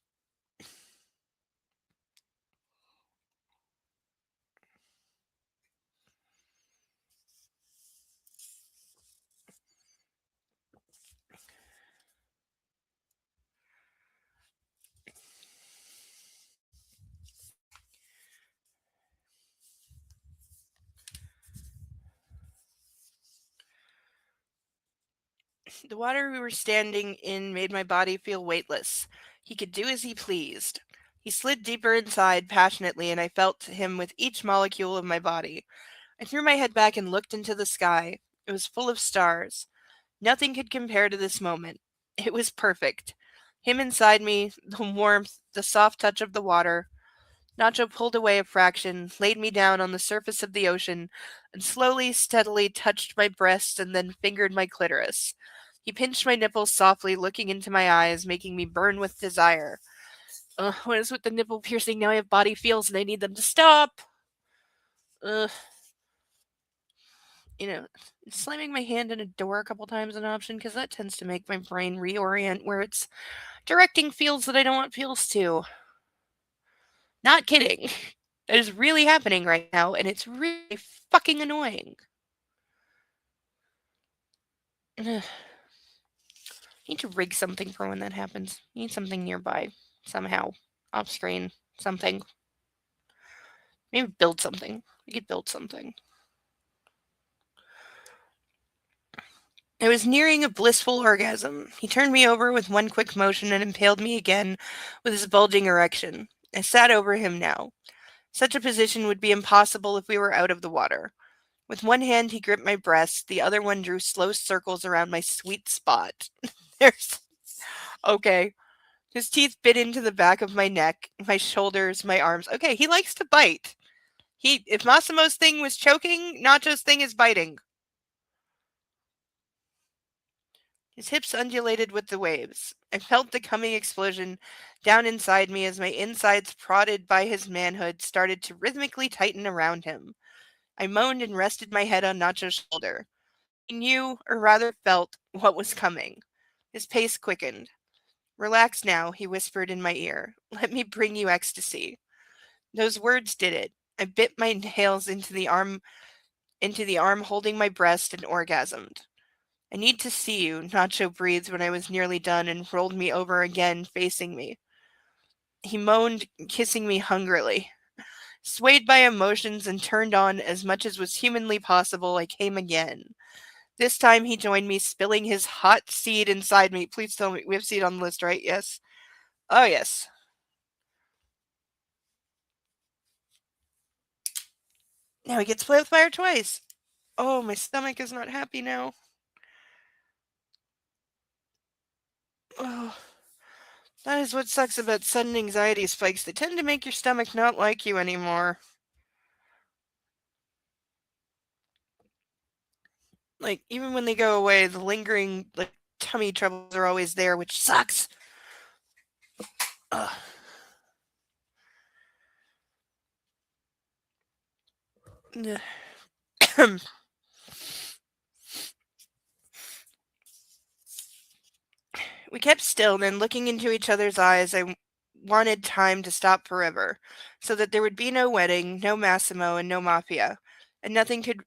The water we were standing in made my body feel weightless. He could do as he pleased. He slid deeper inside passionately, and I felt him with each molecule of my body. I threw my head back and looked into the sky. It was full of stars. Nothing could compare to this moment. It was perfect. Him inside me, the warmth, the soft touch of the water. Nacho pulled away a fraction, laid me down on the surface of the ocean, and slowly, steadily touched my breast and then fingered my clitoris. He pinched my nipples softly, looking into my eyes, making me burn with desire. What is with the nipple piercing? Now I have body feels and I need them to stop. Ugh. Slamming my hand in a door a couple times an option because that tends to make my brain reorient where it's directing feels that I don't want feels to. Not kidding. That is really happening right now, and it's really fucking annoying. Ugh. Need to rig something for when that happens. Need something nearby. Somehow. Off screen. Something. Maybe build something. We could build something. I was nearing a blissful orgasm. He turned me over with one quick motion and impaled me again with his bulging erection. I sat over him now. Such a position would be impossible if we were out of the water. With one hand, he gripped my breast. The other one drew slow circles around my sweet spot. There's... Okay. His teeth bit into the back of my neck, my shoulders, my arms. Okay, he likes to bite. If Massimo's thing was choking, Nacho's thing is biting. His hips undulated with the waves. I felt the coming explosion down inside me as my insides, prodded by his manhood, started to rhythmically tighten around him. I moaned and rested my head on Nacho's shoulder. He knew, or rather felt, what was coming. His pace quickened. "Relax now," he whispered in my ear. "Let me bring you ecstasy." Those words did it. I bit my nails into the arm holding my breast and orgasmed. "I need to see you," Nacho breathed when I was nearly done and rolled me over again, facing me. He moaned, kissing me hungrily. Swayed by emotions and turned on as much as was humanly possible, I came again. This time he joined me, spilling his hot seed inside me. Please tell me, we have seed on the list, right? Yes. Oh, yes. Now he gets to play with fire twice. Oh, my stomach is not happy now. Oh, that is what sucks about sudden anxiety spikes. They tend to make your stomach not like you anymore. Like, even when they go away, the lingering, like, tummy troubles are always there, which sucks. Ugh. We kept still, then looking into each other's eyes, I wanted time to stop forever, so that there would be no wedding, no Massimo, and no Mafia, and nothing could...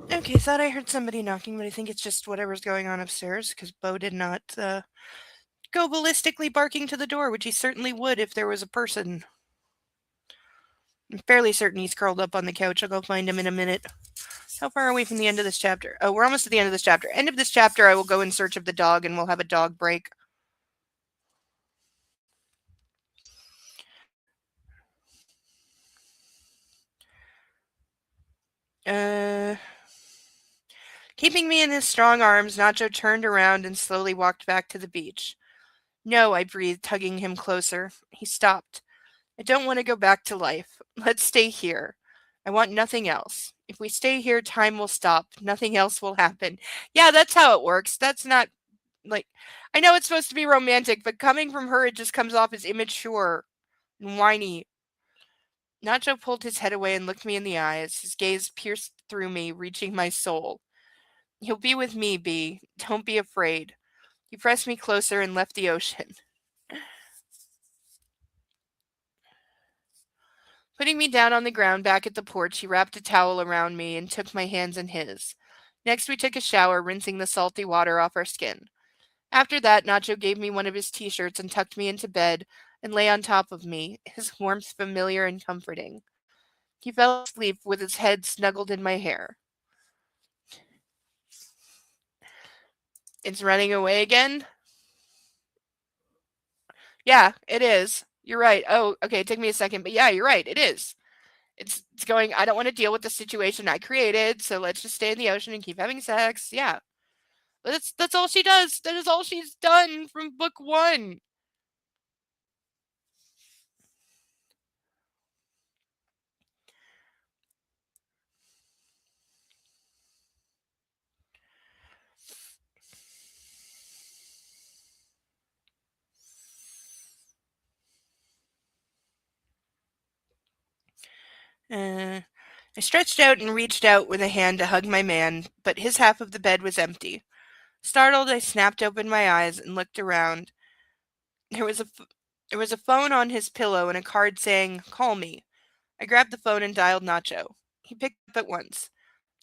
Okay, thought I heard somebody knocking, but I think it's just whatever's going on upstairs, because Bo did not go ballistically barking to the door, which he certainly would if there was a person. I'm fairly certain he's curled up on the couch. I'll go find him in a minute. How far are we from the end of this chapter? Oh, we're almost at the end of this chapter. End of this chapter, I will go in search of the dog and we'll have a dog break. Keeping me in his strong arms, Nacho turned around and slowly walked back to the beach. No, I breathed, tugging him closer. He stopped. I don't want to go back to life. Let's stay here. I want nothing else. If we stay here, time will stop. Nothing else will happen. Yeah, that's how it works. That's not, like, I know it's supposed to be romantic, but coming from her, it just comes off as immature and whiny. Nacho pulled his head away and looked me in the eyes. His gaze pierced through me, reaching my soul. You'll be with me, Bee. Don't be afraid. He pressed me closer and left the ocean. Putting me down on the ground back at the porch, he wrapped a towel around me and took my hands in his. Next, we took a shower, rinsing the salty water off our skin. After that, Nacho gave me one of his t-shirts and tucked me into bed and lay on top of me, his warmth familiar and comforting. He fell asleep with his head snuggled in my hair. It's running away again? Yeah, it is. You're right. Oh, okay, it took me a second, but yeah, you're right. It is. It's going, I don't want to deal with the situation I created, so let's just stay in the ocean and keep having sex. Yeah. That's all she does. That is all she's done from book 1. I stretched out and reached out with a hand to hug my man, but his half of the bed was empty. Startled, I snapped open my eyes and looked around. There was a phone on his pillow and a card saying, "Call me." I grabbed the phone and dialed Nacho. He picked up at once.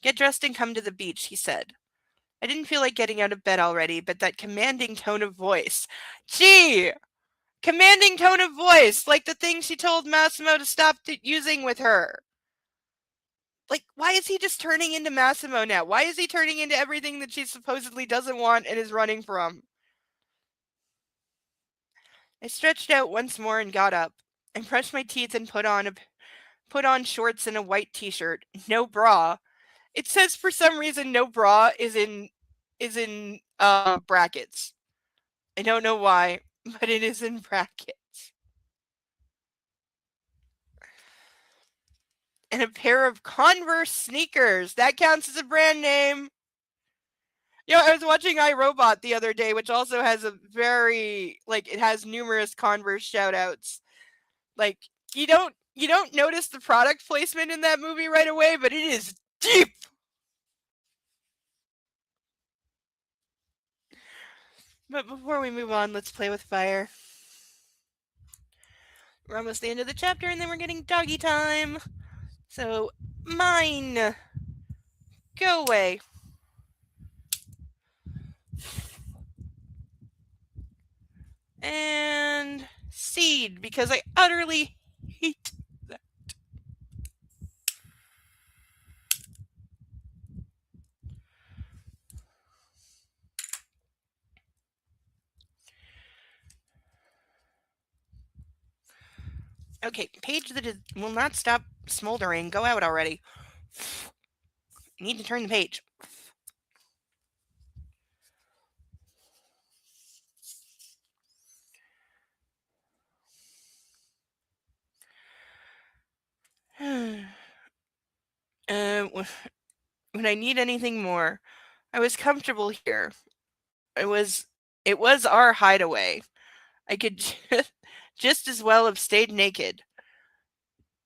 "Get dressed and come to the beach," he said. I didn't feel like getting out of bed already, but that commanding tone of voice. Gee! Commanding tone of voice, like the thing she told Massimo to stop using with her. Like, why is he just turning into Massimo now? Why is he turning into everything that she supposedly doesn't want and is running from? I stretched out once more and got up. I brushed my teeth and put on shorts and a white t-shirt. No bra. It says for some reason no bra is in brackets. I don't know why, but it is in brackets. And a pair of Converse sneakers. That counts as a brand name. You know, I was watching iRobot the other day, which also has a very, like, it has numerous Converse shout-outs. Like, you don't notice the product placement in that movie right away, but it is deep. But before we move on, let's play with fire. We're almost the end of the chapter, and then we're getting doggy time. So, mine. Go away. And seed, because I utterly hate that. Okay, page that will not stop smoldering. Go out already. I need to turn the page. When I need anything more, I was comfortable here. It was our hideaway. I could just as well have stayed naked.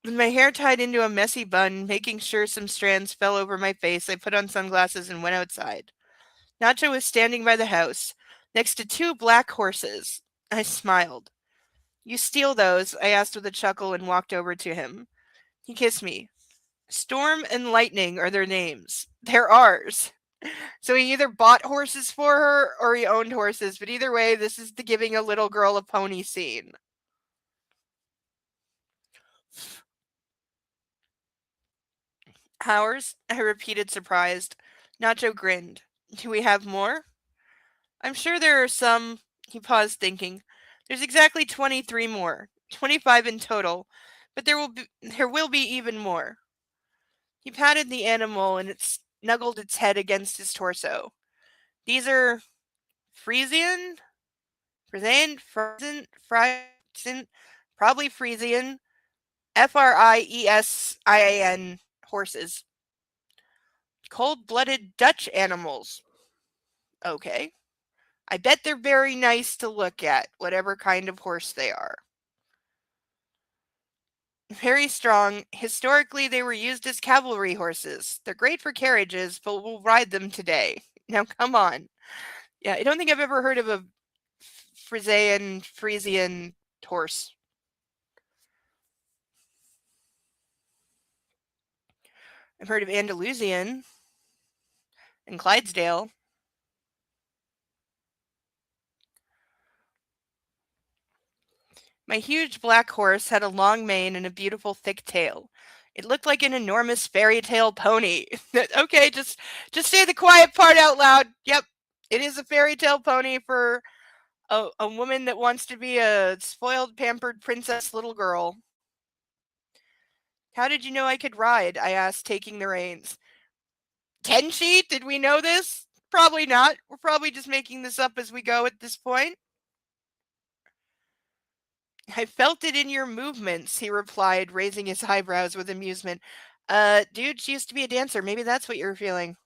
With my hair tied into a messy bun, making sure some strands fell over my face, I put on sunglasses and went outside. Nacho was standing by the house, next to 2 black horses. I smiled. "You steal those?" I asked with a chuckle and walked over to him. He kissed me. Storm and Lightning are their names. They're ours. So he either bought horses for her or he owned horses, but either way, this is the giving a little girl a pony scene. Ours? I repeated, surprised. Nacho grinned. Do we have more? I'm sure there are some. He paused, thinking. There's exactly 23 more. 25 in total. But there will be even more. He patted the animal and it snuggled its head against his torso. These are Frisian? Frisian? Probably Frisian. Friesian horses. Cold blooded Dutch animals. Okay. I bet they're very nice to look at, whatever kind of horse they are. Very strong. Historically, they were used as cavalry horses. They're great for carriages, but we'll ride them today. Now, come on. Yeah, I don't think I've ever heard of a Frisian horse. I've heard of Andalusian and Clydesdale. My huge black horse had a long mane and a beautiful thick tail. It looked like an enormous fairy tale pony. Okay, just say the quiet part out loud. Yep, it is a fairy tale pony for a woman that wants to be a spoiled, pampered princess little girl. How did you know I could ride? I asked, taking the reins. Can she? Did we know this? Probably not. We're probably just making this up as we go at this point. I felt it in your movements, he replied, raising his eyebrows with amusement. Dude, she used to be a dancer. Maybe that's what you're feeling.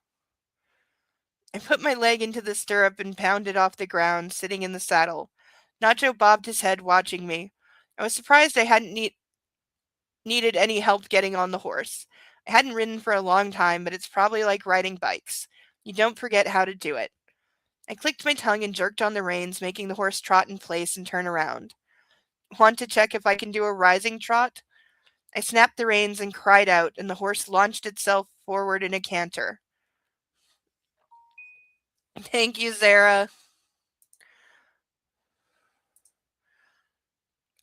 I put my leg into the stirrup and pounded off the ground, sitting in the saddle. Nacho bobbed his head, watching me. I was surprised I hadn't needed any help getting on the horse. I hadn't ridden for a long time, but it's probably like riding bikes. You don't forget how to do it. I clicked my tongue and jerked on the reins, making the horse trot in place and turn around. Want to check if I can do a rising trot? I snapped the reins and cried out, and the horse launched itself forward in a canter. Thank you, Zara.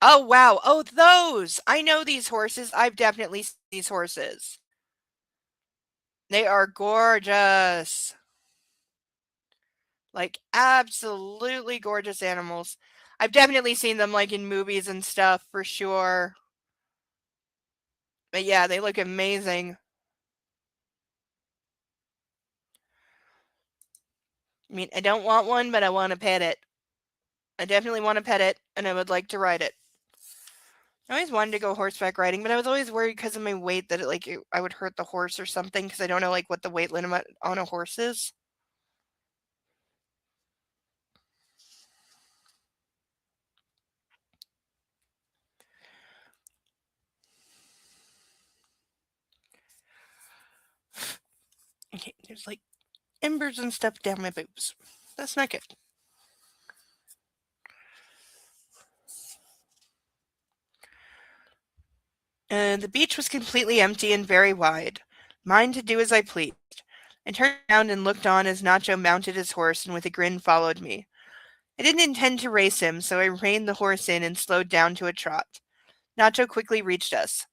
Oh, wow. Oh, those! I know these horses. I've definitely seen these horses. They are gorgeous. Like, absolutely gorgeous animals. I've definitely seen them, like, in movies and stuff, for sure. But yeah, they look amazing. I mean, I don't want one, but I want to pet it. I definitely want to pet it, and I would like to ride it. I always wanted to go horseback riding, but I was always worried because of my weight that I would hurt the horse or something because I don't know, like, what the weight limit on a horse is. Okay, there's, like, embers and stuff down my boobs. That's not good. The beach was completely empty and very wide. Mine to do as I pleased. I turned around and looked on as Nacho mounted his horse and with a grin followed me. I didn't intend to race him, so I reined the horse in and slowed down to a trot. Nacho quickly reached us.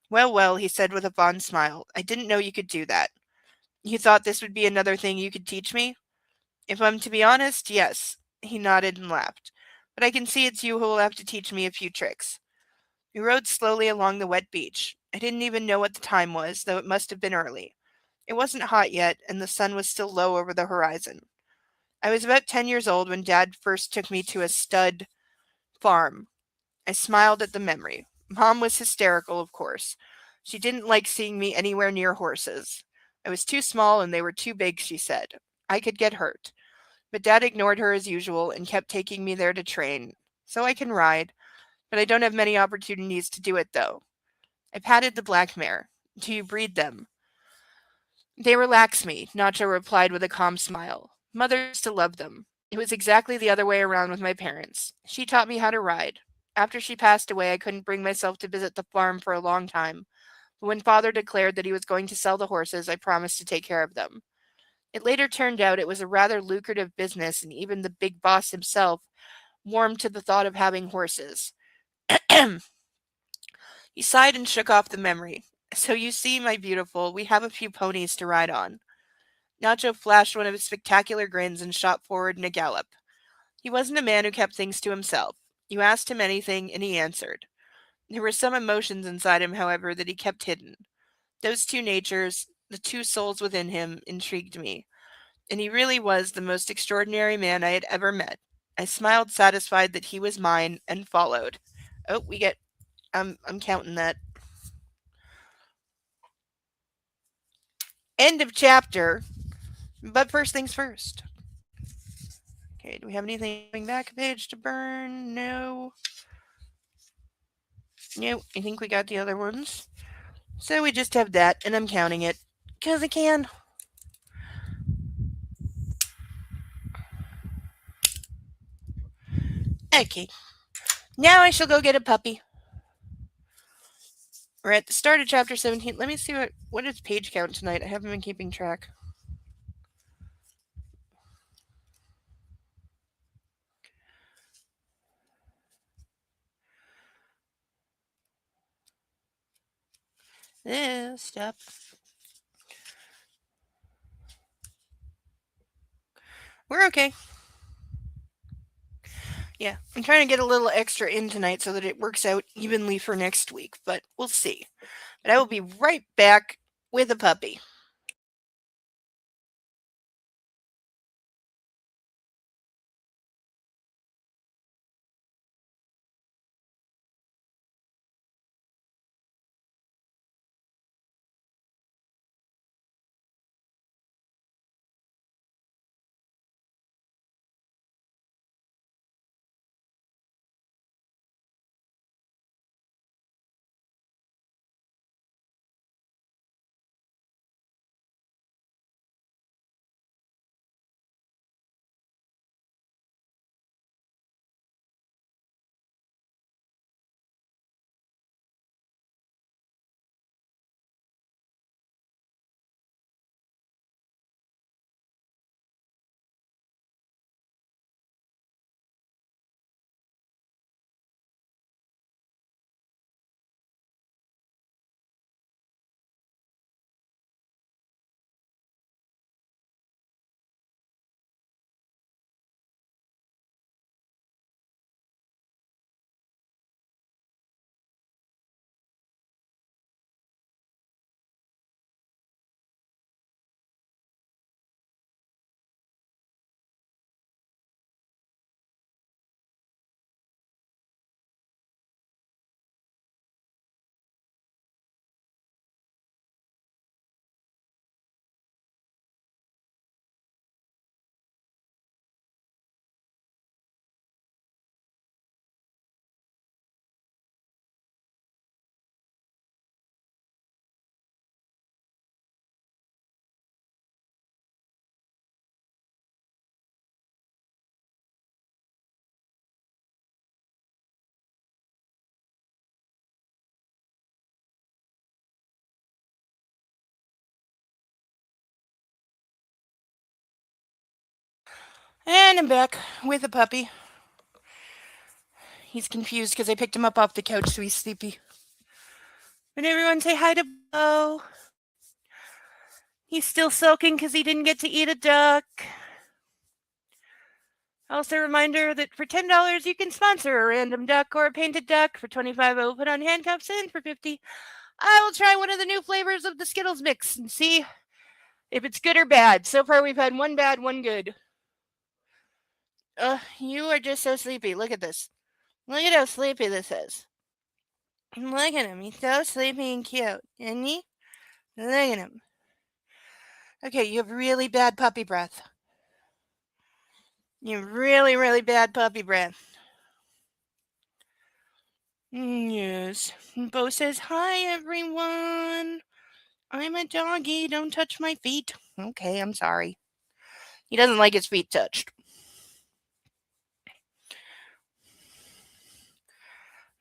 Well, well, he said with a fond smile. I didn't know you could do that. You thought this would be another thing you could teach me? If I'm to be honest, yes. He nodded and laughed. But I can see it's you who will have to teach me a few tricks. We rode slowly along the wet beach. I didn't even know what the time was, though it must have been early. It wasn't hot yet, and the sun was still low over the horizon. I was about 10 years old when Dad first took me to a stud farm. I smiled at the memory. Mom was hysterical, of course. She didn't like seeing me anywhere near horses. I was too small and they were too big, she said. I could get hurt. But Dad ignored her as usual and kept taking me there to train. So I can ride, but I don't have many opportunities to do it, though. I patted the black mare. Do you breed them? They relax me, Nacho replied with a calm smile. Mother used to love them. It was exactly the other way around with my parents. She taught me how to ride. After she passed away, I couldn't bring myself to visit the farm for a long time. But when Father declared that he was going to sell the horses, I promised to take care of them. It later turned out it was a rather lucrative business, and even the big boss himself warmed to the thought of having horses. He sighed and shook off the memory. So you see, my beautiful, we have a few ponies to ride on. Nacho flashed one of his spectacular grins and shot forward in a gallop. He wasn't a man who kept things to himself. You asked him anything, and he answered. There were some emotions inside him, however, that he kept hidden. Those two natures, the two souls within him, intrigued me, and he really was the most extraordinary man I had ever met. I smiled, satisfied that he was mine, and followed. Oh, we get. I'm counting that. End of chapter. But first things first. Okay, do we have anything going back a page to burn? No. No, I think we got the other ones. So we just have that, and I'm counting it. Because I can. Okay. Now I shall go get a puppy. We're at the start of chapter 17. Let me see what is page count tonight. I haven't been keeping track. Stop. We're okay. Yeah, I'm trying to get a little extra in tonight so that it works out evenly for next week, but we'll see. But I will be right back with a puppy. And I'm back with a puppy. He's confused because I picked him up off the couch, so he's sleepy. And everyone say hi to Bo. He's still sulking because he didn't get to eat a duck. Also, a reminder that for $10 you can sponsor a random duck or a painted duck. For $25 I will put on handcuffs, and for $50 I will try one of the new flavors of the Skittles mix and see if it's good or bad. So far we've had one bad, one good. You are just so sleepy. Look at this. Look at how sleepy this is. Look at him. He's so sleepy and cute, isn't he? Look at him. Okay, you have really bad puppy breath. You have really, really bad puppy breath. Yes. Bo says, hi, everyone. I'm a doggy. Don't touch my feet. Okay, I'm sorry. He doesn't like his feet touched.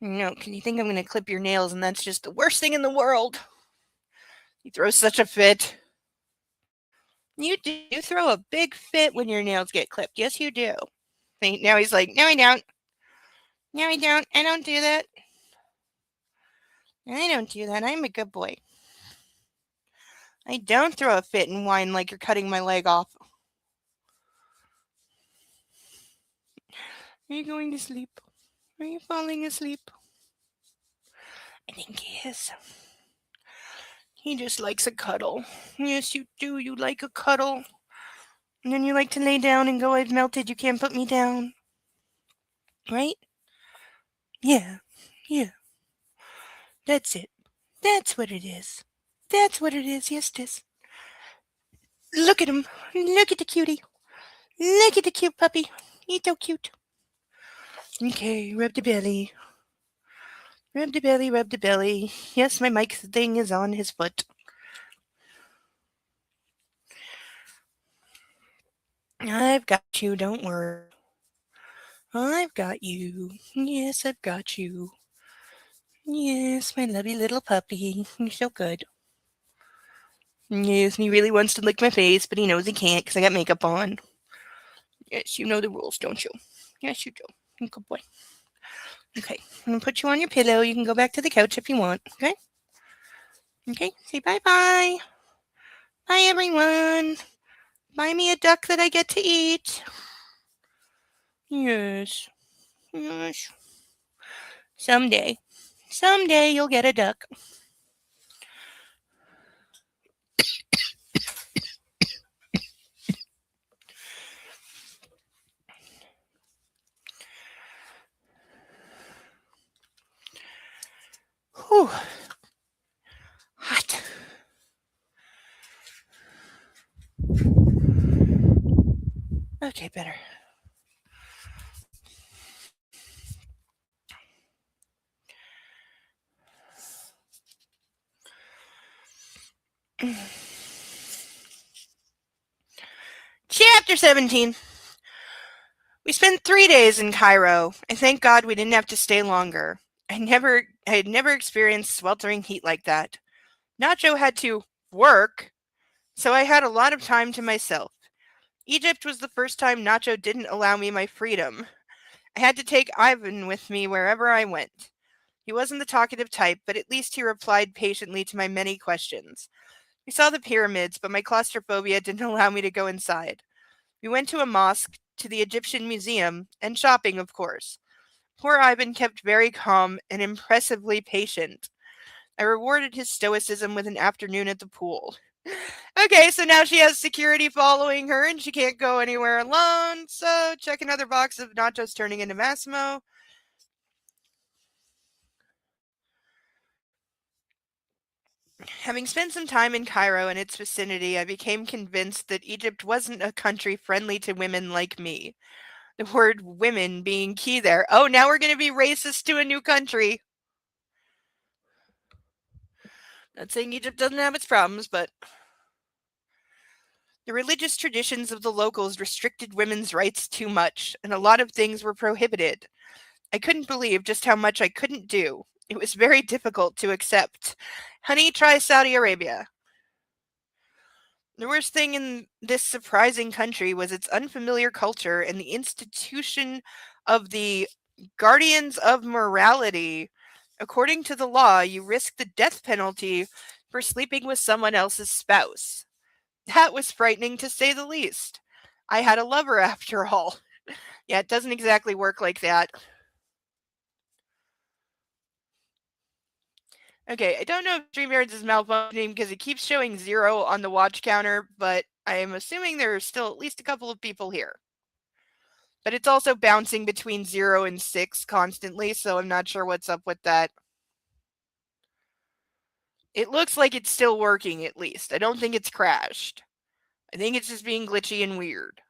No, can you think I'm going to clip your nails and that's just the worst thing in the world? He throws such a fit. You do throw a big fit when your nails get clipped. Yes, you do. Now he's like, no, I don't. No, I don't. I don't do that. I don't do that. I'm a good boy. I don't throw a fit and whine like you're cutting my leg off. Are you going to sleep? Are you falling asleep? I think he is. He just likes a cuddle. Yes, you do. You like a cuddle. And then you like to lay down and go, I've melted. You can't put me down. Right? Yeah. Yeah. That's it. That's what it is. That's what it is. Yes, it is. Look at him. Look at the cutie. Look at the cute puppy. He's so cute. Okay, rub the belly. Rub the belly, rub the belly. Yes, my mic thing is on his foot. I've got you, don't worry. I've got you. Yes, I've got you. Yes, my lovely little puppy. You're so good. Yes, and he really wants to lick my face, but he knows he can't because I got makeup on. Yes, you know the rules, don't you? Yes, you do. Good boy. Okay, I'm going to put you on your pillow. You can go back to the couch if you want, okay? Okay, say bye-bye. Bye, everyone. Buy me a duck that I get to eat. Yes. Yes. Someday. Someday you'll get a duck. Whew. Hot. Okay, better. Chapter 17. We spent 3 days in Cairo, and thank God we didn't have to stay longer. I had never experienced sweltering heat like that. Nacho had to work, so I had a lot of time to myself. Egypt was the first time Nacho didn't allow me my freedom. I had to take Ivan with me wherever I went. He wasn't the talkative type, but at least he replied patiently to my many questions. We saw the pyramids, but my claustrophobia didn't allow me to go inside. We went to a mosque, to the Egyptian museum, and shopping, of course. Poor Ivan kept very calm and impressively patient. I rewarded his stoicism with an afternoon at the pool. Okay, so now she has security following her and she can't go anywhere alone. So check another box of nachos turning into Massimo. Having spent some time in Cairo and its vicinity, I became convinced that Egypt wasn't a country friendly to women like me. The word women being key there. Oh, now we're going to be racist to a new country. Not saying Egypt doesn't have its problems, but the religious traditions of the locals restricted women's rights too much, and a lot of things were prohibited. I couldn't believe just how much I couldn't do. It was very difficult to accept. Honey, try Saudi Arabia. The worst thing in this surprising country was its unfamiliar culture and the institution of the guardians of morality. According to the law, you risk the death penalty for sleeping with someone else's spouse. That was frightening to say the least. I had a lover after all. Yeah, it doesn't exactly work like that. Okay, I don't know if StreamYards is malfunctioning because it keeps showing 0 on the watch counter, but I am assuming there are still at least a couple of people here. But it's also bouncing between 0 and 6 constantly, so I'm not sure what's up with that. It looks like it's still working, at least. I don't think it's crashed. I think it's just being glitchy and weird.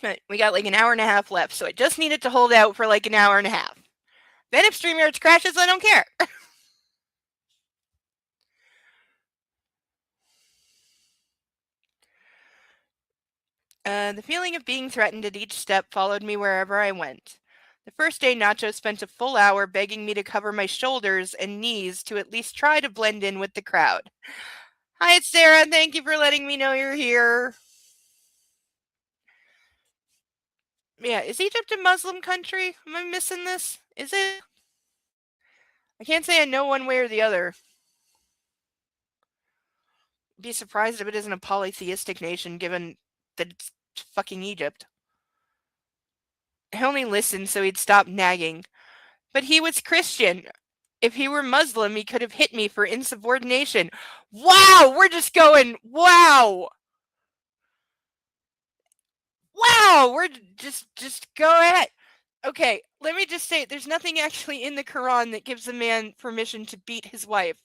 But we got like an hour and a half left, so I just need it to hold out for like an hour and a half. Then if StreamYards crashes, I don't care. The feeling of being threatened at each step followed me wherever I went. The first day, Nacho spent a full hour begging me to cover my shoulders and knees to at least try to blend in with the crowd. Hi, it's Sarah. Thank you for letting me know you're here. Yeah, is Egypt a Muslim country? Am I missing this? Is it? I can't say I know one way or the other. Be surprised if it isn't a polytheistic nation, given that it's fucking Egypt. I only listened so he'd stop nagging. But he was Christian. If he were Muslim, he could have hit me for insubordination. Wow, we're just going, wow. Wow, we're just go ahead. Okay, let me just say, there's nothing actually in the Quran that gives a man permission to beat his wife.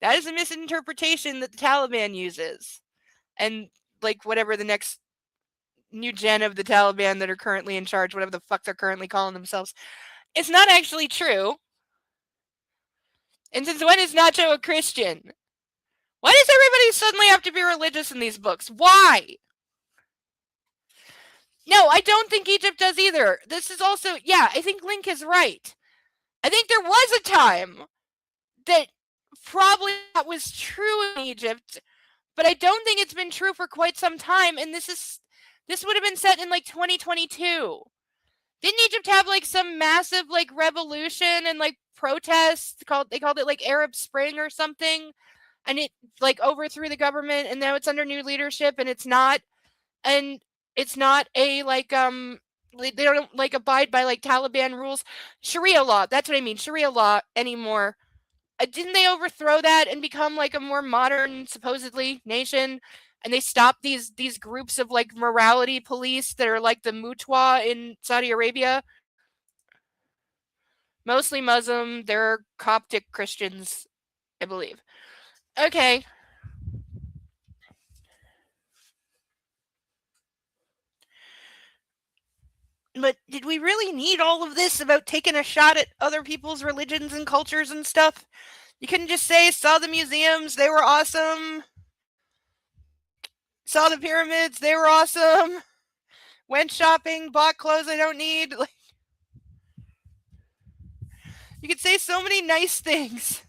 That is a misinterpretation that the Taliban uses. And, like, whatever the next new gen of the Taliban that are currently in charge, whatever the fuck they're currently calling themselves, it's not actually true. And since when is Nacho a Christian? Why does everybody suddenly have to be religious in these books? Why? No, I don't think Egypt does either. This is also, yeah, I think Link is right. I think there was a time that probably that was true in Egypt, but I don't think it's been true for quite some time, and this would have been set in like 2022. Didn't Egypt have like some massive like revolution and like protests they called it like Arab Spring or something, and it like overthrew the government, and now it's under new leadership, and it's not a like they don't like abide by like Taliban rules, Sharia law. That's what I mean, Sharia law anymore. Didn't they overthrow that and become like a more modern, supposedly, nation? And they stopped these groups of like morality police that are like the Mutwa in Saudi Arabia. Mostly Muslim. They're Coptic Christians, I believe. Okay. But did we really need all of this about taking a shot at other people's religions and cultures and stuff? You couldn't just say, saw the museums, they were awesome. Saw the pyramids, they were awesome. Went shopping, bought clothes I don't need. Like, you could say so many nice things.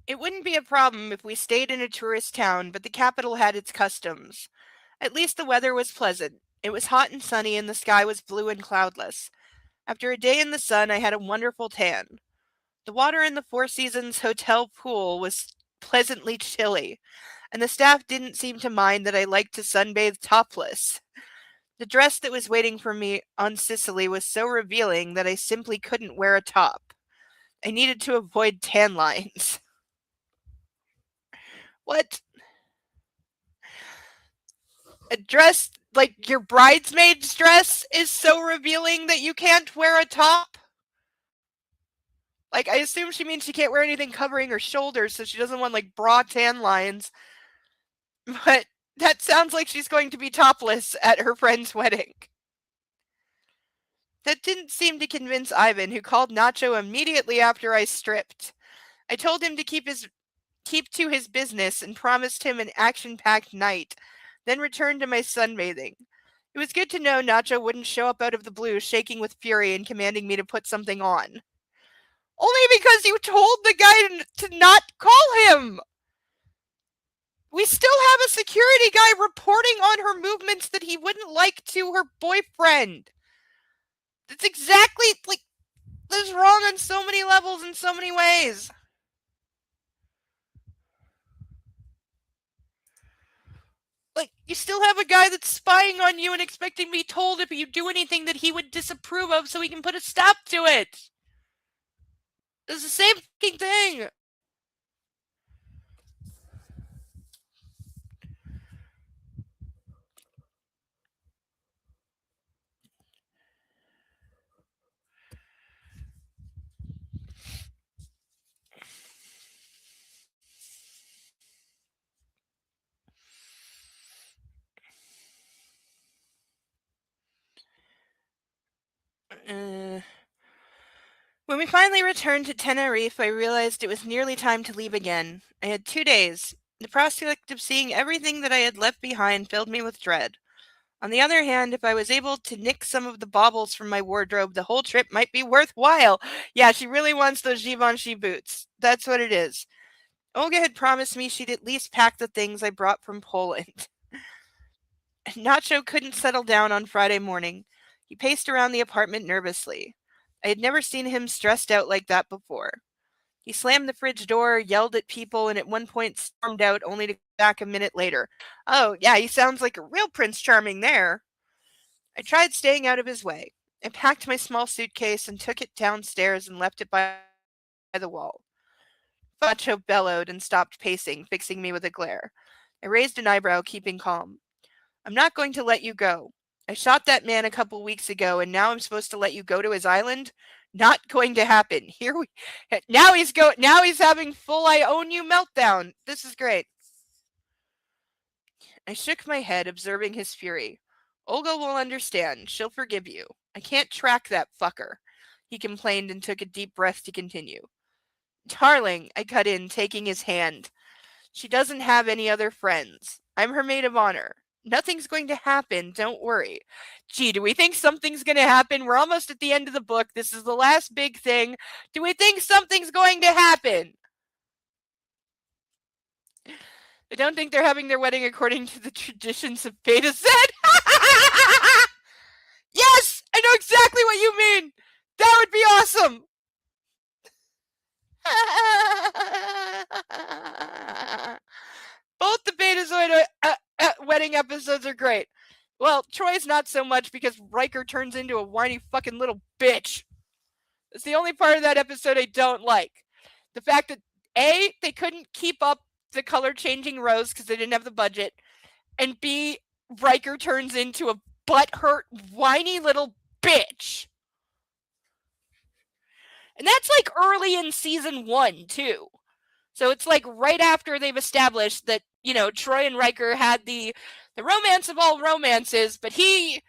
It wouldn't be a problem if we stayed in a tourist town, but the capital had its customs. At least the weather was pleasant. It was hot and sunny, and the sky was blue and cloudless. After a day in the sun, I had a wonderful tan. The water in the Four Seasons hotel pool was pleasantly chilly, and the staff didn't seem to mind that I liked to sunbathe topless. The dress that was waiting for me on Sicily was so revealing that I simply couldn't wear a top. I needed to avoid tan lines. What? A dress like your bridesmaid's dress is so revealing that you can't wear a top? Like, I assume she means she can't wear anything covering her shoulders, so she doesn't want, like, bra tan lines. But that sounds like she's going to be topless at her friend's wedding. That didn't seem to convince Ivan, who called Nacho immediately after I stripped. I told him to keep to his business and promised him an action-packed night, then returned to my sunbathing. It was good to know Nacho wouldn't show up out of the blue shaking with fury and commanding me to put something on. Only because you told the guy to not call him! We still have a security guy reporting on her movements that he wouldn't like to her boyfriend. That's exactly, like, that's wrong on so many levels in so many ways. Like, you still have a guy that's spying on you and expecting to be told if you do anything that he would disapprove of so he can put a stop to it. It's the same fucking thing. When we finally returned to Tenerife, I realized it was nearly time to leave again. I had 2 days. The prospect of seeing everything that I had left behind filled me with dread. On the other hand, if I was able to nick some of the baubles from my wardrobe, the whole trip might be worthwhile. Yeah, she really wants those Givenchy boots. That's what it is. Olga had promised me she'd at least pack the things I brought from Poland. Nacho couldn't settle down on Friday morning. He paced around the apartment nervously. I had never seen him stressed out like that before. He slammed the fridge door, yelled at people, and at one point stormed out only to come back a minute later. Oh, yeah, he sounds like a real Prince Charming there. I tried staying out of his way. I packed my small suitcase and took it downstairs and left it by the wall. Facho bellowed and stopped pacing, fixing me with a glare. I raised an eyebrow, keeping calm. I'm not going to let you go. I shot that man a couple weeks ago, and now I'm supposed to let you go to his island? Not going to happen. Now he's having full I own you meltdown. This is great. I shook my head, observing his fury. Olga will understand. She'll forgive you. I can't track that fucker. He complained and took a deep breath to continue. Darling, I cut in, taking his hand. She doesn't have any other friends. I'm her maid of honor. Nothing's going to happen, don't worry. Gee, do we think something's going to happen? We're almost at the end of the book. This is the last big thing. Do we think something's going to happen? I don't think they're having their wedding according to the traditions of Beta Z. Yes! I know exactly what you mean! That would be awesome! Both the Betazoid wedding episodes are great. Well, Troy's not so much because Riker turns into a whiny fucking little bitch. It's the only part of that episode I don't like. The fact that A, they couldn't keep up the color changing Rose because they didn't have the budget, and B, Riker turns into a butthurt, whiny little bitch. And that's like early in season 1, too. So it's like right after they've established that, you know, Troy and Riker had the romance of all romances, but he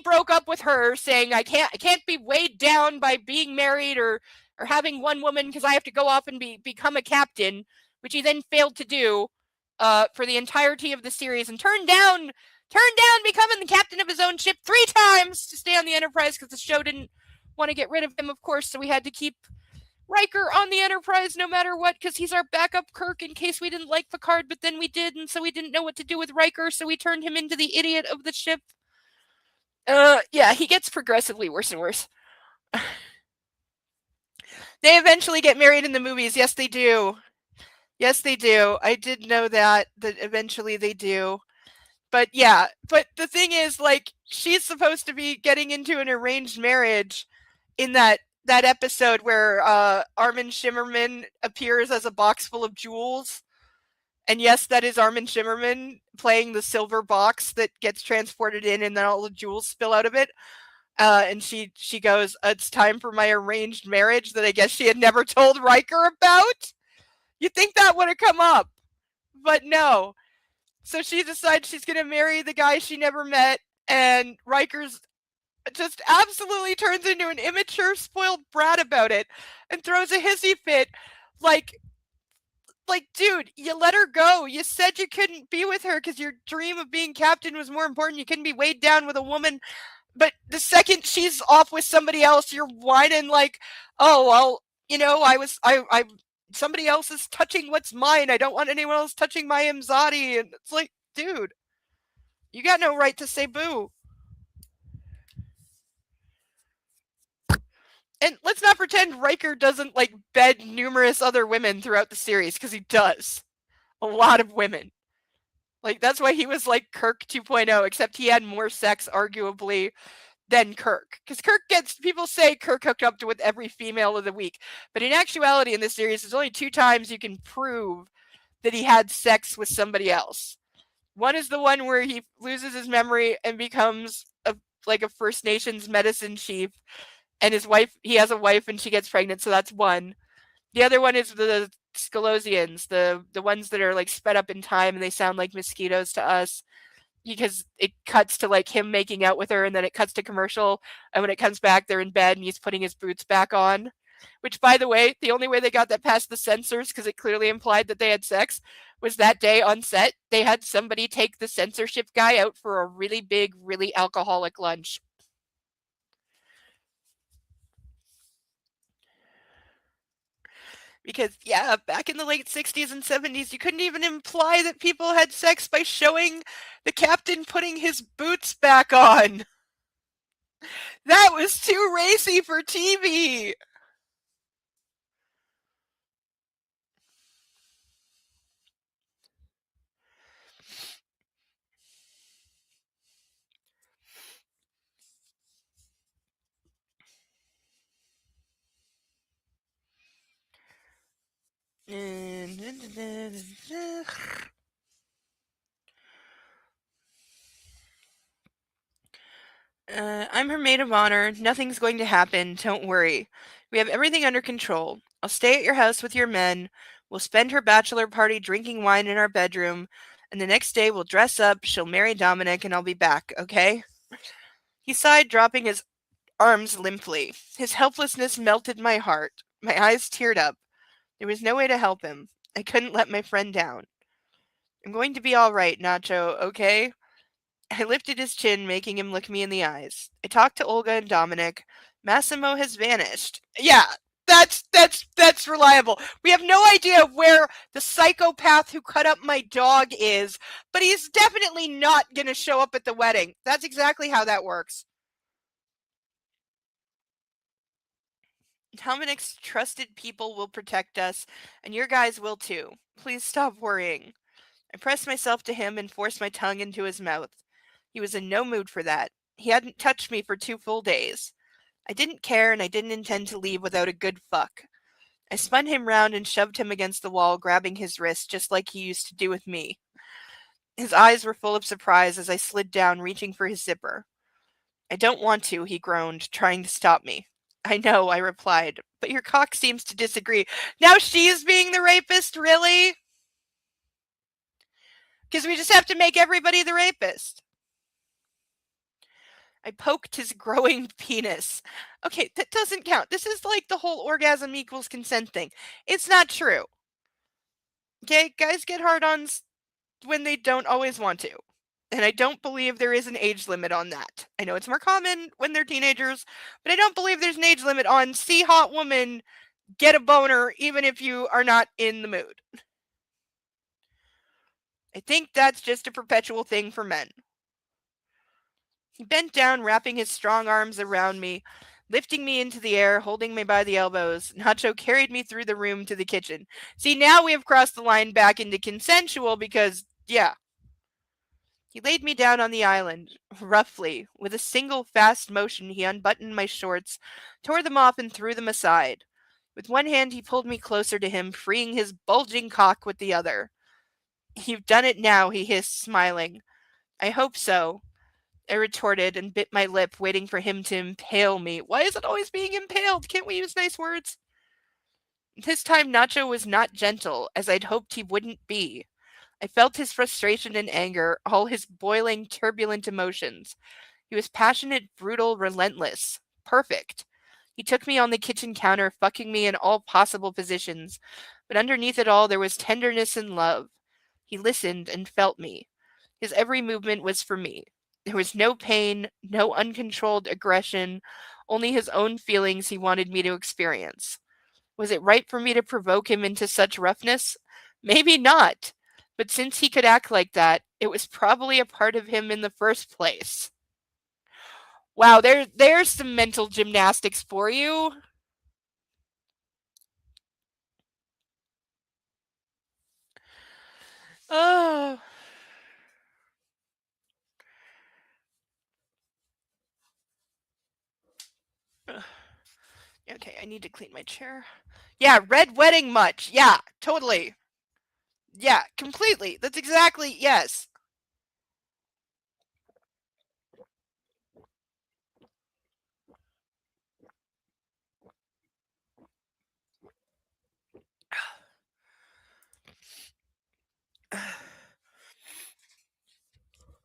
broke up with her saying, I can't be weighed down by being married or having one woman because I have to go off and become a captain, which he then failed to do for the entirety of the series and turned down becoming the captain of his own ship 3 times to stay on the Enterprise because the show didn't want to get rid of him, of course, so we had to keep Riker on the Enterprise no matter what, because he's our backup Kirk in case we didn't like Picard, but then we did, and so we didn't know what to do with Riker, so we turned him into the idiot of the ship. Yeah, he gets progressively worse and worse. They eventually get married in the movies. Yes, they do. Yes, they do. I did know that eventually they do. But yeah, but the thing is, like, she's supposed to be getting into an arranged marriage in that episode where Armin Shimmerman appears as a box full of jewels. And yes, that is Armin Shimmerman playing the silver box that gets transported in and then all the jewels spill out of it. And she goes, it's time for my arranged marriage that I guess she had never told Riker about. You'd think that would have come up. But no. So she decides she's going to marry the guy she never met. And Riker's just absolutely turns into an immature, spoiled brat about it and throws a hissy fit. Like, dude, you let her go. You said you couldn't be with her because your dream of being captain was more important. You couldn't be weighed down with a woman. But the second she's off with somebody else, you're whining like, oh, well, you know, I somebody else is touching what's mine. I don't want anyone else touching my Imzadi. And it's like, dude, you got no right to say boo. And let's not pretend Riker doesn't, like, bed numerous other women throughout the series, because he does. A lot of women. Like, that's why he was like Kirk 2.0, except he had more sex, arguably, than Kirk. Because people say Kirk hooked up with every female of the week. But in actuality, in this series, there's only 2 times you can prove that he had sex with somebody else. One is the one where he loses his memory and becomes a First Nations medicine chief. And he has a wife and she gets pregnant, so that's one. The other one is the Scalosians, the ones that are like sped up in time and they sound like mosquitoes to us because it cuts to like him making out with her and then it cuts to commercial. And when it comes back, they're in bed and he's putting his boots back on. Which, by the way, the only way they got that past the censors, because it clearly implied that they had sex, was that day on set, they had somebody take the censorship guy out for a really big, really alcoholic lunch. Because, yeah, back in the late 60s and 70s, you couldn't even imply that people had sex by showing the captain putting his boots back on. That was too racy for TV. I'm her maid of honor. Nothing's going to happen. Don't worry. We have everything under control. I'll stay at your house with your men. We'll spend her bachelor party drinking wine in our bedroom. And the next day we'll dress up, she'll marry Dominic, and I'll be back, okay? He sighed, dropping his arms limply. His helplessness melted my heart. My eyes teared up. There was no way to help him. I couldn't let my friend down. I'm going to be all right, Nacho, okay? I lifted his chin, making him look me in the eyes. I talked to Olga and Dominic. Massimo has vanished. Yeah, that's reliable. We have no idea where the psychopath who cut up my dog is, but he's definitely not going to show up at the wedding. That's exactly how that works. Dominic's trusted people will protect us, and your guys will too. Please stop worrying. I pressed myself to him and forced my tongue into his mouth. He was in no mood for that. He hadn't touched me for 2 full days. I didn't care, and I didn't intend to leave without a good fuck. I spun him round and shoved him against the wall, grabbing his wrist just like he used to do with me. His eyes were full of surprise as I slid down, reaching for his zipper. I don't want to, he groaned, trying to stop me. I know, I replied, but your cock seems to disagree. Now she's being the rapist, really? Because we just have to make everybody the rapist. I poked his growing penis. Okay, that doesn't count. This is like the whole orgasm equals consent thing. It's not true. Okay, guys get hard-ons when they don't always want to. And I don't believe there is an age limit on that. I know it's more common when they're teenagers, but I don't believe there's an age limit on see hot woman, get a boner, even if you are not in the mood. I think that's just a perpetual thing for men. He bent down, wrapping his strong arms around me, lifting me into the air, holding me by the elbows. Nacho carried me through the room to the kitchen. See, now we have crossed the line back into consensual because, yeah. He laid me down on the island, roughly. With a single fast motion, he unbuttoned my shorts, tore them off, and threw them aside. With one hand, he pulled me closer to him, freeing his bulging cock with the other. You've done it now, he hissed, smiling. I hope so. I retorted and bit my lip, waiting for him to impale me. Why is it always being impaled? Can't we use nice words? This time Nacho was not gentle, as I'd hoped he wouldn't be. I felt his frustration and anger, all his boiling, turbulent emotions. He was passionate, brutal, relentless. Perfect. He took me on the kitchen counter, fucking me in all possible positions. But underneath it all, there was tenderness and love. He listened and felt me. His every movement was for me. There was no pain, no uncontrolled aggression, only his own feelings he wanted me to experience. Was it right for me to provoke him into such roughness? Maybe not. But since he could act like that, it was probably a part of him in the first place. Wow, there's some mental gymnastics for you. Oh. Okay, I need to clean my chair. Yeah, red wedding much. Yeah, totally. Yeah, completely. That's exactly, yes.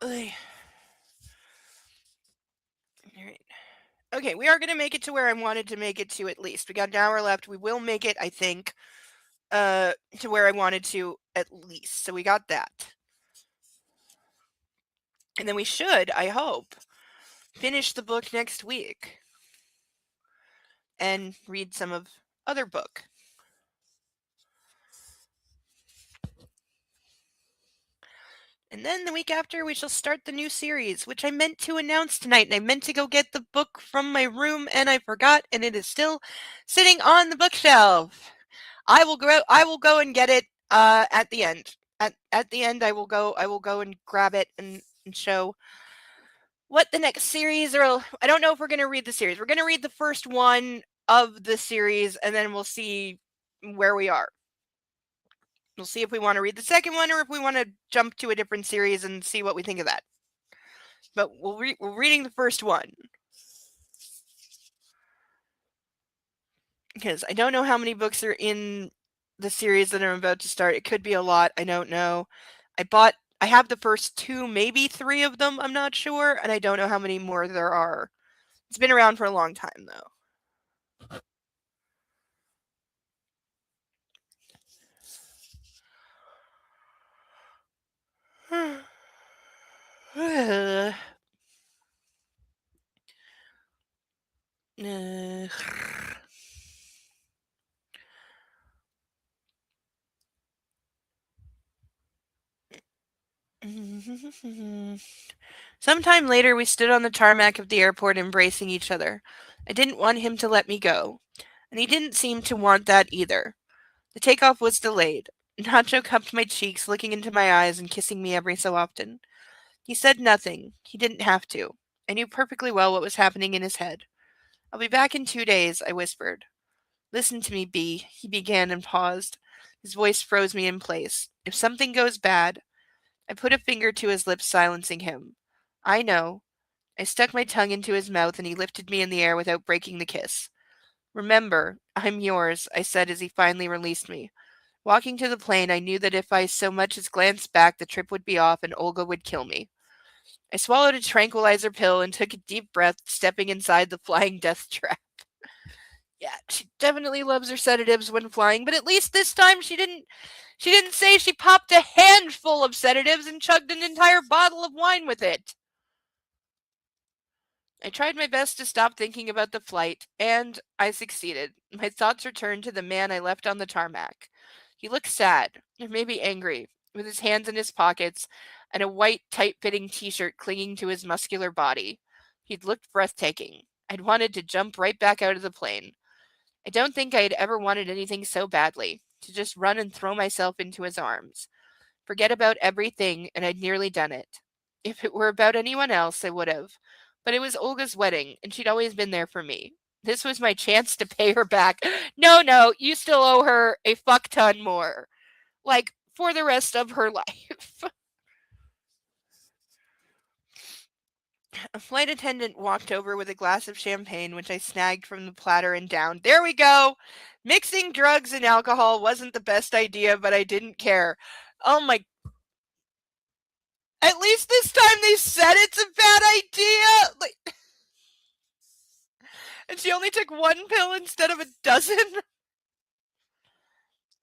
All right. Okay, we are going to make it to where I wanted to make it to at least. We got an hour left. We will make it, I think, to where I wanted to at least. So we got that. And then we should, I hope, finish the book next week and read some of other book. And then the week after, we shall start the new series, which I meant to announce tonight. And I meant to go get the book from my room, and I forgot, and it is still sitting on the bookshelf. I will go and get it at the end. At the end, I will go and grab it and show what the next series or I don't know if we're going to read the series. We're going to read the first one of the series, and then we'll see where we are. We'll see if we want to read the second one or if we want to jump to a different series and see what we think of that. But we're reading the first one. Because I don't know how many books are in the series that I'm about to start. It could be a lot. I don't know. I have the first 2, maybe 3 of them. I'm not sure. And I don't know how many more there are. It's been around for a long time, though. Sometime later, we stood on the tarmac of the airport embracing each other. I didn't want him to let me go, and he didn't seem to want that either. The takeoff was delayed. Nacho cupped my cheeks, looking into my eyes and kissing me every so often. He said nothing. He didn't have to. I knew perfectly well what was happening in his head. I'll be back in 2 days, I whispered. Listen to me, Bea, he began and paused. His voice froze me in place. If something goes bad... I put a finger to his lips, silencing him. I know. I stuck my tongue into his mouth, and he lifted me in the air without breaking the kiss. Remember, I'm yours, I said as he finally released me. Walking to the plane, I knew that if I so much as glanced back, the trip would be off and Olga would kill me. I swallowed a tranquilizer pill and took a deep breath, stepping inside the flying death trap. Yeah, she definitely loves her sedatives when flying, but at least this time she didn't say she popped a handful of sedatives and chugged an entire bottle of wine with it. I tried my best to stop thinking about the flight, and I succeeded. My thoughts returned to the man I left on the tarmac. He looked sad, or maybe angry, with his hands in his pockets and a white, tight-fitting t-shirt clinging to his muscular body. He'd looked breathtaking. I'd wanted to jump right back out of the plane. I don't think I had ever wanted anything so badly, to just run and throw myself into his arms. Forget about everything, and I'd nearly done it. If it were about anyone else, I would have. But it was Olga's wedding, and she'd always been there for me. This was my chance to pay her back. No, you still owe her a fuck ton more. Like, for the rest of her life. A flight attendant walked over with a glass of champagne, which I snagged from the platter and downed. There we go! Mixing drugs and alcohol wasn't the best idea, but I didn't care. Oh my... At least this time they said it's a bad idea! Like... And she only took 1 pill instead of a dozen?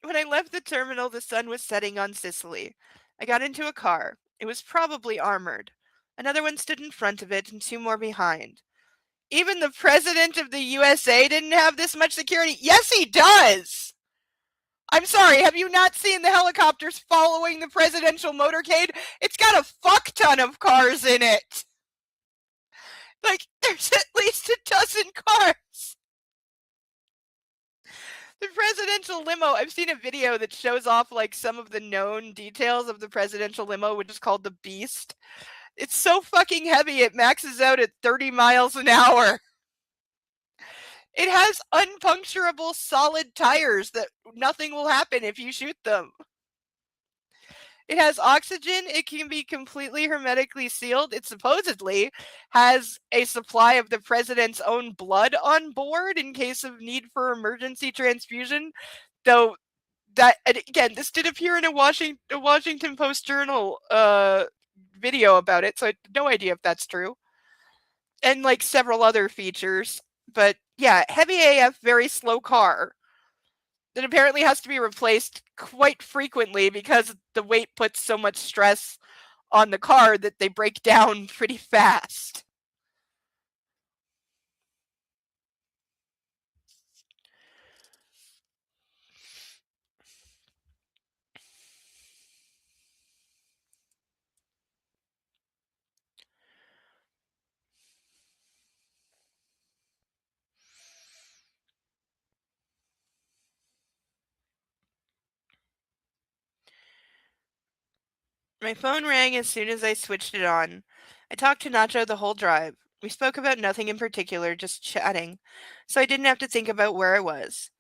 When I left the terminal, the sun was setting on Sicily. I got into a car. It was probably armored. Another one stood in front of it and 2 more behind. Even the president of the USA didn't have this much security. Yes, he does! I'm sorry, have you not seen the helicopters following the presidential motorcade? It's got a fuck ton of cars in it! Like, there's at least 12 cars! The presidential limo, I've seen a video that shows off, like, some of the known details of the presidential limo, which is called the Beast. It's so fucking heavy, it maxes out at 30 miles an hour. It has unpuncturable solid tires that nothing will happen if you shoot them. It has oxygen. It can be completely hermetically sealed. It supposedly has a supply of the president's own blood on board in case of need for emergency transfusion. Though, that, and again, this did appear in a Washington Post Journal video about it, so I have no idea if that's true. and like several other features. But yeah, heavy AF, very slow car that apparently has to be replaced quite frequently because the weight puts so much stress on the car that they break down pretty fast. My phone rang as soon as I switched it on. I talked to Nacho the whole drive. We spoke about nothing in particular, just chatting, so I didn't have to think about where I was.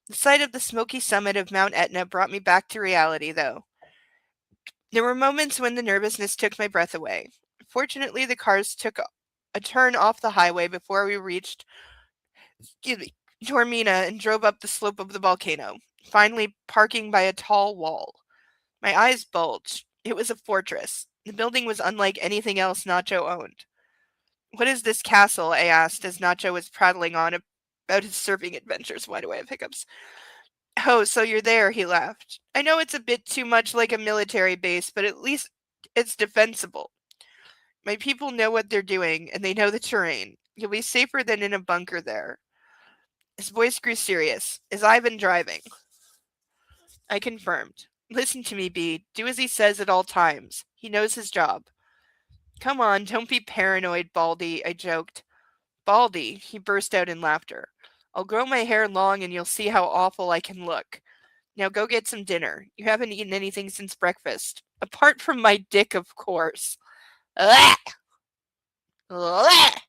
The sight of the smoky summit of Mount Etna brought me back to reality, though. There were moments when the nervousness took my breath away. Fortunately, the cars took a turn off the highway before we reached, excuse me, Tormina and drove up the slope of the volcano, finally parking by a tall wall. My eyes bulged. It was a fortress. The building was unlike anything else Nacho owned. "What is this castle?" I asked as Nacho was prattling on about his surfing adventures. Why do I have hiccups? "Oh, so you're there," he laughed. "I know it's a bit too much like a military base, but at least it's defensible. My people know what they're doing, and they know the terrain. You'll be safer than in a bunker there." His voice grew serious. "Is Ivan driving?" I confirmed. "Listen to me, B. Do as he says at all times. He knows his job." "Come on, don't be paranoid, Baldy," I joked. "Baldy," he burst out in laughter. "I'll grow my hair long and you'll see how awful I can look. Now go get some dinner. You haven't eaten anything since breakfast. Apart from my dick, of course." Ugh! Ugh!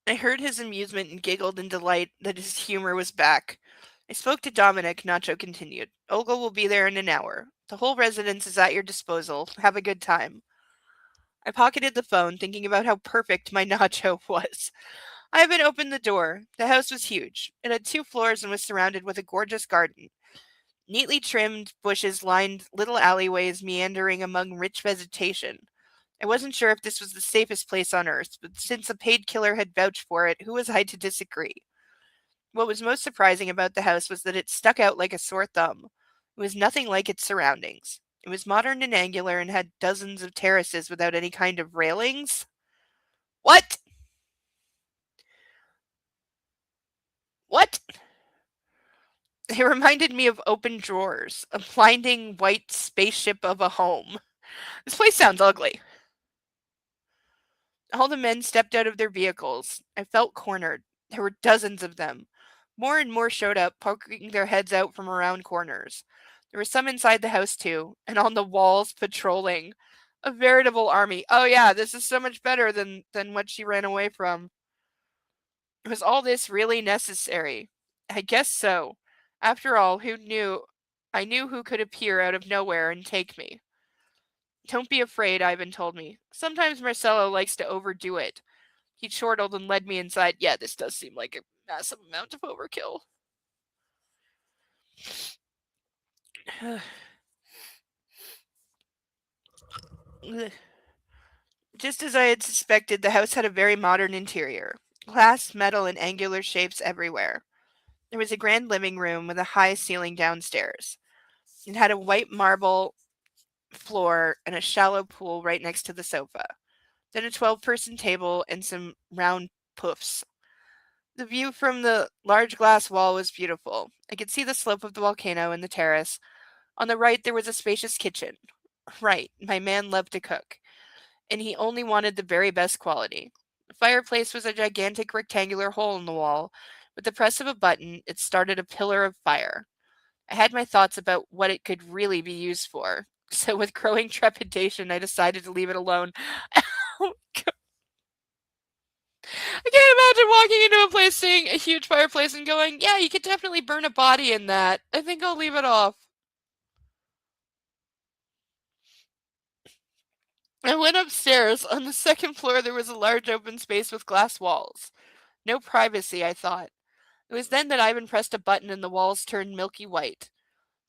I heard his amusement and giggled in delight that his humor was back. I spoke to Dominic, Nacho continued. "Olga will be there in an hour. The whole residence is at your disposal. Have a good time." I pocketed the phone, thinking about how perfect my Nacho was. I even opened the door. The house was huge. It had 2 floors and was surrounded with a gorgeous garden. Neatly trimmed bushes lined little alleyways meandering among rich vegetation. I wasn't sure if this was the safest place on earth, but since a paid killer had vouched for it, who was I to disagree? What was most surprising about the house was that it stuck out like a sore thumb. It was nothing like its surroundings. It was modern and angular and had dozens of terraces without any kind of railings. What? What? It reminded me of open drawers, a blinding white spaceship of a home. This place sounds ugly. All the men stepped out of their vehicles. I felt cornered. There were dozens of them. More and more showed up, poking their heads out from around corners. There were some inside the house too, and on the walls patrolling. A veritable army. Oh yeah, this is so much better than what she ran away from. Was all this really necessary? I guess so. After all, who knew? I knew who could appear out of nowhere and take me. "Don't be afraid," Ivan told me. "Sometimes Marcelo likes to overdo it." He chortled and led me inside. Yeah, this does seem like a massive amount of overkill. Just as I had suspected, the house had a very modern interior. Glass, metal, and angular shapes everywhere. There was a grand living room with a high ceiling downstairs. It had a white marble floor and a shallow pool right next to the sofa. Then a 12-person table and some round puffs. The view from the large glass wall was beautiful. I could see the slope of the volcano and the terrace. On the right, there was a spacious kitchen. Right, my man loved to cook, and he only wanted the very best quality. The fireplace was a gigantic rectangular hole in the wall. With the press of a button, it started a pillar of fire. I had my thoughts about what it could really be used for, so with growing trepidation, I decided to leave it alone. I can't imagine walking into a place, seeing a huge fireplace, and going, "Yeah, you could definitely burn a body in that. I think I'll leave it off." I went upstairs. On the second floor, there was a large open space with glass walls. No privacy, I thought. It was then that Ivan pressed a button and the walls turned milky white.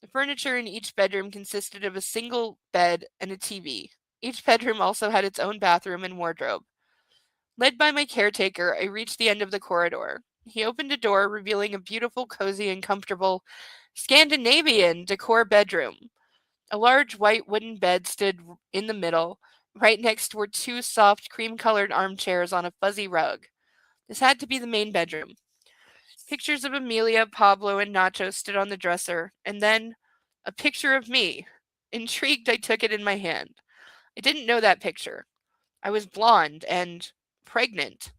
The furniture in each bedroom consisted of a single bed and a TV. Each bedroom also had its own bathroom and wardrobe. Led by my caretaker, I reached the end of the corridor. He opened a door, revealing a beautiful, cozy, and comfortable Scandinavian decor bedroom. A large white wooden bed stood in the middle. Right next were two soft, cream-colored armchairs on a fuzzy rug. This had to be the main bedroom. Pictures of Amelia, Pablo, and Nacho stood on the dresser, and then a picture of me. Intrigued, I took it in my hand. I didn't know that picture. I was blonde and pregnant.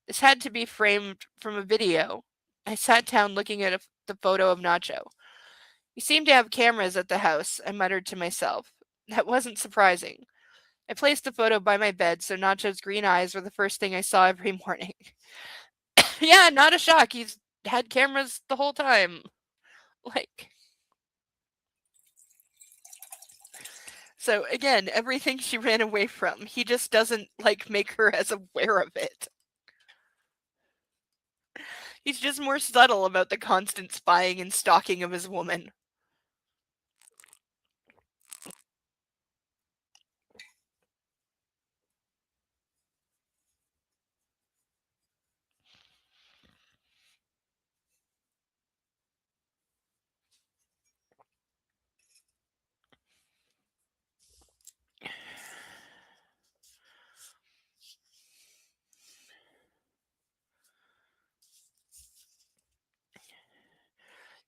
This had to be framed from a video. I sat down looking at the photo of Nacho. We seemed to have cameras at the house, I muttered to myself. That wasn't surprising. I placed the photo by my bed so Nacho's green eyes were the first thing I saw every morning. Yeah, not a shock. He's had cameras the whole time. Like, so again, everything she ran away from, he just doesn't like make her as aware of it. He's just more subtle about the constant spying and stalking of his woman.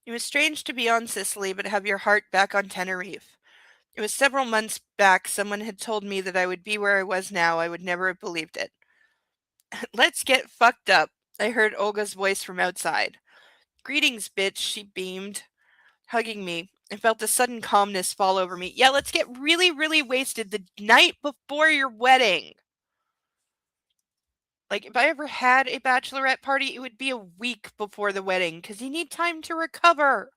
It was strange to be on Sicily but have your heart back on Tenerife. It was several months back someone had told me that I would be where I was now. I would never have believed it. Let's get fucked up, I heard Olga's voice from outside. Greetings, bitch, she beamed, hugging me. I felt a sudden calmness fall over me. Yeah, let's get really, really wasted the night before your wedding. Like, if I ever had a bachelorette party, it would be a week before the wedding, because you need time to recover.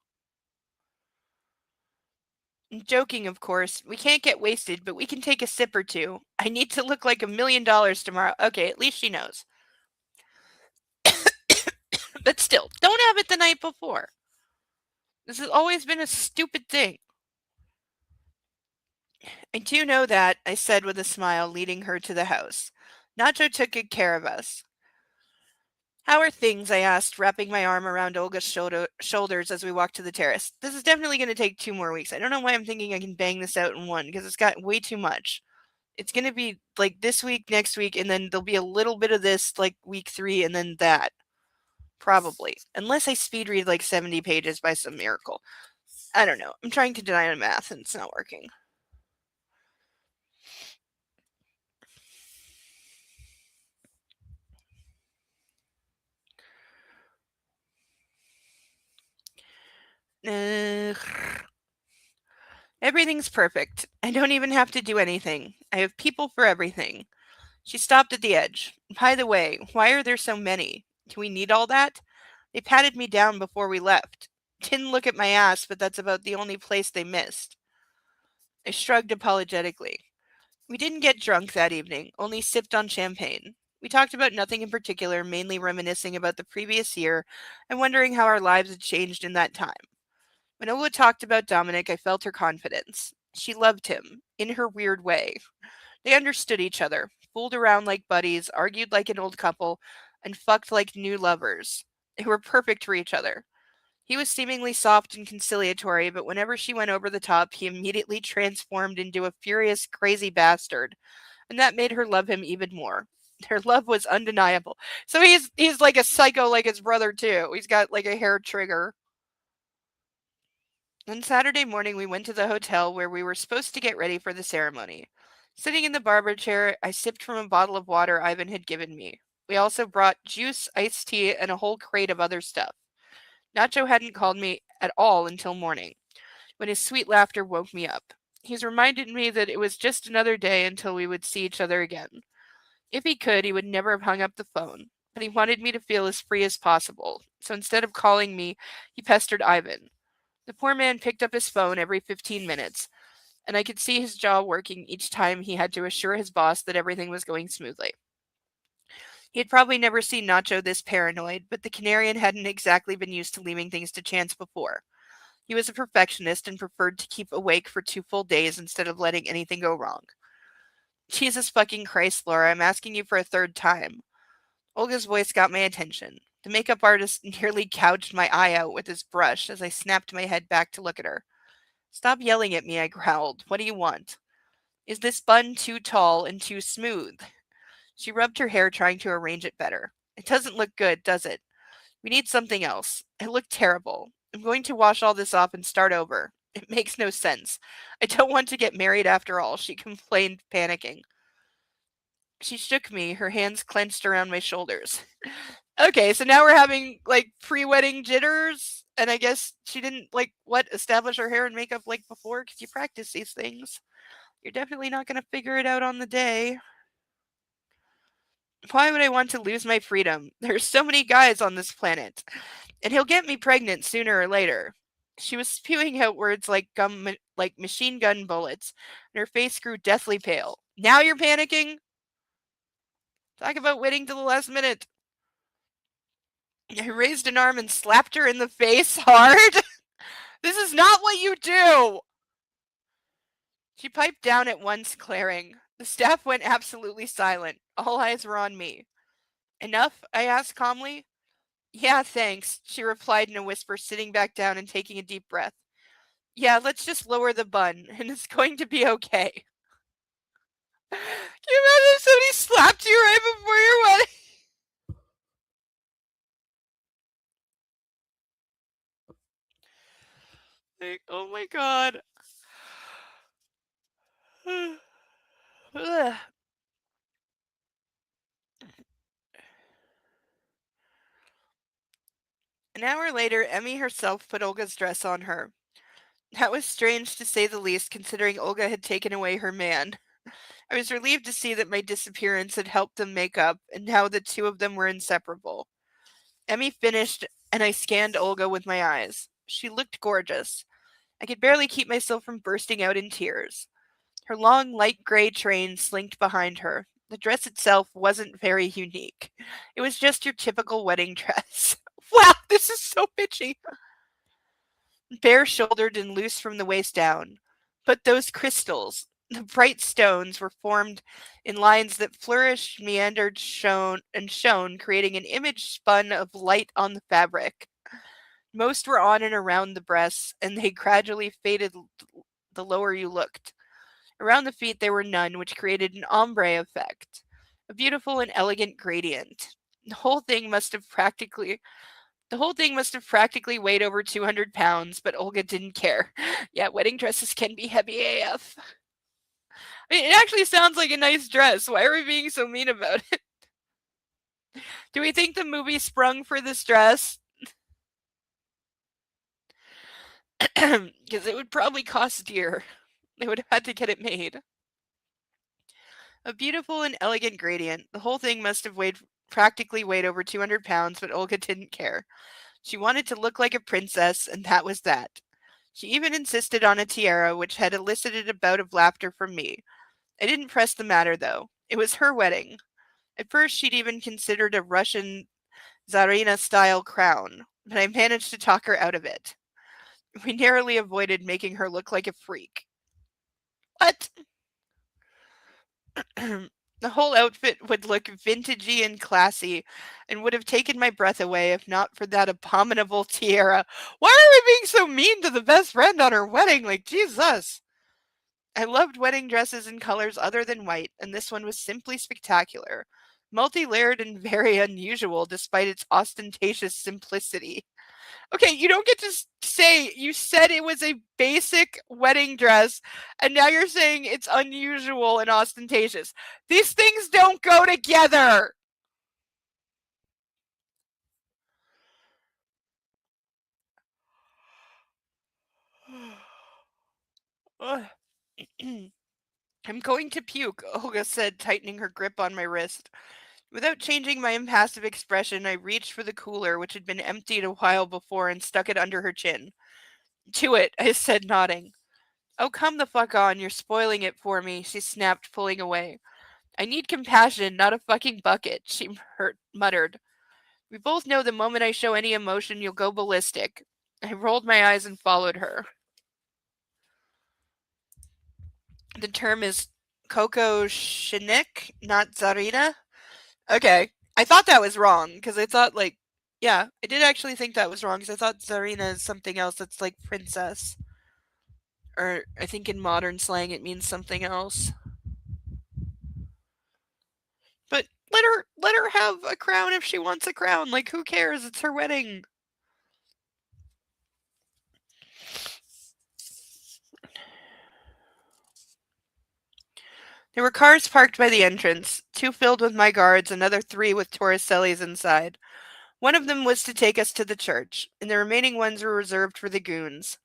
I'm joking, of course. We can't get wasted, but we can take a sip or two. I need to look like $1 million tomorrow. Okay, at least she knows. But still, don't have it the night before. This has always been a stupid thing. I do know that, I said with a smile, leading her to the house. Nacho took good care of us. How are things? I asked, wrapping my arm around Olga's shoulders as we walked to the terrace. This is definitely going to take 2 more weeks. I don't know why I'm thinking I can bang this out in one, because it's got way too much. It's going to be like this week, next week, and then there'll be a little bit of this like week 3, and then that. Probably. Unless I speed read like 70 pages by some miracle. I don't know. I'm trying to deny math and it's not working. Everything's perfect. I don't even have to do anything. I have people for everything. She stopped at the edge. By the way, why are there so many? Do we need all that? They patted me down before we left. Didn't look at my ass, but that's about the only place they missed. I shrugged apologetically. We didn't get drunk that evening, only sipped on champagne. We talked about nothing in particular, mainly reminiscing about the previous year and wondering how our lives had changed in that time. When Ola talked about Dominic, I felt her confidence. She loved him, in her weird way. They understood each other, fooled around like buddies, argued like an old couple, and fucked like new lovers. They were perfect for each other. He was seemingly soft and conciliatory, but whenever she went over the top, he immediately transformed into a furious, crazy bastard, and that made her love him even more. Their love was undeniable. So he's like a psycho like his brother too. He's got like a hair trigger. On Saturday morning, we went to the hotel where we were supposed to get ready for the ceremony. Sitting in the barber chair, I sipped from a bottle of water Ivan had given me. We also brought juice, iced tea, and a whole crate of other stuff. Nacho hadn't called me at all until morning, when his sweet laughter woke me up. He's reminded me that it was just another day until we would see each other again. If he could, he would never have hung up the phone, but he wanted me to feel as free as possible, so instead of calling me, he pestered Ivan. The poor man picked up his phone every 15 minutes, and I could see his jaw working each time he had to assure his boss that everything was going smoothly. He had probably never seen Nacho this paranoid, but the Canarian hadn't exactly been used to leaving things to chance before. He was a perfectionist and preferred to keep awake for 2 full days instead of letting anything go wrong. Jesus fucking Christ, Laura, I'm asking you for a third time. Olga's voice got my attention. The makeup artist nearly gouged my eye out with his brush as I snapped my head back to look at her. Stop yelling at me, I growled. What do you want? Is this bun too tall and too smooth? She rubbed her hair, trying to arrange it better. It doesn't look good, does it? We need something else. I look terrible. I'm going to wash all this off and start over. It makes no sense. I don't want to get married after all, she complained, panicking. She shook me, her hands clenched around my shoulders. Okay, so now we're having, like, pre-wedding jitters, and I guess she didn't, like, establish her hair and makeup like before, because you practice these things. You're definitely not going to figure it out on the day. Why would I want to lose my freedom? There's so many guys on this planet, and he'll get me pregnant sooner or later. She was spewing out words like machine gun bullets, and her face grew deathly pale. Now you're panicking? Talk about waiting till the last minute. I raised an arm and slapped her in the face hard. This is not what you do! She piped down at once, glaring. The staff went absolutely silent. All eyes were on me. Enough? I asked calmly. Yeah, thanks, she replied in a whisper, sitting back down and taking a deep breath. Yeah, let's just lower the bun, and it's going to be okay. Can you imagine if somebody slapped you right before your wedding? Like, oh my god. An hour later, Emmy herself put Olga's dress on her. That was strange to say the least, considering Olga had taken away her man. I was relieved to see that my disappearance had helped them make up, and now the two of them were inseparable. Emmy finished, and I scanned Olga with my eyes. She looked gorgeous. I could barely keep myself from bursting out in tears. Her long, light gray train slinked behind her. The dress itself wasn't very unique. It was just your typical wedding dress. Wow, this is so bitchy. Bare-shouldered and loose from the waist down. But those crystals, the bright stones, were formed in lines that flourished, meandered, shone, creating an image spun of light on the fabric. Most were on and around the breasts, and they gradually faded the lower you looked. Around the feet there were none, which created an ombre effect, a beautiful and elegant gradient. The whole thing must have practically weighed over 200 pounds, but Olga didn't care. Yeah, wedding dresses can be heavy AF. I mean, it actually sounds like a nice dress. Why are we being so mean about it? Do we think the movie sprung for this dress? Because it would probably cost dear. They would have had to get it made. A beautiful and elegant gradient. The whole thing must have practically weighed over 200 pounds, but Olga didn't care. She wanted to look like a princess, and that was that. She even insisted on a tiara, which had elicited a bout of laughter from me. I didn't press the matter, though. It was her wedding. At first, she'd even considered a Russian Tsarina-style crown, but I managed to talk her out of it. We narrowly avoided making her look like a freak. What? The whole outfit would look vintagey and classy, and would have taken my breath away if not for that abominable tiara. Why are we being so mean to the best friend on her wedding? Like, Jesus! I loved wedding dresses in colors other than white, and this one was simply spectacular. Multi-layered and very unusual despite its ostentatious simplicity. Okay, you don't get to say, you said it was a basic wedding dress, and now you're saying it's unusual and ostentatious. These things don't go together! I'm going to puke, Olga said, tightening her grip on my wrist. Without changing my impassive expression, I reached for the cooler, which had been emptied a while before, and stuck it under her chin. To it, I said, nodding. Oh, come the fuck on, you're spoiling it for me, she snapped, pulling away. I need compassion, not a fucking bucket, she muttered. We both know the moment I show any emotion, you'll go ballistic. I rolled my eyes and followed her. The term is Coco Shinik, not Tsarina. Okay. I thought that was wrong because I thought, like, yeah, I did actually think that was wrong because I thought Tsarina is something else that's like princess. Or I think in modern slang it means something else. But let her have a crown if she wants a crown. Like, who cares? It's her wedding. There were cars parked by the entrance, 2 filled with my guards, another 3 with Torricellis inside. One of them was to take us to the church, and the remaining ones were reserved for the goons.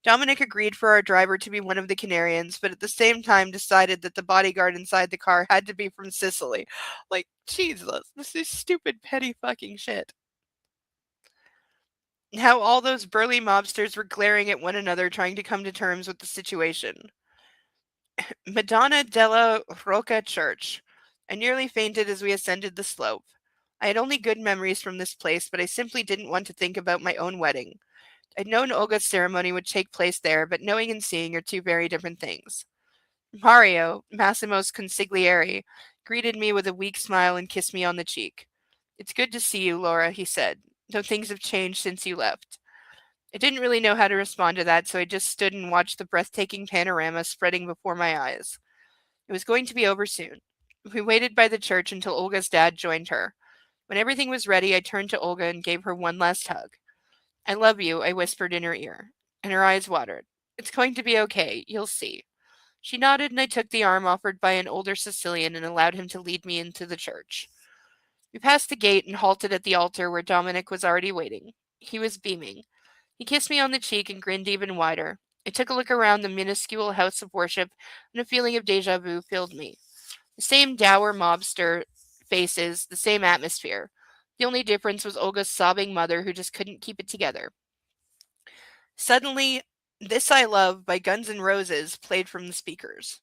Dominic agreed for our driver to be one of the Canarians, but at the same time decided that the bodyguard inside the car had to be from Sicily. Like, Jesus, this is stupid, petty fucking shit. How all those burly mobsters were glaring at one another trying to come to terms with the situation. Madonna della Rocca Church. I nearly fainted as we ascended the slope. I had only good memories from this place, but I simply didn't want to think about my own wedding. I'd known Olga's ceremony would take place there, but knowing and seeing are 2 very different things. Mario, Massimo's consigliere, greeted me with a weak smile and kissed me on the cheek. "It's good to see you, Laura," he said, "though things have changed since you left." I didn't really know how to respond to that, so I just stood and watched the breathtaking panorama spreading before my eyes. It was going to be over soon. We waited by the church until Olga's dad joined her. When everything was ready, I turned to Olga and gave her one last hug. "I love you," I whispered in her ear, and her eyes watered. "It's going to be okay. You'll see." She nodded, and I took the arm offered by an older Sicilian and allowed him to lead me into the church. We passed the gate and halted at the altar where Dominic was already waiting. He was beaming. He kissed me on the cheek and grinned even wider. I took a look around the minuscule house of worship, and a feeling of deja vu filled me. The same dour mobster faces, the same atmosphere. The only difference was Olga's sobbing mother who just couldn't keep it together. Suddenly, "This I Love" by Guns N' Roses played from the speakers.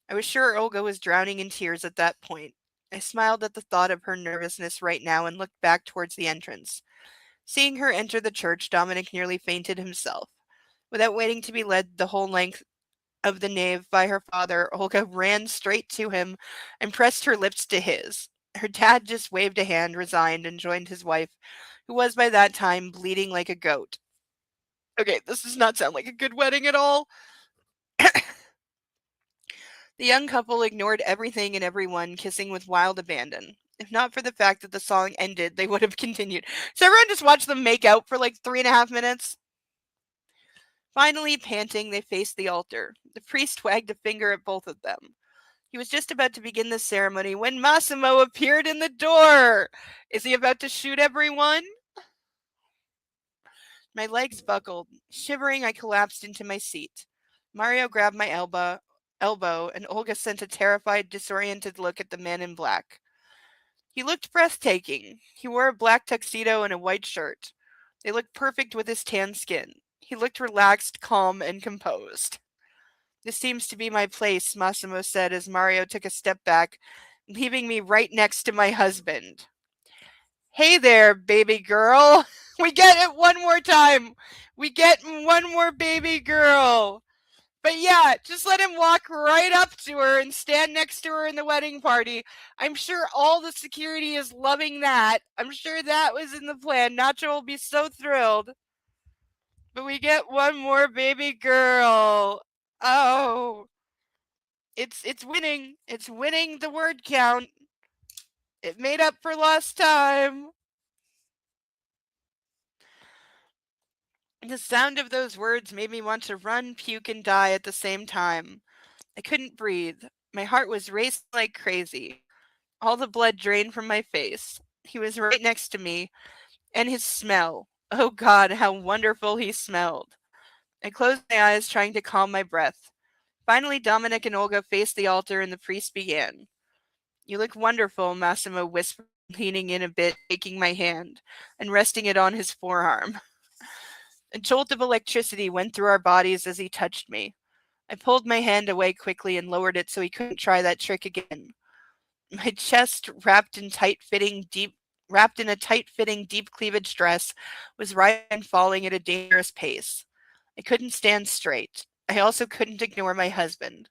I was sure Olga was drowning in tears at that point. I smiled at the thought of her nervousness right now and looked back towards the entrance. Seeing her enter the church, Dominic nearly fainted himself. Without waiting to be led the whole length of the nave by her father, Olga ran straight to him and pressed her lips to his. Her dad just waved a hand, resigned, and joined his wife, who was by that time bleeding like a goat. Okay, this does not sound like a good wedding at all. The young couple ignored everything and everyone, kissing with wild abandon. If not for the fact that the song ended, they would have continued. So everyone just watched them make out for like 3.5 minutes. Finally, panting, they faced the altar. The priest wagged a finger at both of them. He was just about to begin the ceremony when Massimo appeared in the door. Is he about to shoot everyone? My legs buckled. Shivering, I collapsed into my seat. Mario grabbed my elbow, and Olga sent a terrified, disoriented look at the man in black. He looked breathtaking. He wore a black tuxedo and a white shirt. They looked perfect with his tan skin. He looked relaxed, calm, and composed. "This seems to be my place," Massimo said as Mario took a step back, leaving me right next to my husband. "Hey there, baby girl." We get it one more time. We get one more baby girl. But yeah, just let him walk right up to her and stand next to her in the wedding party. I'm sure all the security is loving that. I'm sure that was in the plan. Nacho will be so thrilled. But we get one more baby girl. Oh. It's winning. It's winning the word count. It made up for lost time. The sound of those words made me want to run, puke, and die at the same time. I couldn't breathe. My heart was racing like crazy. All the blood drained from my face. He was right next to me, and his smell. Oh God, how wonderful he smelled. I closed my eyes, trying to calm my breath. Finally, Dominic and Olga faced the altar, and the priest began. "You look wonderful," Massimo whispered, leaning in a bit, taking my hand, and resting it on his forearm. A jolt of electricity went through our bodies as he touched me. I pulled my hand away quickly and lowered it so he couldn't try that trick again. My chest, wrapped in a tight-fitting deep cleavage dress, was rising and falling at a dangerous pace. I couldn't stand straight. I also couldn't ignore my husband.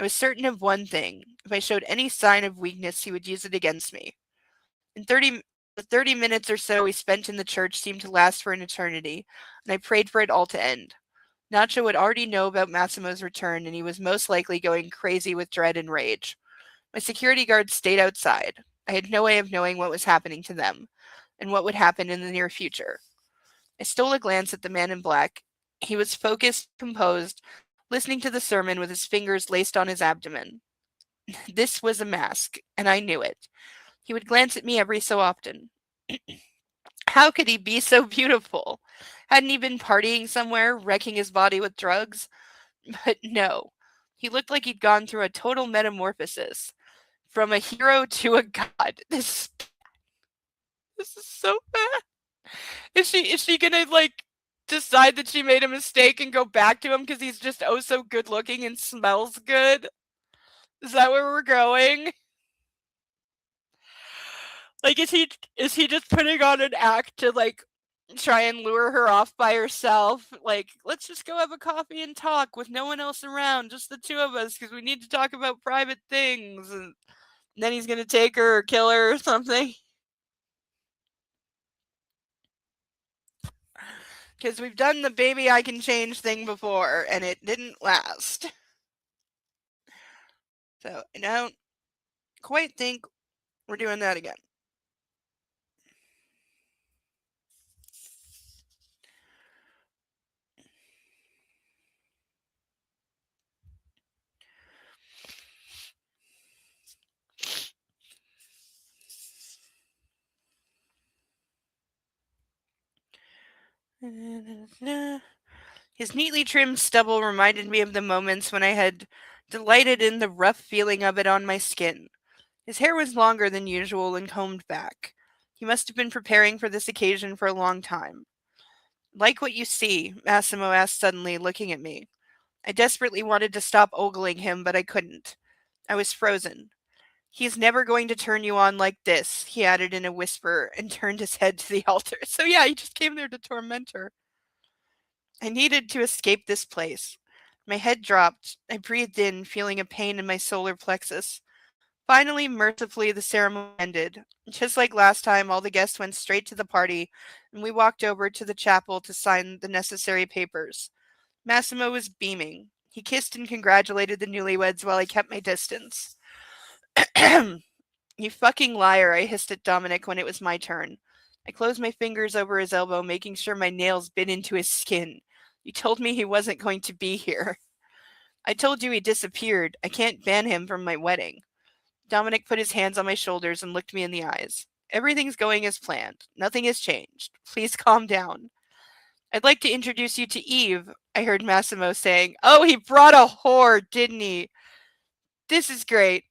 I was certain of one thing. If I showed any sign of weakness, he would use it against me. The 30 minutes or so we spent in the church seemed to last for an eternity, and I prayed for it all to end. Nacho would already know about Massimo's return, and he was most likely going crazy with dread and rage. My security guards stayed outside. I had no way of knowing what was happening to them, and what would happen in the near future. I stole a glance at the man in black. He was focused, composed, listening to the sermon with his fingers laced on his abdomen. This was a mask, and I knew it. He would glance at me every so often. How could he be so beautiful? Hadn't he been partying somewhere, wrecking his body with drugs? But no. He looked like he'd gone through a total metamorphosis. From a hero to a god. This is so bad. Is she gonna decide that she made a mistake and go back to him because he's just oh so good looking and smells good? Is that where we're going? Is he just putting on an act to try and lure her off by herself? Let's just go have a coffee and talk with no one else around, just the two of us, because we need to talk about private things. And then he's gonna take her or kill her or something. Because we've done the baby I can change thing before, and it didn't last. So I don't quite think we're doing that again. His neatly trimmed stubble reminded me of the moments when I had delighted in the rough feeling of it on my skin. His hair was longer than usual and combed back. He must have been preparing for this occasion for a long time. Like what you see? Massimo asked suddenly, looking at me. I desperately wanted to stop ogling him, but I couldn't. I was frozen. He's never going to turn you on like this, he added in a whisper and turned his head to the altar. So yeah, he just came there to torment her. I needed to escape this place. My head dropped. I breathed in, feeling a pain in my solar plexus. Finally, mercifully, the ceremony ended. Just like last time, all the guests went straight to the party, and we walked over to the chapel to sign the necessary papers. Massimo was beaming. He kissed and congratulated the newlyweds while I kept my distance. You fucking liar, I hissed at Dominic when it was my turn. I closed my fingers over his elbow, making sure my nails bit into his skin. You told me he wasn't going to be here. I told you he disappeared. I can't ban him from my wedding. Dominic put his hands on my shoulders and looked me in the eyes. Everything's going as planned. Nothing has changed. Please calm down. I'd like to introduce you to Eve, I heard Massimo saying. Oh, he brought a whore, didn't he? This is great.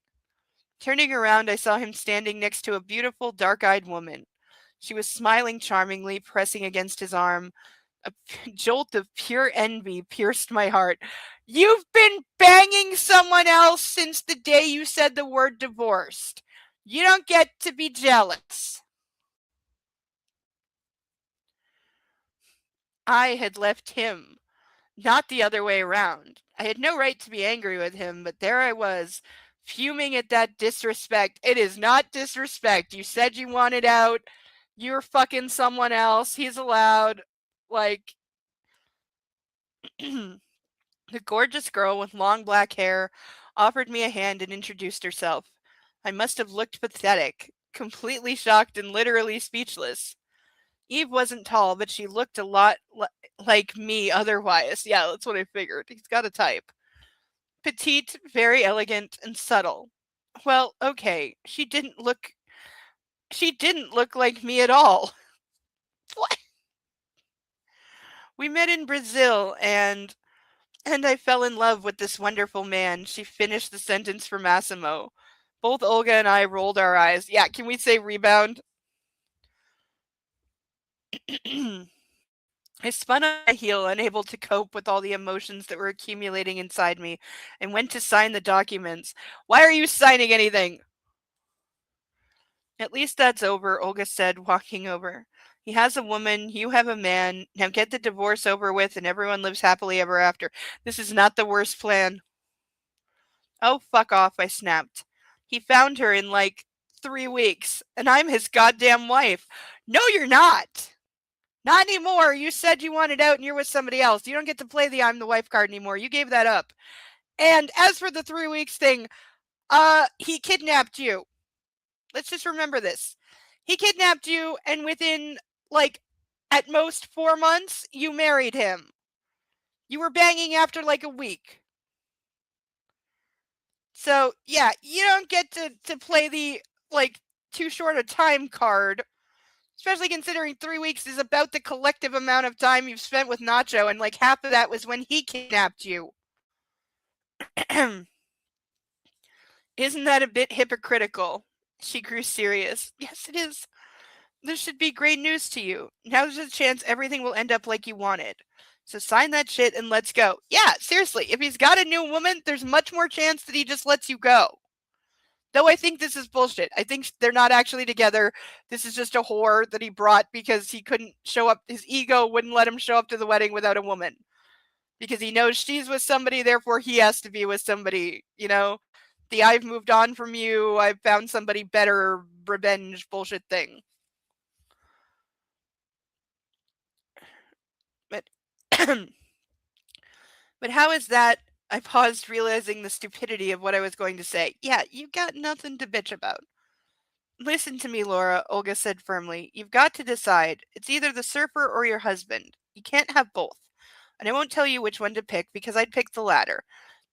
Turning around, I saw him standing next to a beautiful, dark-eyed woman. She was smiling charmingly, pressing against his arm. A jolt of pure envy pierced my heart. You've been banging someone else since the day you said the word divorced. You don't get to be jealous. I had left him, not the other way around. I had no right to be angry with him, but there I was, fuming at that disrespect. It is not disrespect. You said you wanted out. You're fucking someone else. He's allowed. The gorgeous girl with long black hair offered me a hand and introduced herself. I must have looked pathetic, completely shocked and literally speechless. Eve wasn't tall, but she looked a lot like me otherwise. Yeah, that's what I figured. He's got a type. Petite, very elegant, and subtle. Well, okay, she didn't look like me at all. What? We met in Brazil and I fell in love with this wonderful man. She finished the sentence for Massimo. Both Olga and I rolled our eyes. Yeah, can we say rebound? I spun on my heel, unable to cope with all the emotions that were accumulating inside me, and went to sign the documents. Why are you signing anything? At least that's over, Olga said, walking over. He has a woman, you have a man. Now get the divorce over with and everyone lives happily ever after. This is not the worst plan. Oh, fuck off, I snapped. He found her in like 3 weeks, and I'm his goddamn wife. No, you're not. Not anymore. You said you wanted out and you're with somebody else. You don't get to play the I'm the wife card anymore. You gave that up. And as for the 3 weeks thing, he kidnapped you. Let's just remember this. He kidnapped you, and within, like, at most 4 months, you married him. You were banging after, like, a week. So, yeah, you don't get to play the, like, too short a time card. Especially considering 3 weeks is about the collective amount of time you've spent with Nacho, and, like, half of that was when he kidnapped you. Isn't that a bit hypocritical? She grew serious. Yes, it is. This should be great news to you. Now there's a chance everything will end up like you wanted. So sign that shit and let's go. Yeah, seriously, if he's got a new woman, there's much more chance that he just lets you go. Though I think this is bullshit. I think they're not actually together. This is just a whore that he brought because he couldn't show up. His ego wouldn't let him show up to the wedding without a woman. Because he knows she's with somebody, therefore he has to be with somebody, you know? The I've moved on from you, I've found somebody better revenge bullshit thing. But but how is that? I paused, realizing the stupidity of what I was going to say. Yeah, you got nothing to bitch about. Listen to me, Laura, Olga said firmly. You've got to decide. It's either the surfer or your husband. You can't have both. And I won't tell you which one to pick because I'd pick the latter.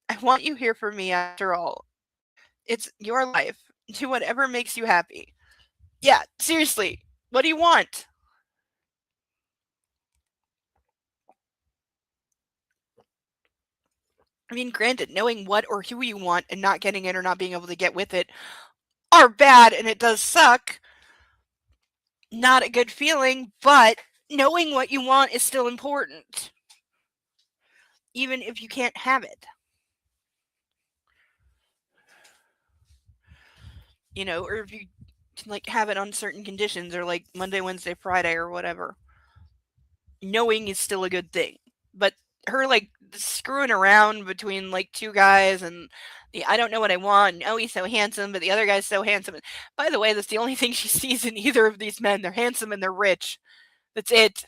I want you here for me after all. It's your life. Do whatever makes you happy. Yeah, seriously. What do you want? I mean, granted, knowing what or who you want and not getting it or not being able to get with it are bad and it does suck. Not a good feeling, but knowing what you want is still important. Even if you can't have it. You know, or if you can, like, have it on certain conditions or, like, Monday, Wednesday, Friday or whatever. Knowing is still a good thing. But her, like, screwing around between, like, two guys and I don't know what I want. Oh, he's so handsome, but the other guy's so handsome. By the way, that's the only thing she sees in either of these men. They're handsome and they're rich. That's it.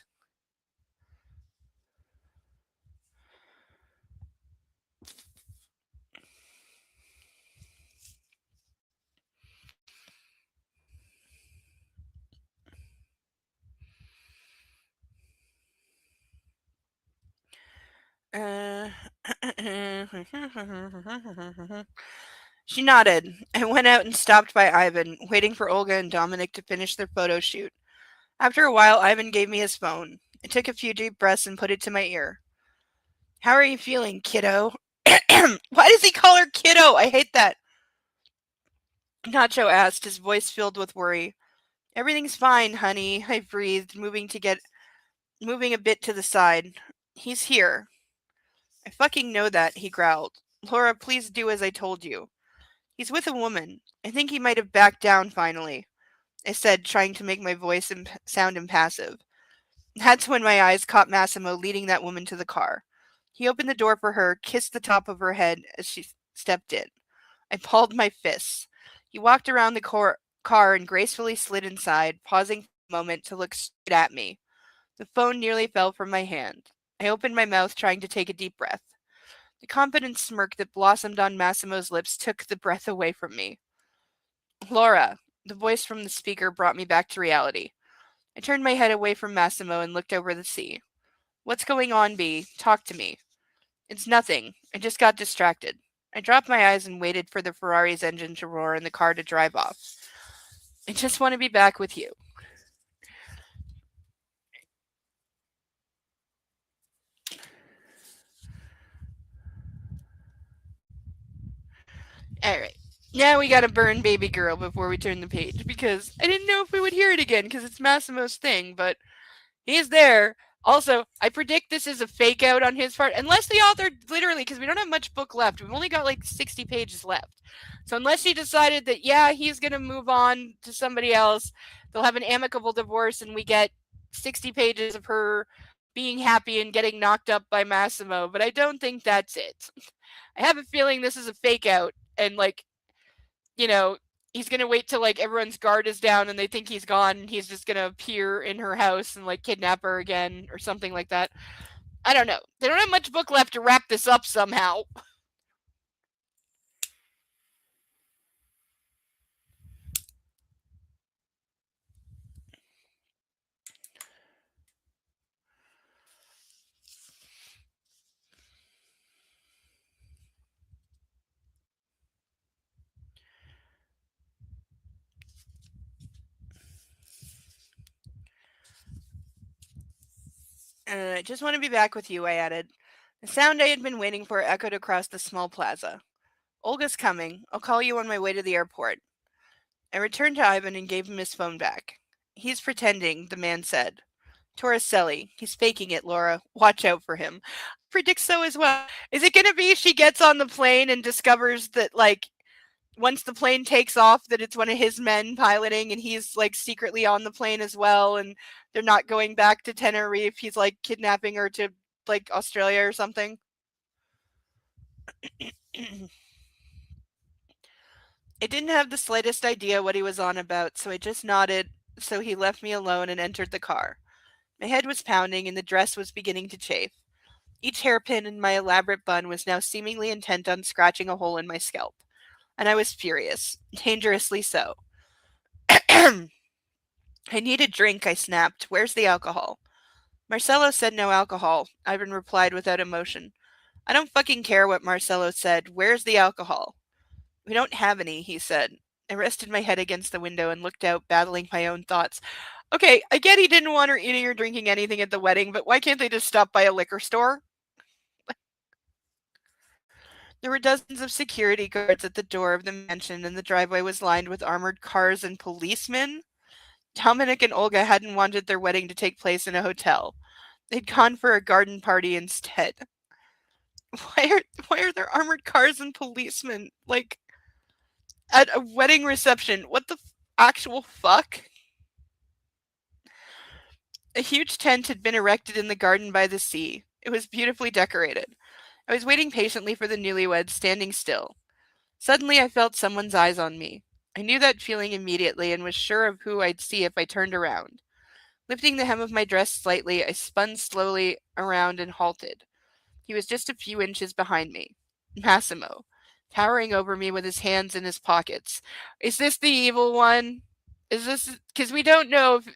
She nodded. I went out and stopped by Ivan, waiting for Olga and Dominic to finish their photo shoot. After a while, Ivan gave me his phone. I took a few deep breaths and put it to my ear. How are you feeling, kiddo? Why does he call her kiddo? I hate that. Nacho asked, his voice filled with worry. Everything's fine, honey, I breathed, moving a bit to the side. He's here. I fucking know that, he growled. Laura, please do as I told you. He's with a woman. I think he might have backed down finally, I said, trying to make my voice sound impassive. That's when my eyes caught Massimo leading that woman to the car. He opened the door for her, kissed the top of her head as she stepped in. I balled my fists. He walked around the car and gracefully slid inside, pausing for a moment to look straight at me. The phone nearly fell from my hand. I opened my mouth, trying to take a deep breath. The confident smirk that blossomed on Massimo's lips took the breath away from me. Laura, the voice from the speaker brought me back to reality. I turned my head away from Massimo and looked over the sea. What's going on, Bea? Talk to me. It's nothing. I just got distracted. I dropped my eyes and waited for the Ferrari's engine to roar and the car to drive off. I just want to be back with you. Alright. Now we gotta burn Baby Girl before we turn the page, because I didn't know if we would hear it again, because it's Massimo's thing, but he's there. Also, I predict this is a fake out on his part, unless the author literally, because we don't have much book left. We've only got like 60 pages left. So unless he decided that, yeah, he's going to move on to somebody else, they'll have an amicable divorce, and we get 60 pages of her being happy and getting knocked up by Massimo. But I don't think that's it. I have a feeling this is a fake out, and like, you know, he's gonna wait till like everyone's guard is down and they think he's gone, and he's just gonna appear in her house and like kidnap her again or something like that. I don't know. They don't have much book left to wrap this up somehow. I just want to be back with you, I added. The sound I had been waiting for echoed across the small plaza. Olga's coming. I'll call you on my way to the airport. I returned to Ivan and gave him his phone back. He's pretending, the man said. Torricelli. He's faking it, Laura. Watch out for him. I predict so as well. Is it going to be she gets on the plane and discovers that, like, once the plane takes off, that it's one of his men piloting and he's, like, secretly on the plane as well, and they're not going back to Tenerife. He's, like, kidnapping her to, like, Australia or something? I didn't have the slightest idea what he was on about, so I just nodded, so he left me alone and entered the car. My head was pounding and the dress was beginning to chafe. Each hairpin in my elaborate bun was now seemingly intent on scratching a hole in my scalp. And I was furious, dangerously so. I need a drink, I snapped. Where's the alcohol? Marcelo said no alcohol, Ivan replied without emotion. I don't fucking care what Marcelo said. Where's the alcohol? We don't have any, he said. I rested my head against the window and looked out, battling my own thoughts. Okay, I get he didn't want her eating or drinking anything at the wedding, but why can't they just stop by a liquor store? There were dozens of security guards at the door of the mansion, and the driveway was lined with armored cars and policemen. Dominic and Olga hadn't wanted their wedding to take place in a hotel. They'd gone for a garden party instead. Why are there armored cars and policemen, like, at a wedding reception? What the actual fuck? A huge tent had been erected in the garden by the sea. It was beautifully decorated. I was waiting patiently for the newlyweds, standing still. Suddenly I felt someone's eyes on me. I knew that feeling immediately and was sure of who I'd see if I turned around. Lifting the hem of my dress slightly, I spun slowly around and halted. He was just a few inches behind me. Massimo, towering over me with his hands in his pockets. Is this the evil one? Is this... Because we don't know if...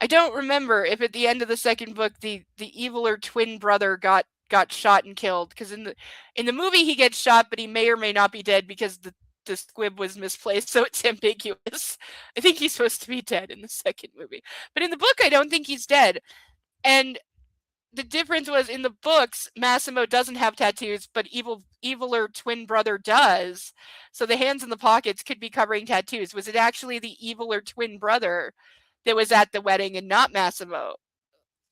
I don't remember if at the end of the second book the eviler twin brother got shot and killed, because in the movie he gets shot, but he may or may not be dead because the squib was misplaced, so it's ambiguous. I think he's supposed to be dead in the second movie, but in the book I don't think he's dead. And the difference was, in the books Massimo doesn't have tattoos, but eviler twin brother does, so the hands in the pockets could be covering tattoos. Was it actually the eviler twin brother that was at the wedding and not Massimo?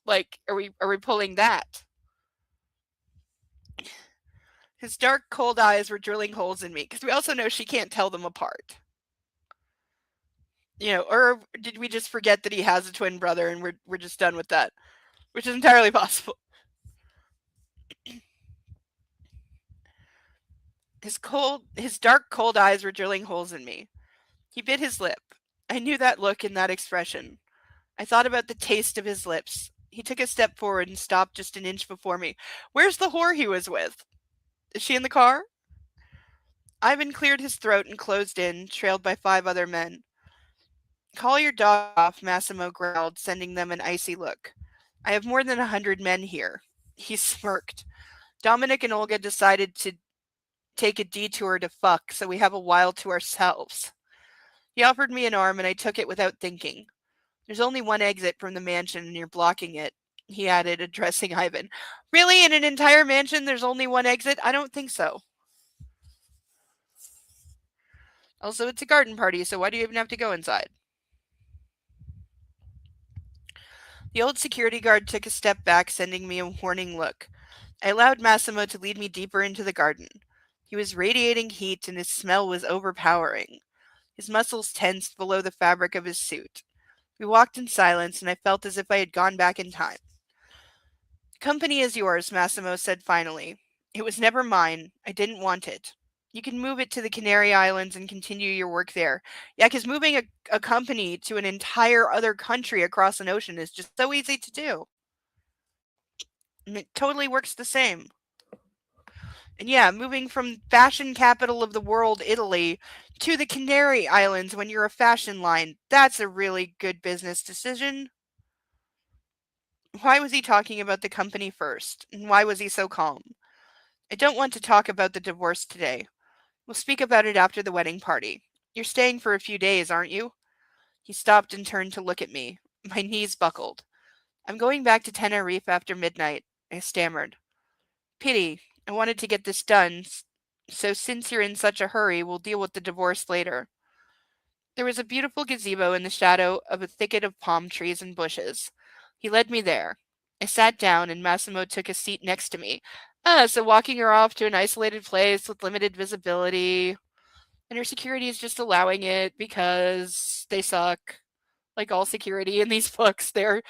Like, are we pulling that? His dark, cold eyes were drilling holes in me, because we also know she can't tell them apart. You know, or did we just forget that he has a twin brother and we're just done with that? Which is entirely possible. His dark, cold eyes were drilling holes in me. He bit his lip. I knew that look and that expression. I thought about the taste of his lips. He took a step forward and stopped just an inch before me. Where's the whore he was with? Is she in the car? Ivan cleared his throat and closed in, trailed by 5 other men. Call your dog off, Massimo growled, sending them an icy look. I have more than 100 men here. He smirked. Dominic and Olga decided to take a detour to fuck, so we have a while to ourselves. He offered me an arm and I took it without thinking. There's only one exit from the mansion and you're blocking it, he added, addressing Ivan. Really? In an entire mansion there's only one exit? I don't think so. Also, it's a garden party, so why do you even have to go inside? The old security guard took a step back, sending me a warning look. I allowed Massimo to lead me deeper into the garden. He was radiating heat and his smell was overpowering. His muscles tensed below the fabric of his suit. We walked in silence, and I felt as if I had gone back in time. Company is yours, Massimo said finally. It was never mine. I didn't want it. You can move it to the Canary Islands and continue your work there. Yeah, because moving a company to an entire other country across an ocean is just so easy to do. And it totally works the same. And yeah, moving from fashion capital of the world, Italy, to the Canary Islands when you're a fashion line, that's a really good business decision. Why was he talking about the company first? And why was he so calm? I don't want to talk about the divorce today. We'll speak about it after the wedding party. You're staying for a few days, aren't you? He stopped and turned to look at me. My knees buckled. I'm going back to Tenerife after midnight, I stammered. Pity. I wanted to get this done, so since you're in such a hurry, we'll deal with the divorce later. There was a beautiful gazebo in the shadow of a thicket of palm trees and bushes. He led me there. I sat down, and Massimo took a seat next to me. So walking her off to an isolated place with limited visibility, and her security is just allowing it because they suck. Like all security in these books, they're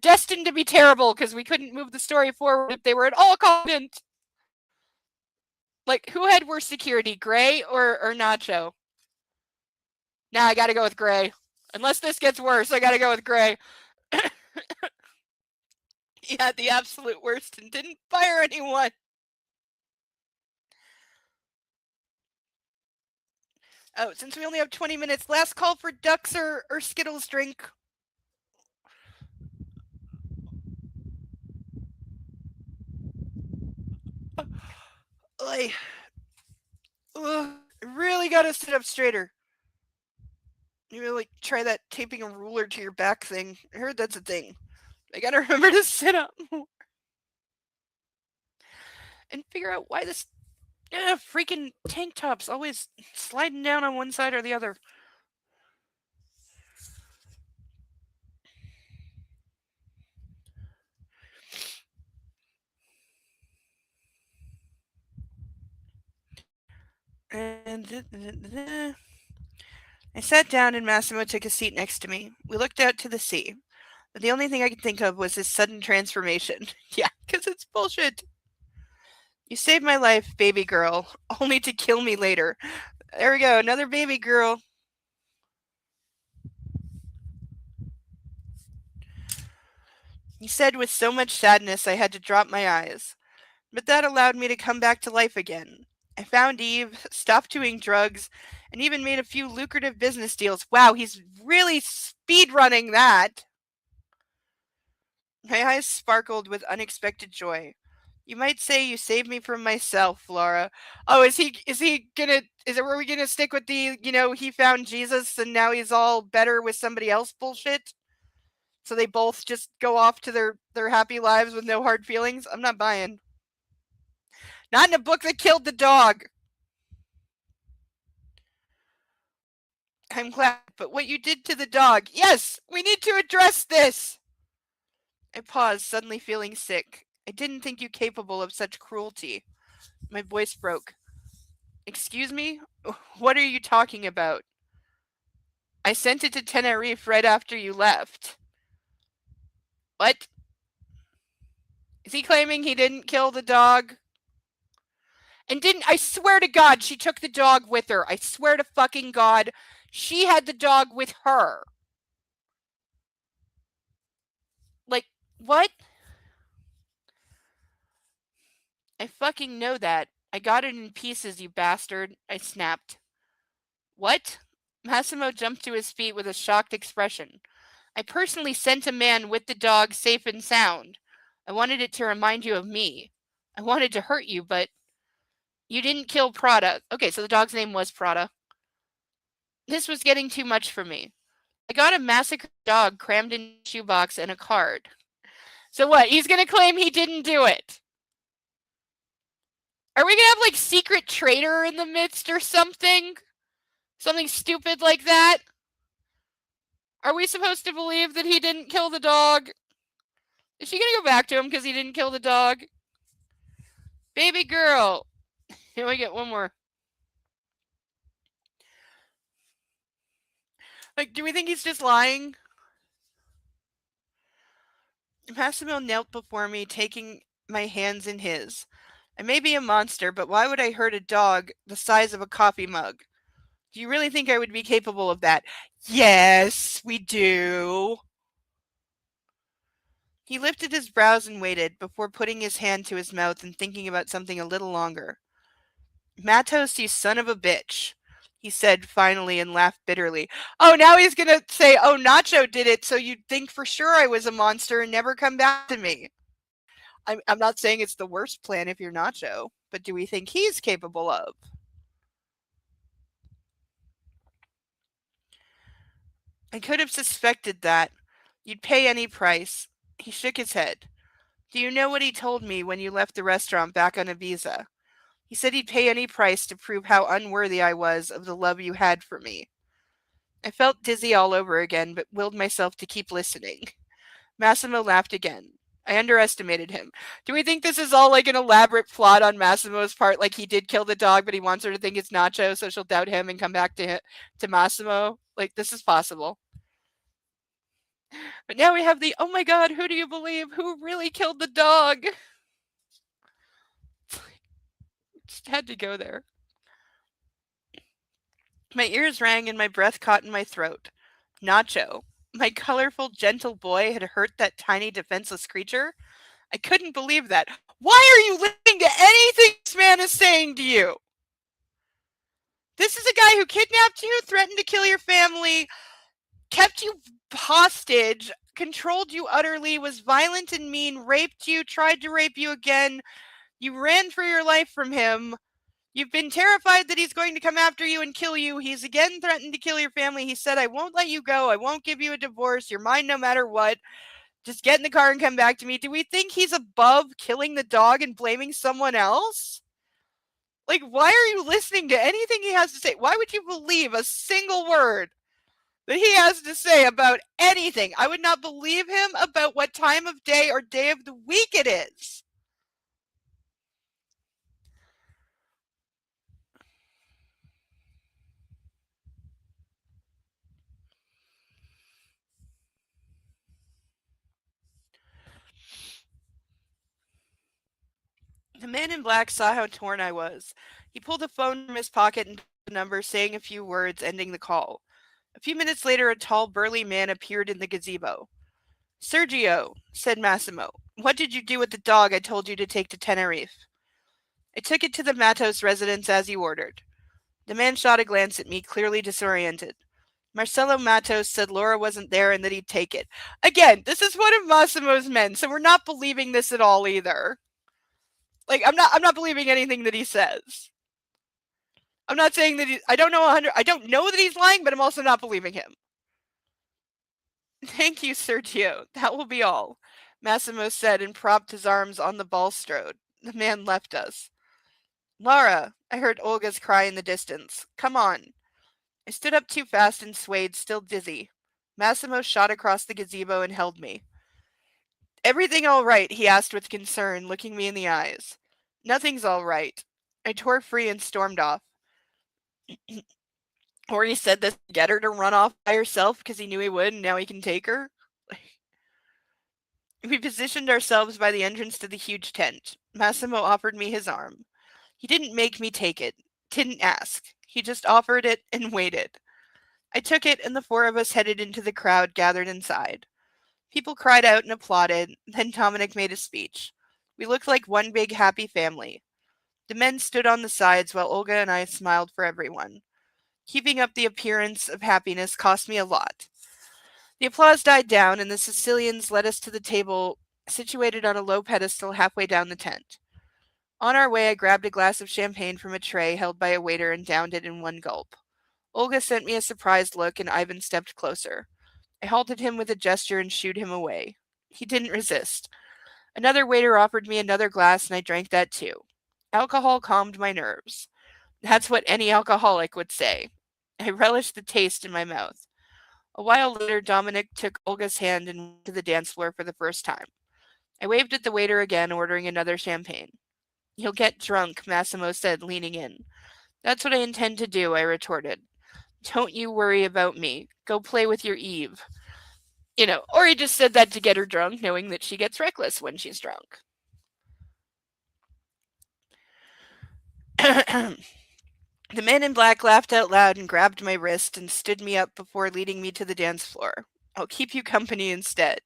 destined to be terrible because we couldn't move the story forward if they were at all competent. Like, who had worse security, Gray or Nacho? Nah, I gotta go with Gray. Unless this gets worse, I gotta go with Gray. He had the absolute worst and didn't fire anyone. Oh, since we only have 20 minutes, last call for ducks or Skittles drink. I really gotta sit up straighter. You really try that taping a ruler to your back thing. I heard that's a thing. I gotta remember to sit up more. And figure out why this freaking tank top's always sliding down on one side or the other. And I sat down and Massimo took a seat next to me. We looked out to the sea. But the only thing I could think of was his sudden transformation. Yeah, because it's bullshit. You saved my life, baby girl, only to kill me later. There we go, another baby girl. He said with so much sadness I had to drop my eyes. But that allowed me to come back to life again. I found Eve, stopped doing drugs, and even made a few lucrative business deals. Wow, he's really speedrunning that. My eyes sparkled with unexpected joy. You might say you saved me from myself, Laura. Oh, is we gonna stick with the, he found Jesus and now he's all better with somebody else bullshit? So they both just go off to their happy lives with no hard feelings? I'm not buying. Not in a book that killed the dog. I'm glad, but what you did to the dog. Yes, we need to address this. I paused, suddenly feeling sick. I didn't think you capable of such cruelty. My voice broke. Excuse me? What are you talking about? I sent it to Tenerife right after you left. What? Is he claiming he didn't kill the dog? And I swear to God, she took the dog with her. I swear to fucking God, she had the dog with her. Like, what? I fucking know that. I got it in pieces, you bastard. I snapped. What? Massimo jumped to his feet with a shocked expression. I personally sent a man with the dog safe and sound. I wanted it to remind you of me. I wanted to hurt you, but you didn't kill Prada. Okay, so the dog's name was Prada. This was getting too much for me. I got a massacred dog crammed in a shoebox and a card. So what? He's going to claim he didn't do it. Are we going to have like secret traitor in the midst or something? Something stupid like that? Are we supposed to believe that he didn't kill the dog? Is she going to go back to him because he didn't kill the dog? Baby girl. Here we get one more. Like, do we think he's just lying? Massimo knelt before me, taking my hands in his. I may be a monster, but why would I hurt a dog the size of a coffee mug? Do you really think I would be capable of that? Yes, we do. He lifted his brows and waited, before putting his hand to his mouth and thinking about something a little longer. Matos, you son of a bitch, he said finally and laughed bitterly. Oh, now he's going to say, oh, Nacho did it, so you'd think for sure I was a monster and never come back to me. I'm not saying it's the worst plan if you're Nacho, but do we think he's capable of? I could have suspected that. You'd pay any price. He shook his head. Do you know what he told me when you left the restaurant back on Ibiza? He said he'd pay any price to prove how unworthy I was of the love you had for me. I felt dizzy all over again, but willed myself to keep listening. Massimo laughed again. I underestimated him. Do we think this is all like an elaborate plot on Massimo's part? Like he did kill the dog, but he wants her to think it's Nacho, so she'll doubt him and come back to Massimo? Like, this is possible. But now we have the, oh my god, who do you believe? Who really killed the dog? Just had to go there. My ears rang and my breath caught in my throat. Nacho, my colorful, gentle boy, had hurt that tiny, defenseless creature? I couldn't believe that. Why are you listening to anything this man is saying to you? This is a guy who kidnapped you, threatened to kill your family, kept you hostage, controlled you utterly, was violent and mean, raped you, tried to rape you again. You ran for your life from him. You've been terrified that he's going to come after you and kill you. He's again threatened to kill your family. He said, I won't let you go. I won't give you a divorce. You're mine no matter what. Just get in the car and come back to me. Do we think he's above killing the dog and blaming someone else? Like, why are you listening to anything he has to say? Why would you believe a single word that he has to say about anything? I would not believe him about what time of day or day of the week it is. The man in black saw how torn I was. He pulled a phone from his pocket and dialed the number, saying a few words, ending the call. A few minutes later, a tall, burly man appeared in the gazebo. Sergio, said Massimo, what did you do with the dog I told you to take to Tenerife? I took it to the Matos residence as you ordered. The man shot a glance at me, clearly disoriented. Marcelo Matos said Laura wasn't there and that he'd take it. Again, this is one of Massimo's men, so we're not believing this at all either. Like, I'm not believing anything that he says. I'm not saying that I don't know that he's lying, but I'm also not believing him. Thank you, Sergio. That will be all, Massimo said and propped his arms on the balustrade. The man left us. Laura, I heard Olga's cry in the distance. Come on. I stood up too fast and swayed, still dizzy. Massimo shot across the gazebo and held me. Everything all right? He asked with concern, looking me in the eyes. Nothing's all right. I tore free and stormed off. Or he said this to get her to run off by herself because he knew he would and now he can take her. We positioned ourselves by the entrance to the huge tent. Massimo offered me his arm. He didn't make me take it, didn't ask. He just offered it and waited. I took it and the four of us headed into the crowd gathered inside. People cried out and applauded. Then Dominic made a speech. We looked like one big happy family. The men stood on the sides while Olga and I smiled for everyone. Keeping up the appearance of happiness cost me a lot. The applause died down and the Sicilians led us to the table situated on a low pedestal halfway down the tent. On our way, I grabbed a glass of champagne from a tray held by a waiter and downed it in one gulp. Olga sent me a surprised look and Ivan stepped closer. I halted him with a gesture and shooed him away. He didn't resist. Another waiter offered me another glass and I drank that too. Alcohol calmed my nerves. That's what any alcoholic would say. I relished the taste in my mouth. A while later, Dominic took Olga's hand and went to the dance floor for the first time. I waved at the waiter again, ordering another champagne. You'll get drunk, Massimo said, leaning in. That's what I intend to do, I retorted. Don't you worry about me. Go play with your Eve. Or he just said that to get her drunk, knowing that she gets reckless when she's drunk. The man in black laughed out loud and grabbed my wrist and stood me up before leading me to the dance floor. I'll keep you company instead.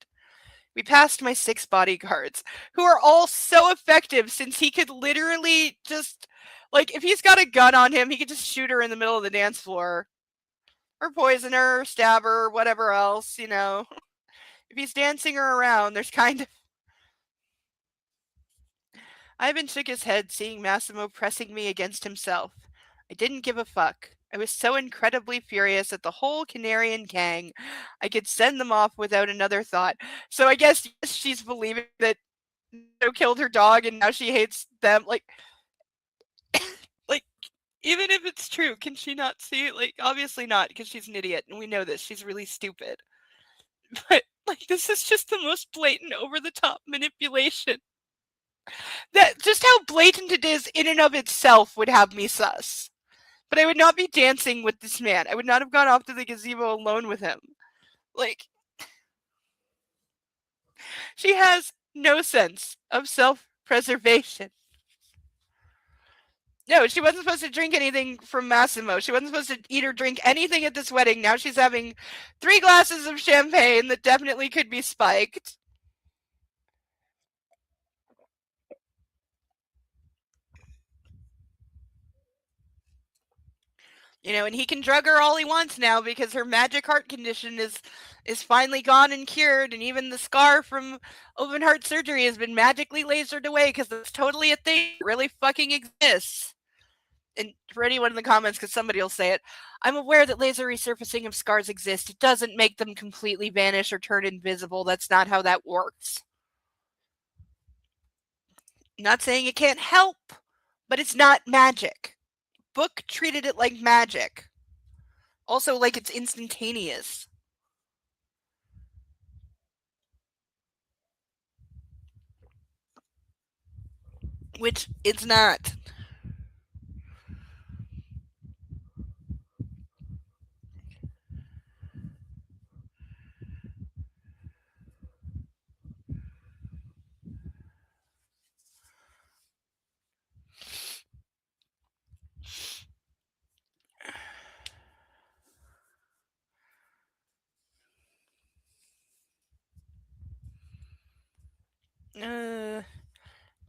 We passed my 6 bodyguards, who are all so effective since he could literally just, like, if he's got a gun on him, he could just shoot her in the middle of the dance floor. Or poison her, or stab her, or whatever else, you know. If he's dancing her around, there's kind of... Ivan shook his head, seeing Massimo pressing me against himself. I didn't give a fuck. I was so incredibly furious at the whole Canarian gang, I could send them off without another thought. So I guess she's believing that Nino killed her dog and now she hates them. Like, like, even if it's true, can she not see it? Like, obviously not, because she's an idiot, and we know this. She's really stupid. But, like, this is just the most blatant, over-the-top manipulation. That just how blatant it is in and of itself would have me sus. But I would not be dancing with this man. I would not have gone off to the gazebo alone with him. Like, she has no sense of self-preservation. No, she wasn't supposed to drink anything from Massimo. She wasn't supposed to eat or drink anything at this wedding. Now she's having 3 glasses of champagne that definitely could be spiked. You know, and he can drug her all he wants now because her magic heart condition is finally gone and cured, and even the scar from open heart surgery has been magically lasered away because it's totally a thing. It really fucking exists. And for anyone in the comments, because somebody will say it, I'm aware that laser resurfacing of scars exists. It doesn't make them completely vanish or turn invisible. That's not how that works. I'm not saying it can't help, but it's not magic. Book treated it like magic. Also, like it's instantaneous. Which it's not.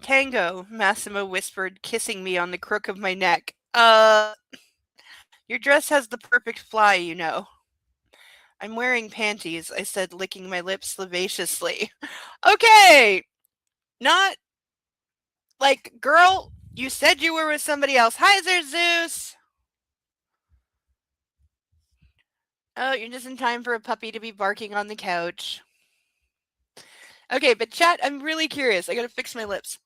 Tango, Massimo whispered, kissing me on the crook of my neck. Your dress has the perfect fly, you know. I'm wearing panties, I said, licking my lips lasciviously. Okay! Not... Like, girl, you said you were with somebody else. Hi there, Zeus! Oh, you're just in time for a puppy to be barking on the couch. Okay, but chat, I'm really curious. I gotta fix my lips.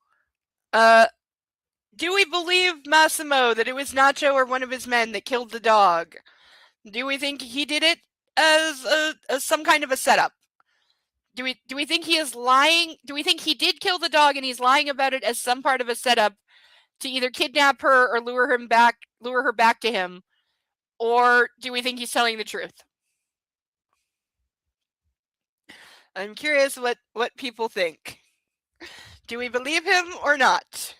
Do we believe Massimo that it was Nacho or one of his men that killed the dog? Do we think he did it as some kind of a setup? Do we think he is lying? Do we think he did kill the dog and he's lying about it as some part of a setup to either kidnap her or lure her back to him? Or do we think he's telling the truth? I'm curious what people think. Do we believe him or not?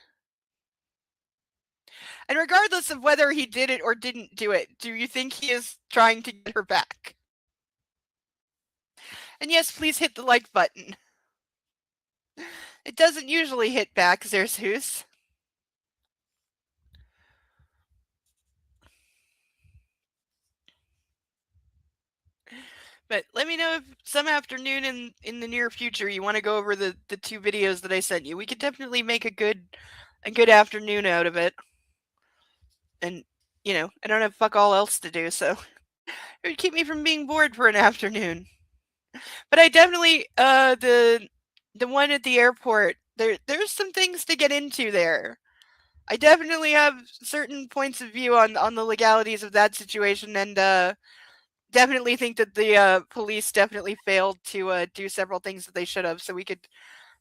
And regardless of whether he did it or didn't do it, do you think he is trying to get her back? And yes, please hit the like button. It doesn't usually hit back, Zeus. But let me know if some afternoon in the near future you want to go over the 2 videos that I sent you. We could definitely make a good afternoon out of it. And, you know, I don't have fuck all else to do, so it would keep me from being bored for an afternoon. But I definitely, the one at the airport, there's some things to get into there. I definitely have certain points of view on the legalities of that situation, and definitely think that the police definitely failed to do several things that they should have. So we could,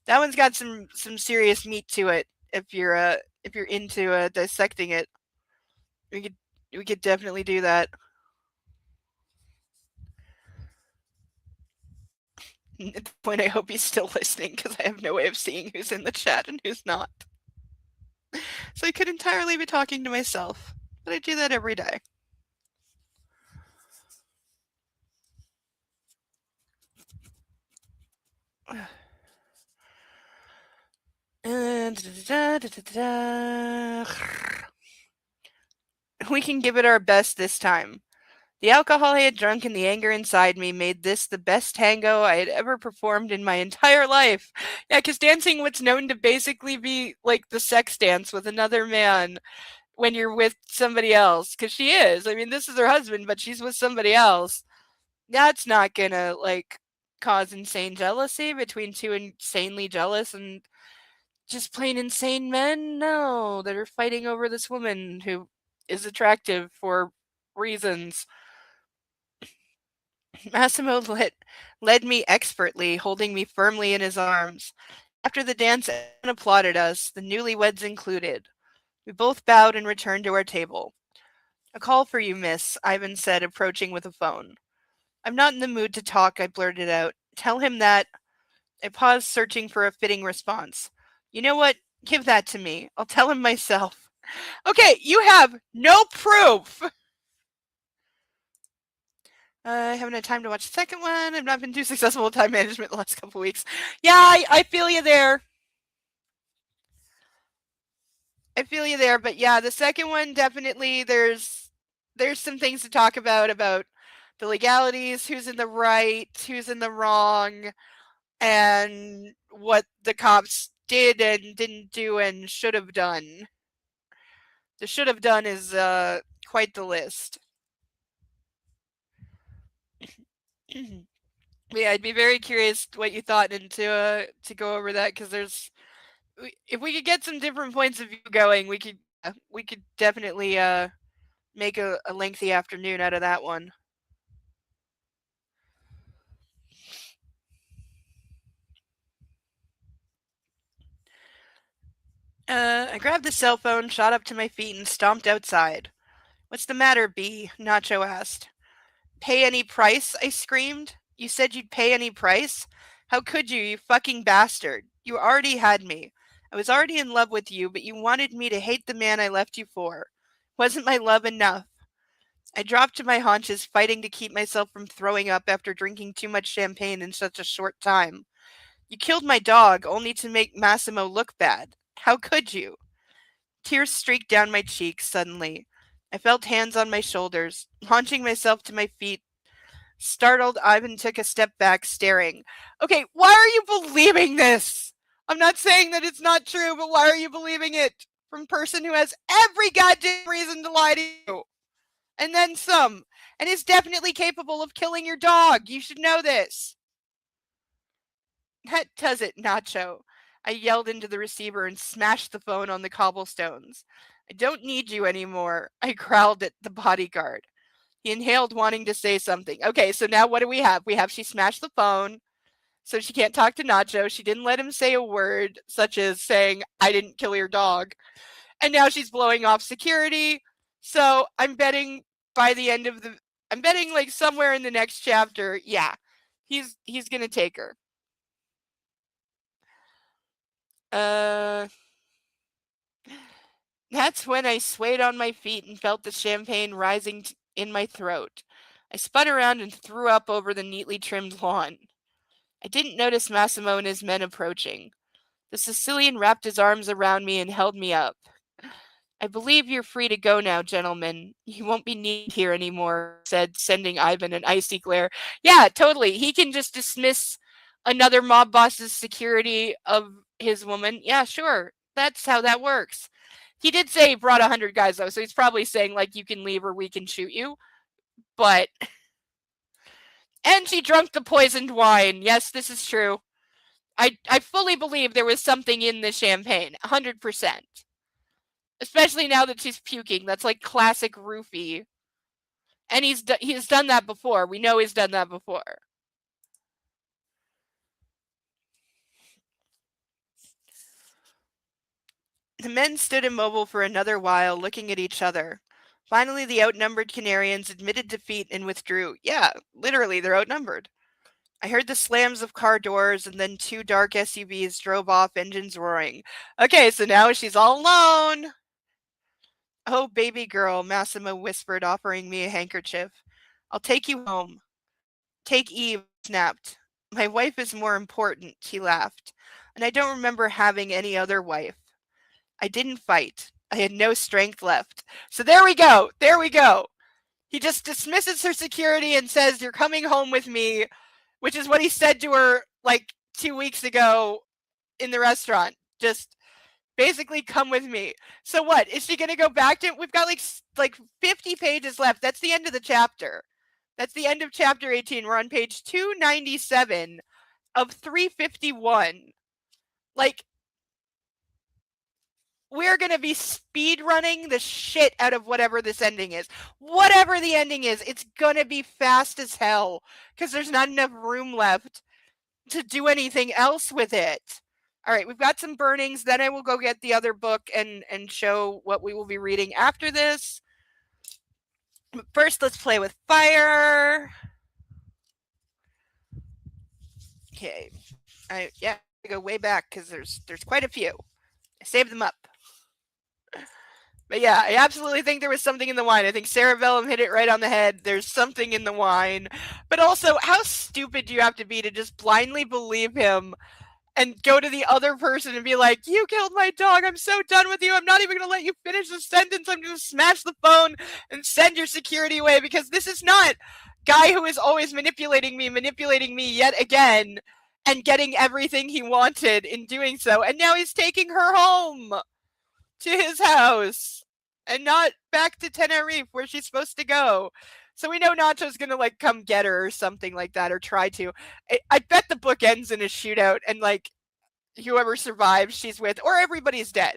that one's got some serious meat to it. If you're into dissecting it, we could definitely do that. At this point, I hope he's still listening because I have no way of seeing who's in the chat and who's not. So I could entirely be talking to myself. But I do that every day. We can give it our best this time. The alcohol I had drunk and the anger inside me made this the best tango I had ever performed in my entire life. Yeah, because dancing what's known to basically be like the sex dance with another man when you're with somebody else. Because she is. I mean, this is her husband, but she's with somebody else. That's not gonna, like, cause insane jealousy between two insanely jealous and just plain insane men? No, that are fighting over this woman who is attractive for reasons. Massimo led me expertly, holding me firmly in his arms. After the dance, everyone applauded us, the newlyweds included. We both bowed and returned to our table. A call for you, miss, Ivan said, approaching with a phone. I'm not in the mood to talk, I blurted out. Tell him that. I paused, searching for a fitting response. You know what? Give that to me. I'll tell him myself. Okay, you have no proof! I haven't had time to watch the second one. I've not been too successful with time management the last couple weeks. Yeah, I feel you there. I feel you there, but yeah, the second one definitely there's some things to talk about the legalities, who's in the right, who's in the wrong, and what the cops did and didn't do and should have done. The should have done is quite the list. Yeah, I'd be very curious what you thought and to go over that because if we could get some different points of view going, we could definitely make a lengthy afternoon out of that one. I grabbed the cell phone, shot up to my feet, and stomped outside. What's the matter, B? Nacho asked. Pay any price? I screamed. You said you'd pay any price? How could you, you fucking bastard? You already had me. I was already in love with you, but you wanted me to hate the man I left you for. Wasn't my love enough? I dropped to my haunches, fighting to keep myself from throwing up after drinking too much champagne in such a short time. You killed my dog, only to make Massimo look bad. How could you? Tears streaked down my cheeks suddenly. I felt hands on my shoulders. Launching myself to my feet, startled, Ivan took a step back, staring. Okay, why are you believing this? I'm not saying that it's not true, but why are you believing it? From a person who has every goddamn reason to lie to you. And then some. And is definitely capable of killing your dog. You should know this. That does it, Nacho. I yelled into the receiver and smashed the phone on the cobblestones. I don't need you anymore, I growled at the bodyguard. He inhaled, wanting to say something. Okay, so now what do we have? We have she smashed the phone, so she can't talk to Nacho. She didn't let him say a word, such as saying, I didn't kill your dog. And now she's blowing off security. So I'm betting by the end of I'm betting like somewhere in the next chapter, yeah, he's gonna take her. That's when I swayed on my feet and felt the champagne rising in my throat. I spun around and threw up over the neatly trimmed lawn. I didn't notice Massimo and his men approaching. The Sicilian wrapped his arms around me and held me up. I believe you're free to go now, gentlemen. You won't be needed here anymore, said, sending Ivan an icy glare. Yeah, totally. He can just dismiss another mob boss's security of his woman. Yeah, sure. That's how that works. He did say he brought 100 guys, though, so he's probably saying, like, you can leave or we can shoot you. But... And she drank the poisoned wine. Yes, this is true. I fully believe there was something in the champagne. 100%. Especially now that she's puking. That's like classic roofie. And he's done that before. We know he's done that before. The men stood immobile for another while, looking at each other. Finally, the outnumbered Canarians admitted defeat and withdrew. Yeah, literally, they're outnumbered. I heard the slams of car doors, and then 2 dark SUVs drove off, engines roaring. Okay, so now she's all alone. Oh, baby girl, Massimo whispered, offering me a handkerchief. I'll take you home. Take Eve, snapped. My wife is more important, he laughed. And I don't remember having any other wife. I didn't fight. I had no strength left. So there we go. There we go. He just dismisses her security and says, you're coming home with me, which is what he said to her like 2 weeks ago in the restaurant. Just basically come with me. So what? Is she going to go back to it? We've got like 50 pages left. That's the end of the chapter. That's the end of chapter 18. We're on page 297 of 351. Like, we're going to be speed running the shit out of whatever this ending is. Whatever the ending is, it's going to be fast as hell because there's not enough room left to do anything else with it. All right, we've got some burnings. Then I will go get the other book and show what we will be reading after this. But first, let's play with fire. Okay. I go way back because there's quite a few. I saved them up. But yeah, I absolutely think there was something in the wine. I think Sarah Vellum hit it right on the head. There's something in the wine. But also, how stupid do you have to be to just blindly believe him and go to the other person and be like, you killed my dog. I'm so done with you. I'm not even going to let you finish the sentence. I'm going to smash the phone and send your security away because this is not guy who is always manipulating me yet again and getting everything he wanted in doing so. And now he's taking her home to his house and not back to Tenerife where she's supposed to go. So we know Nacho's going to like come get her or something like that, or try to. I bet the book ends in a shootout and like whoever survives she's with, or everybody's dead.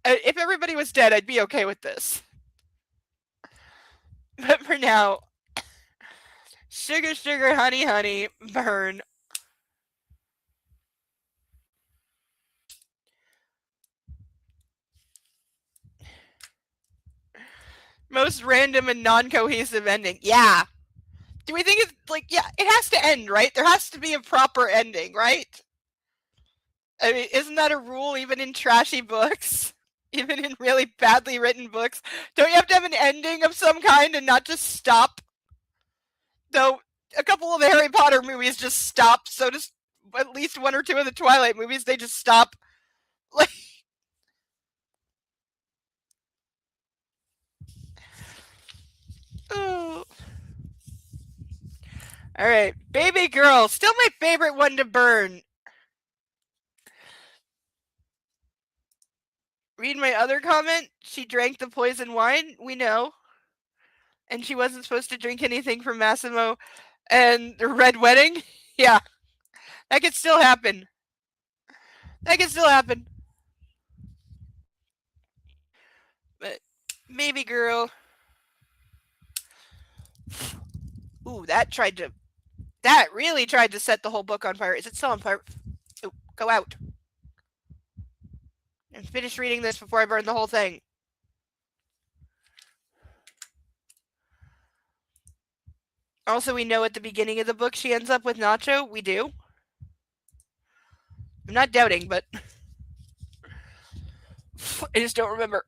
If everybody was dead, I'd be okay with this. But for now, sugar, sugar, honey, honey, burn. Most random and non-cohesive ending. Yeah. Do we think it's like, yeah, it has to end, right? There has to be a proper ending, right? I mean, isn't that a rule even in trashy books? Even in really badly written books? Don't you have to have an ending of some kind and not just stop? Though a couple of the Harry Potter movies just stop, so does at least one or two of the Twilight movies, they just stop. Like, oh. All right, Baby Girl, still my favorite one to burn. Read my other comment. She drank the poison wine. We know. And she wasn't supposed to drink anything from Massimo and the Red Wedding. Yeah. That could still happen. That could still happen. But Baby Girl. Ooh, that really tried to set the whole book on fire. Is it still on fire? Ooh, go out. And finish reading this before I burn the whole thing. Also, we know at the beginning of the book she ends up with Nacho. We do. I'm not doubting, but I just don't remember.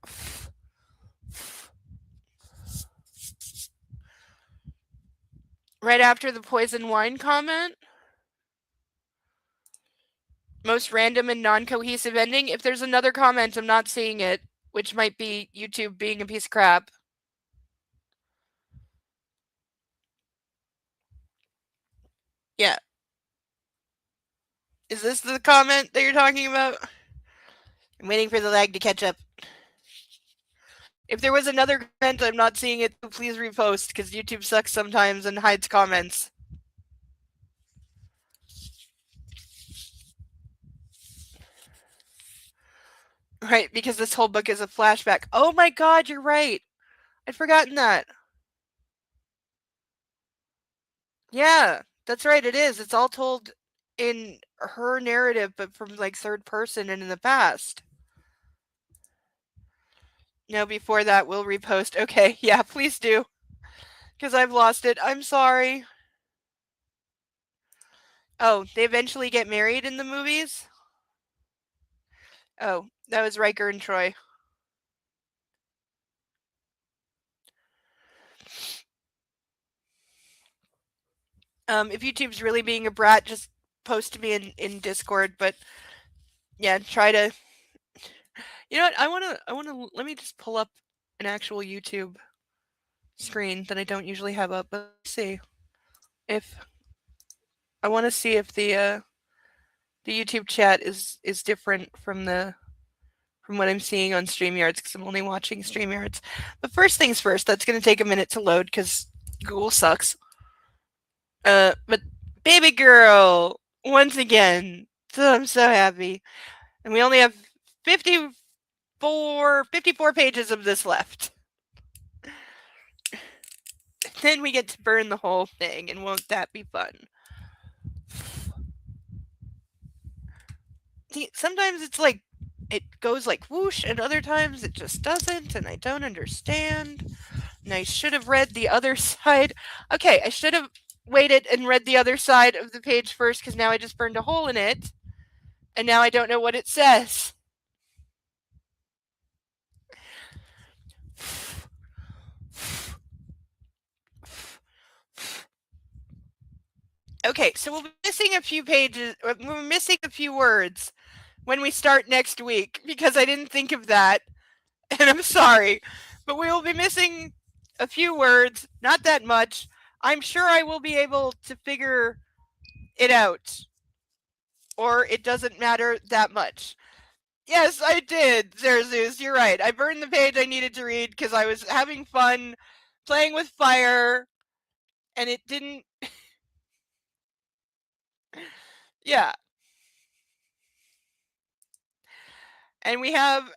Right after the poison wine comment. Most random and non-cohesive ending. If there's another comment, I'm not seeing it, which might be YouTube being a piece of crap. Yeah. Is this the comment that you're talking about? I'm waiting for the lag to catch up. If there was another comment, I'm not seeing it, please repost, because YouTube sucks sometimes and hides comments. Right, because this whole book is a flashback. Oh my god, you're right. I'd forgotten that. Yeah, that's right, it is. It's all told in her narrative, but from like third person and in the past. No, before that, we'll repost. Okay, yeah, please do. Because I've lost it. I'm sorry. Oh, they eventually get married in the movies? Oh, that was Riker and Troy. If YouTube's really being a brat, just post to me in Discord, but yeah, try to. You know what? I wanna let me just pull up an actual YouTube screen that I don't usually have up. But let's see if I want to see if the YouTube chat is different from what I'm seeing on StreamYards because I'm only watching StreamYards. But first things first, that's going to take a minute to load because Google sucks. But baby girl, once again, so I'm so happy. And we only have 54 pages of this left. Then we get to burn the whole thing, and won't that be fun? See, sometimes it's like it goes like whoosh, and other times it just doesn't, and I don't understand. And I should have read the other side. Okay, I should have waited and read the other side of the page first because now I just burned a hole in it, and now I don't know what it says. Okay, so we'll be missing a few pages. We're missing a few words when we start next week because I didn't think of that, and I'm sorry, but we will be missing a few words, not that much. I'm sure I will be able to figure it out, or it doesn't matter that much. Yes, I did, Zerzeus. You're right. I burned the page I needed to read because I was having fun playing with fire, and it didn't. Yeah. And we have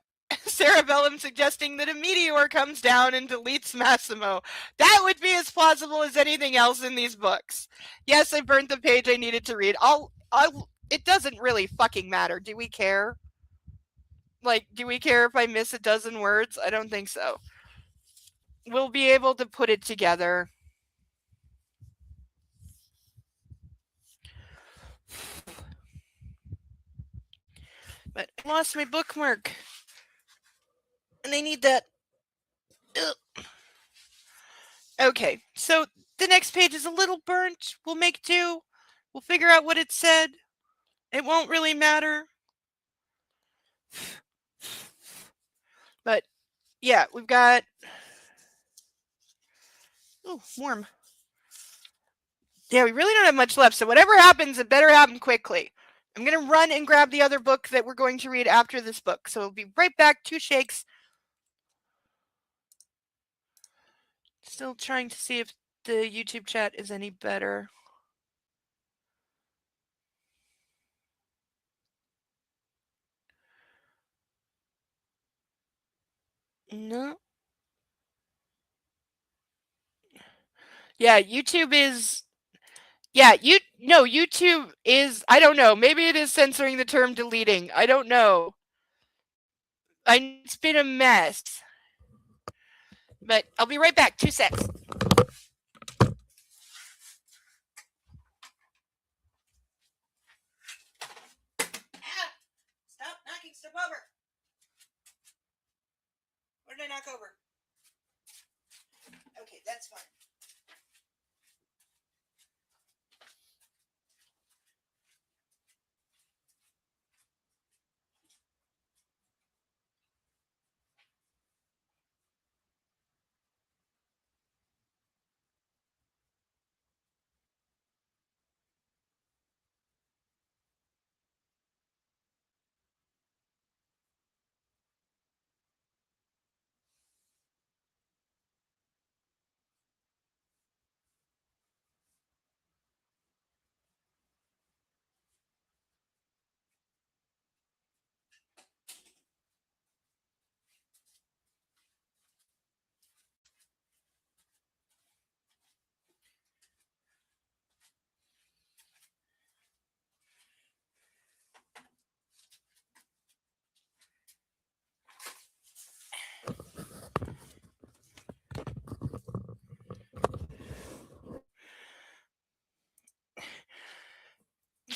Cerebellum suggesting that a meteor comes down and deletes Massimo. That would be as plausible as anything else in these books. Yes, I burnt the page I needed to read. It doesn't really fucking matter. Do we care? Like, do we care if I miss a dozen words? I don't think so. We'll be able to put it together. But I lost my bookmark. And I need that. Ugh. Okay, so the next page is a little burnt. We'll make do. We'll figure out what it said. It won't really matter. But yeah, we've got. Oh, warm. Yeah, we really don't have much left. So whatever happens, it better happen quickly. I'm going to run and grab the other book that we're going to read after this book. So we'll be right back. 2 shakes. Still trying to see if the YouTube chat is any better. No. Yeah, YouTube is. Yeah, YouTube is. I don't know. Maybe it is censoring the term deleting. I don't know. It's been a mess. But I'll be right back. 2 secs. Stop knocking stuff over. What did I knock over? Okay, that's fine.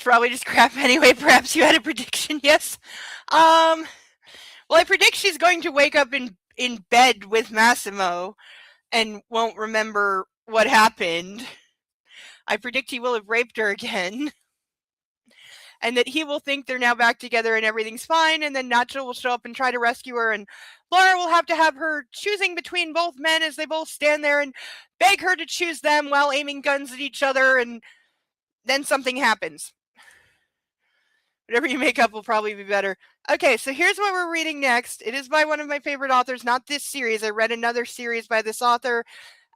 It's probably just crap anyway. Perhaps you had a prediction. Yes. Well, I predict she's going to wake up in bed with Massimo and won't remember what happened. I predict he will have raped her again. And that he will think they're now back together and everything's fine, and then Nacho will show up and try to rescue her, and Laura will have to have her choosing between both men as they both stand there and beg her to choose them while aiming guns at each other, and then something happens. Whatever you make up will probably be better. Okay, so here's what we're reading next. It is by one of my favorite authors, not this series. I read another series by this author,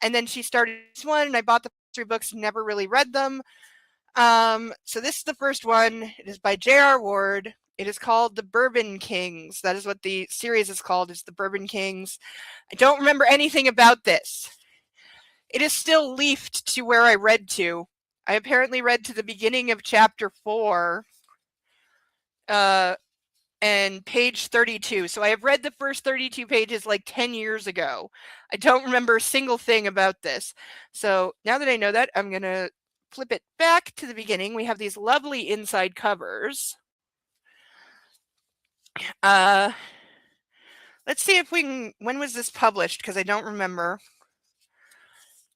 and then she started this one, and I bought the 3 books, never really read them. So this is the first one. It is by J.R. Ward. It is called The Bourbon Kings. That is what the series is called. It's The Bourbon Kings. I don't remember anything about this. It is still leafed to where I read to. I apparently read to the beginning of chapter 4 and page 32. So I have read the first 32 pages like 10 years ago. I don't remember a single thing about this. So now that I know that, I'm going to flip it back to the beginning. We have these lovely inside covers. Let's see if we can, when was this published? Because I don't remember.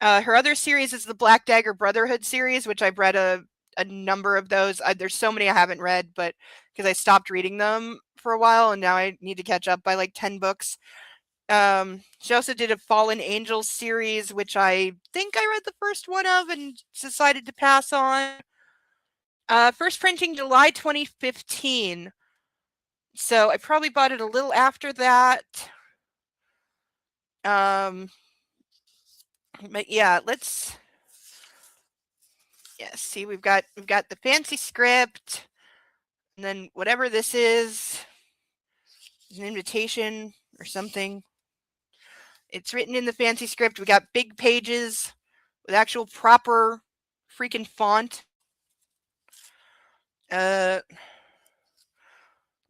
Her other series is the Black Dagger Brotherhood series, which I've read a number of those. There's so many I haven't read, but because I stopped reading them for a while and now I need to catch up by like 10 books. She also did a Fallen Angels series, which I think I read the first one of and decided to pass on. First printing July 2015. So I probably bought it a little after that. But yeah, see, we've got the fancy script, and then whatever this is an invitation or something. It's written in the fancy script. We got big pages with actual proper freaking font.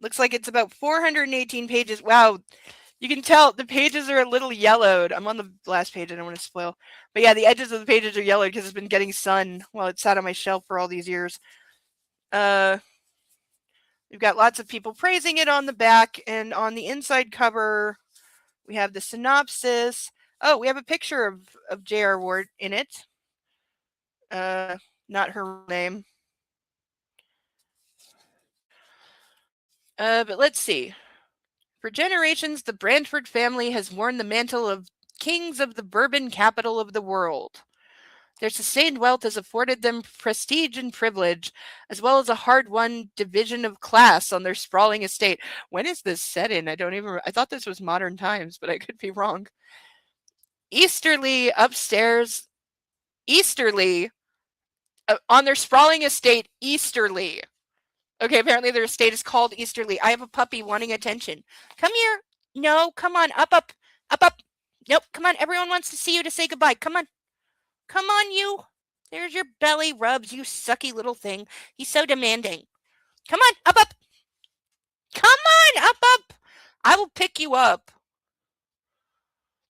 Looks like it's about 418 pages. Wow. You can tell the pages are a little yellowed. I'm on the last page. I don't want to spoil. But yeah, the edges of the pages are yellowed because it's been getting sun while it sat on my shelf for all these years. We've got lots of people praising it on the back, and on the inside cover, we have the synopsis. Oh, we have a picture of J.R. Ward in it. Not her name. But let's see. For generations, the Brantford family has worn the mantle of kings of the bourbon capital of the world. Their sustained wealth has afforded them prestige and privilege, as well as a hard-won division of class on their sprawling estate. When is this set in? I thought this was modern times, but I could be wrong. Easterly, on their sprawling estate, Easterly. Okay, apparently their estate is called Easterly. I have a puppy wanting attention. Come here. No, come on. Up. Nope, come on. Everyone wants to see you to say goodbye. Come on. Come on, you. There's your belly rubs, you sucky little thing. He's so demanding. Come on, up. Come on, up. I will pick you up.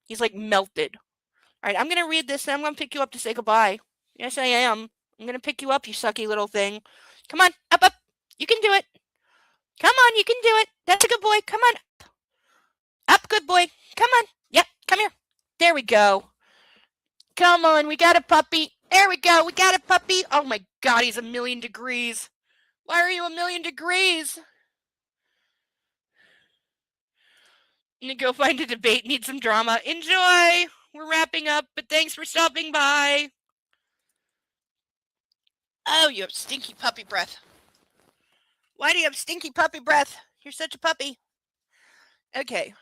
He's like melted. All right, I'm going to read this and I'm going to pick you up to say goodbye. Yes, I am. I'm going to pick you up, you sucky little thing. Come on, up. You can do it. Come on, you can do it. That's a good boy. Come on. Up, good boy. Come on. Yep, come here. There we go. Come on, we got a puppy. There we go. We got a puppy. Oh my God, he's 1,000,000 degrees. Why are you 1,000,000 degrees? I'm gonna go find a debate. Need some drama. Enjoy. We're wrapping up, but thanks for stopping by. Oh, you have stinky puppy breath. Why do you have stinky puppy breath? You're such a puppy. Okay.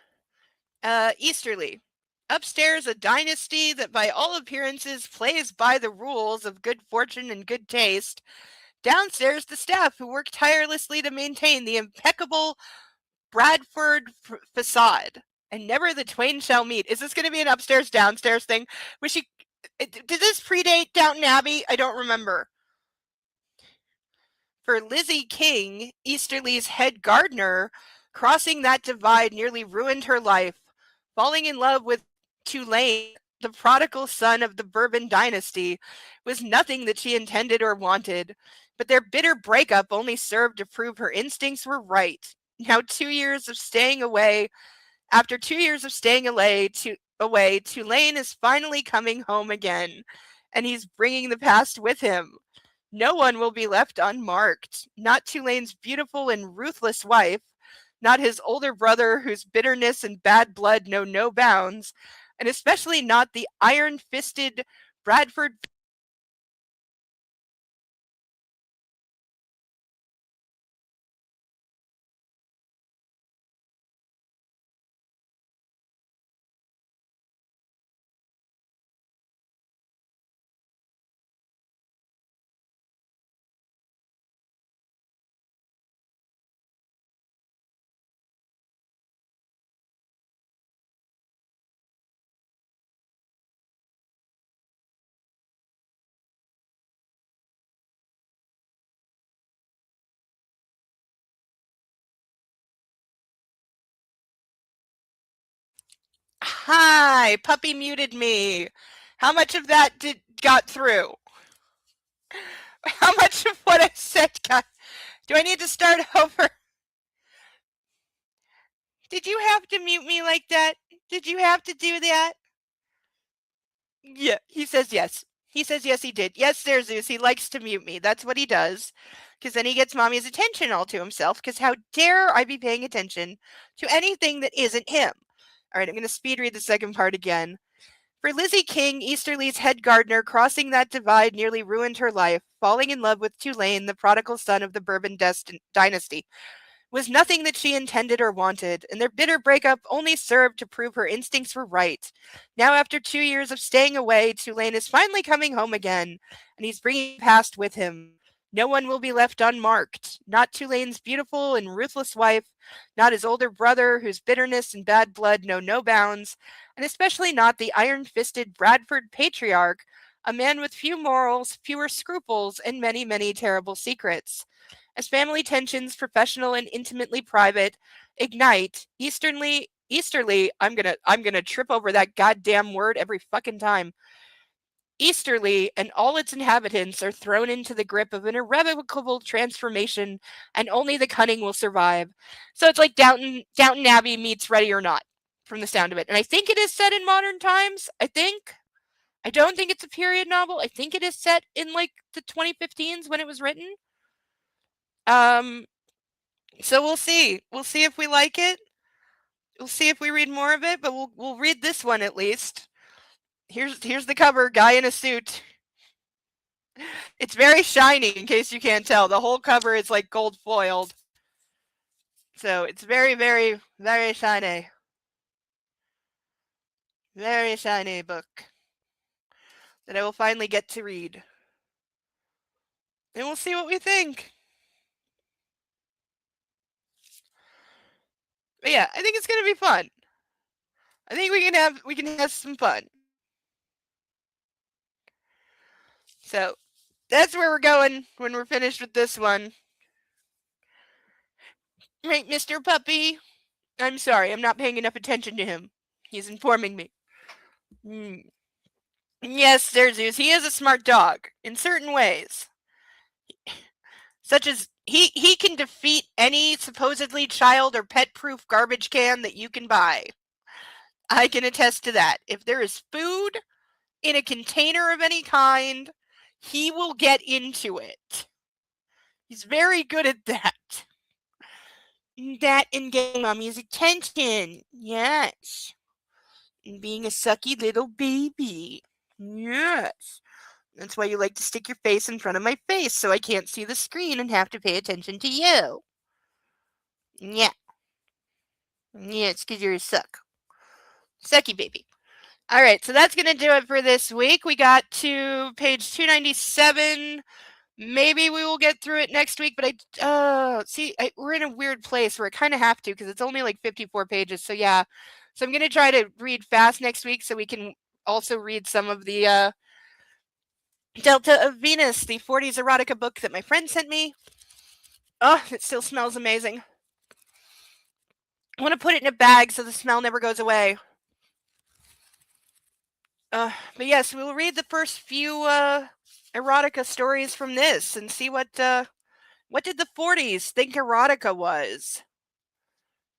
Easterly. Upstairs, a dynasty that by all appearances plays by the rules of good fortune and good taste. Downstairs, the staff who work tirelessly to maintain the impeccable Bradford facade. And never the twain shall meet. Is this going to be an upstairs, downstairs thing? Did this predate Downton Abbey? I don't remember. For Lizzie King, Easterly's head gardener, crossing that divide nearly ruined her life. Falling in love with Tulane, the prodigal son of the Bourbon dynasty, was nothing that she intended or wanted, but their bitter breakup only served to prove her instincts were right. Now, 2 years of staying away, after 2 years of staying away, Tulane is finally coming home again, and he's bringing the past with him. No one will be left unmarked. Not Tulane's beautiful and ruthless wife, not his older brother whose bitterness and bad blood know no bounds, and especially not the iron-fisted Bradford. Hi, puppy muted me. How much of that got through? How much of what I said got... Do I need to start over? Did you have to mute me like that? Did you have to do that? Yeah, he says yes. He says yes, he did. Yes, there's Zeus. He likes to mute me. That's what he does. Because then he gets mommy's attention all to himself. Because how dare I be paying attention to anything that isn't him? All right, I'm going to speed read the second part again. For Lizzie King, Easterly's head gardener, crossing that divide nearly ruined her life. Falling in love with Tulane, the prodigal son of the Bourbon dynasty, was nothing that she intended or wanted, and their bitter breakup only served to prove her instincts were right. Now, after 2 years of staying away, Tulane is finally coming home again, and he's bringing the past with him. No one will be left unmarked. Not Tulane's beautiful and ruthless wife, not his older brother, whose bitterness and bad blood know no bounds, and especially not the iron-fisted Bradford patriarch, a man with few morals, fewer scruples, and many, many terrible secrets. As family tensions, professional and intimately private, ignite, Easterly, I'm gonna trip over that goddamn word every fucking time. Easterly and all its inhabitants are thrown into the grip of an irrevocable transformation, and only the cunning will survive. So it's like Downton Abbey meets Ready or Not, from the sound of it. And I think it is set in modern times. I don't think it's a period novel. I think it is set in like the 2015s when it was written. So we'll see. We'll see if we like it. We'll see if we read more of it, but we'll read this one at least. Here's the cover, guy in a suit. It's very shiny, in case you can't tell. The whole cover is like gold foiled. So it's very, very, very shiny. Very shiny book that I will finally get to read. And we'll see what we think. But yeah, I think it's gonna be fun. I think we can have some fun. So that's where we're going when we're finished with this one. Right, Mr. Puppy? I'm sorry, I'm not paying enough attention to him. He's informing me. Yes, there's Zeus. He is a smart dog in certain ways. Such as he can defeat any supposedly child or pet-proof garbage can that you can buy. I can attest to that. If there is food in a container of any kind, he will get into it. He's very good at that. That and getting mommy's attention. Yes. And being a sucky little baby. Yes. That's why you like to stick your face in front of my face so I can't see the screen and have to pay attention to you. Yeah. Yeah, it's because you're a suck. Sucky baby. All right, so that's going to do it for this week. We got to page 297. Maybe we will get through it next week, but we're in a weird place where I kind of have to because it's only like 54 pages. So yeah, so I'm going to try to read fast next week so we can also read some of the Delta of Venus, the 40s erotica book that my friend sent me. Oh, it still smells amazing. I want to put it in a bag so the smell never goes away. But yes, we'll read the first few erotica stories from this and see what did the 40s think erotica was.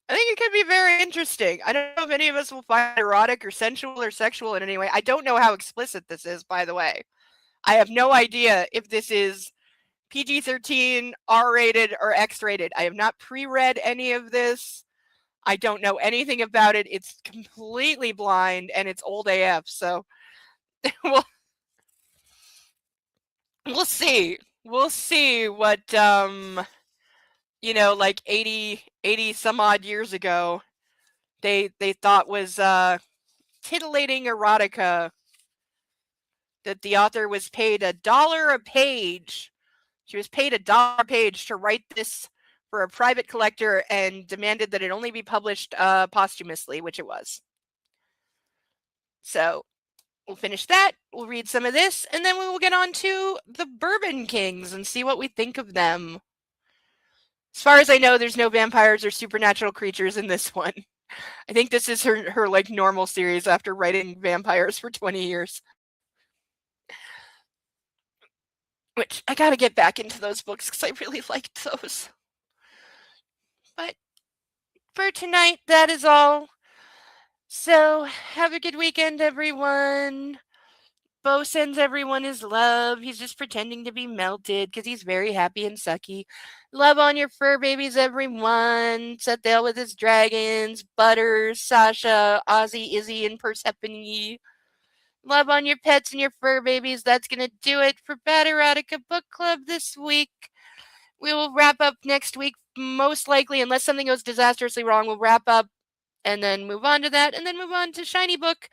I think it could be very interesting. I don't know if any of us will find it erotic or sensual or sexual in any way. I don't know how explicit this is, by the way. I have no idea if this is PG-13, R-rated, or X-rated. I have not pre-read any of this. I don't know anything about it. It's completely blind, and it's old AF, so we'll see. We'll see what, like 80 some odd years ago, they thought was titillating erotica, that the author was paid $1 a page. She was paid $1 a page to write this for a private collector and demanded that it only be published posthumously, which it was. So we'll finish that, we'll read some of this, and then we will get on to the Bourbon Kings and see what we think of them. As far as I know, there's no vampires or supernatural creatures in this one. I think this is her like normal series after writing vampires for 20 years. Which, I gotta get back into those books because I really liked those. But for tonight, that is all. So, have a good weekend, everyone. Bo sends everyone his love. He's just pretending to be melted because he's very happy and sucky. Love on your fur babies, everyone. Sethdale with his dragons. Butters, Sasha, Ozzy, Izzy, and Persephone. Love on your pets and your fur babies. That's going to do it for Bad Erotica Book Club this week. We will wrap up next week, most likely, unless something goes disastrously wrong. We'll wrap up and then move on to that, and then move on to Shiny Book.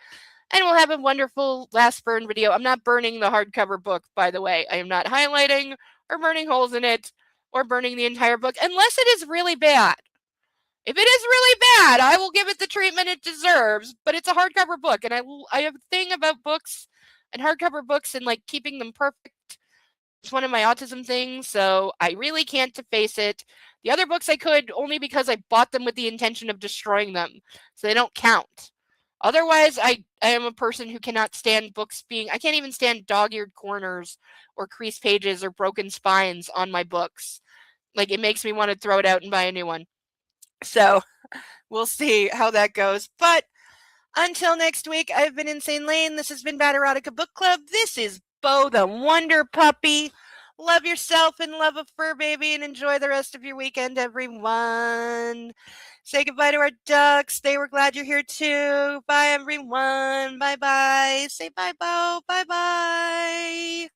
And we'll have a wonderful last burn video. I'm not burning the hardcover book, by the way. I am not highlighting or burning holes in it or burning the entire book, unless it is really bad. If it is really bad, I will give it the treatment it deserves, but it's a hardcover book, and I have a thing about books and hardcover books and like keeping them perfect. It's one of my autism things, so I really can't deface it. The other books I could, only because I bought them with the intention of destroying them, so they don't count. Otherwise, I am a person who cannot stand books being... I can't even stand dog-eared corners or creased pages or broken spines on my books. Like, it makes me want to throw it out and buy a new one. So, we'll see how that goes. But, until next week, I've been Insane Lane. This has been Bad Erotica Book Club. This is Bo the Wonder Puppy. Love yourself and love a fur baby, and enjoy the rest of your weekend, everyone. Say goodbye to our ducks. They were glad you're here too. Bye, everyone. Bye-bye. Say bye, Bo. Bye-bye.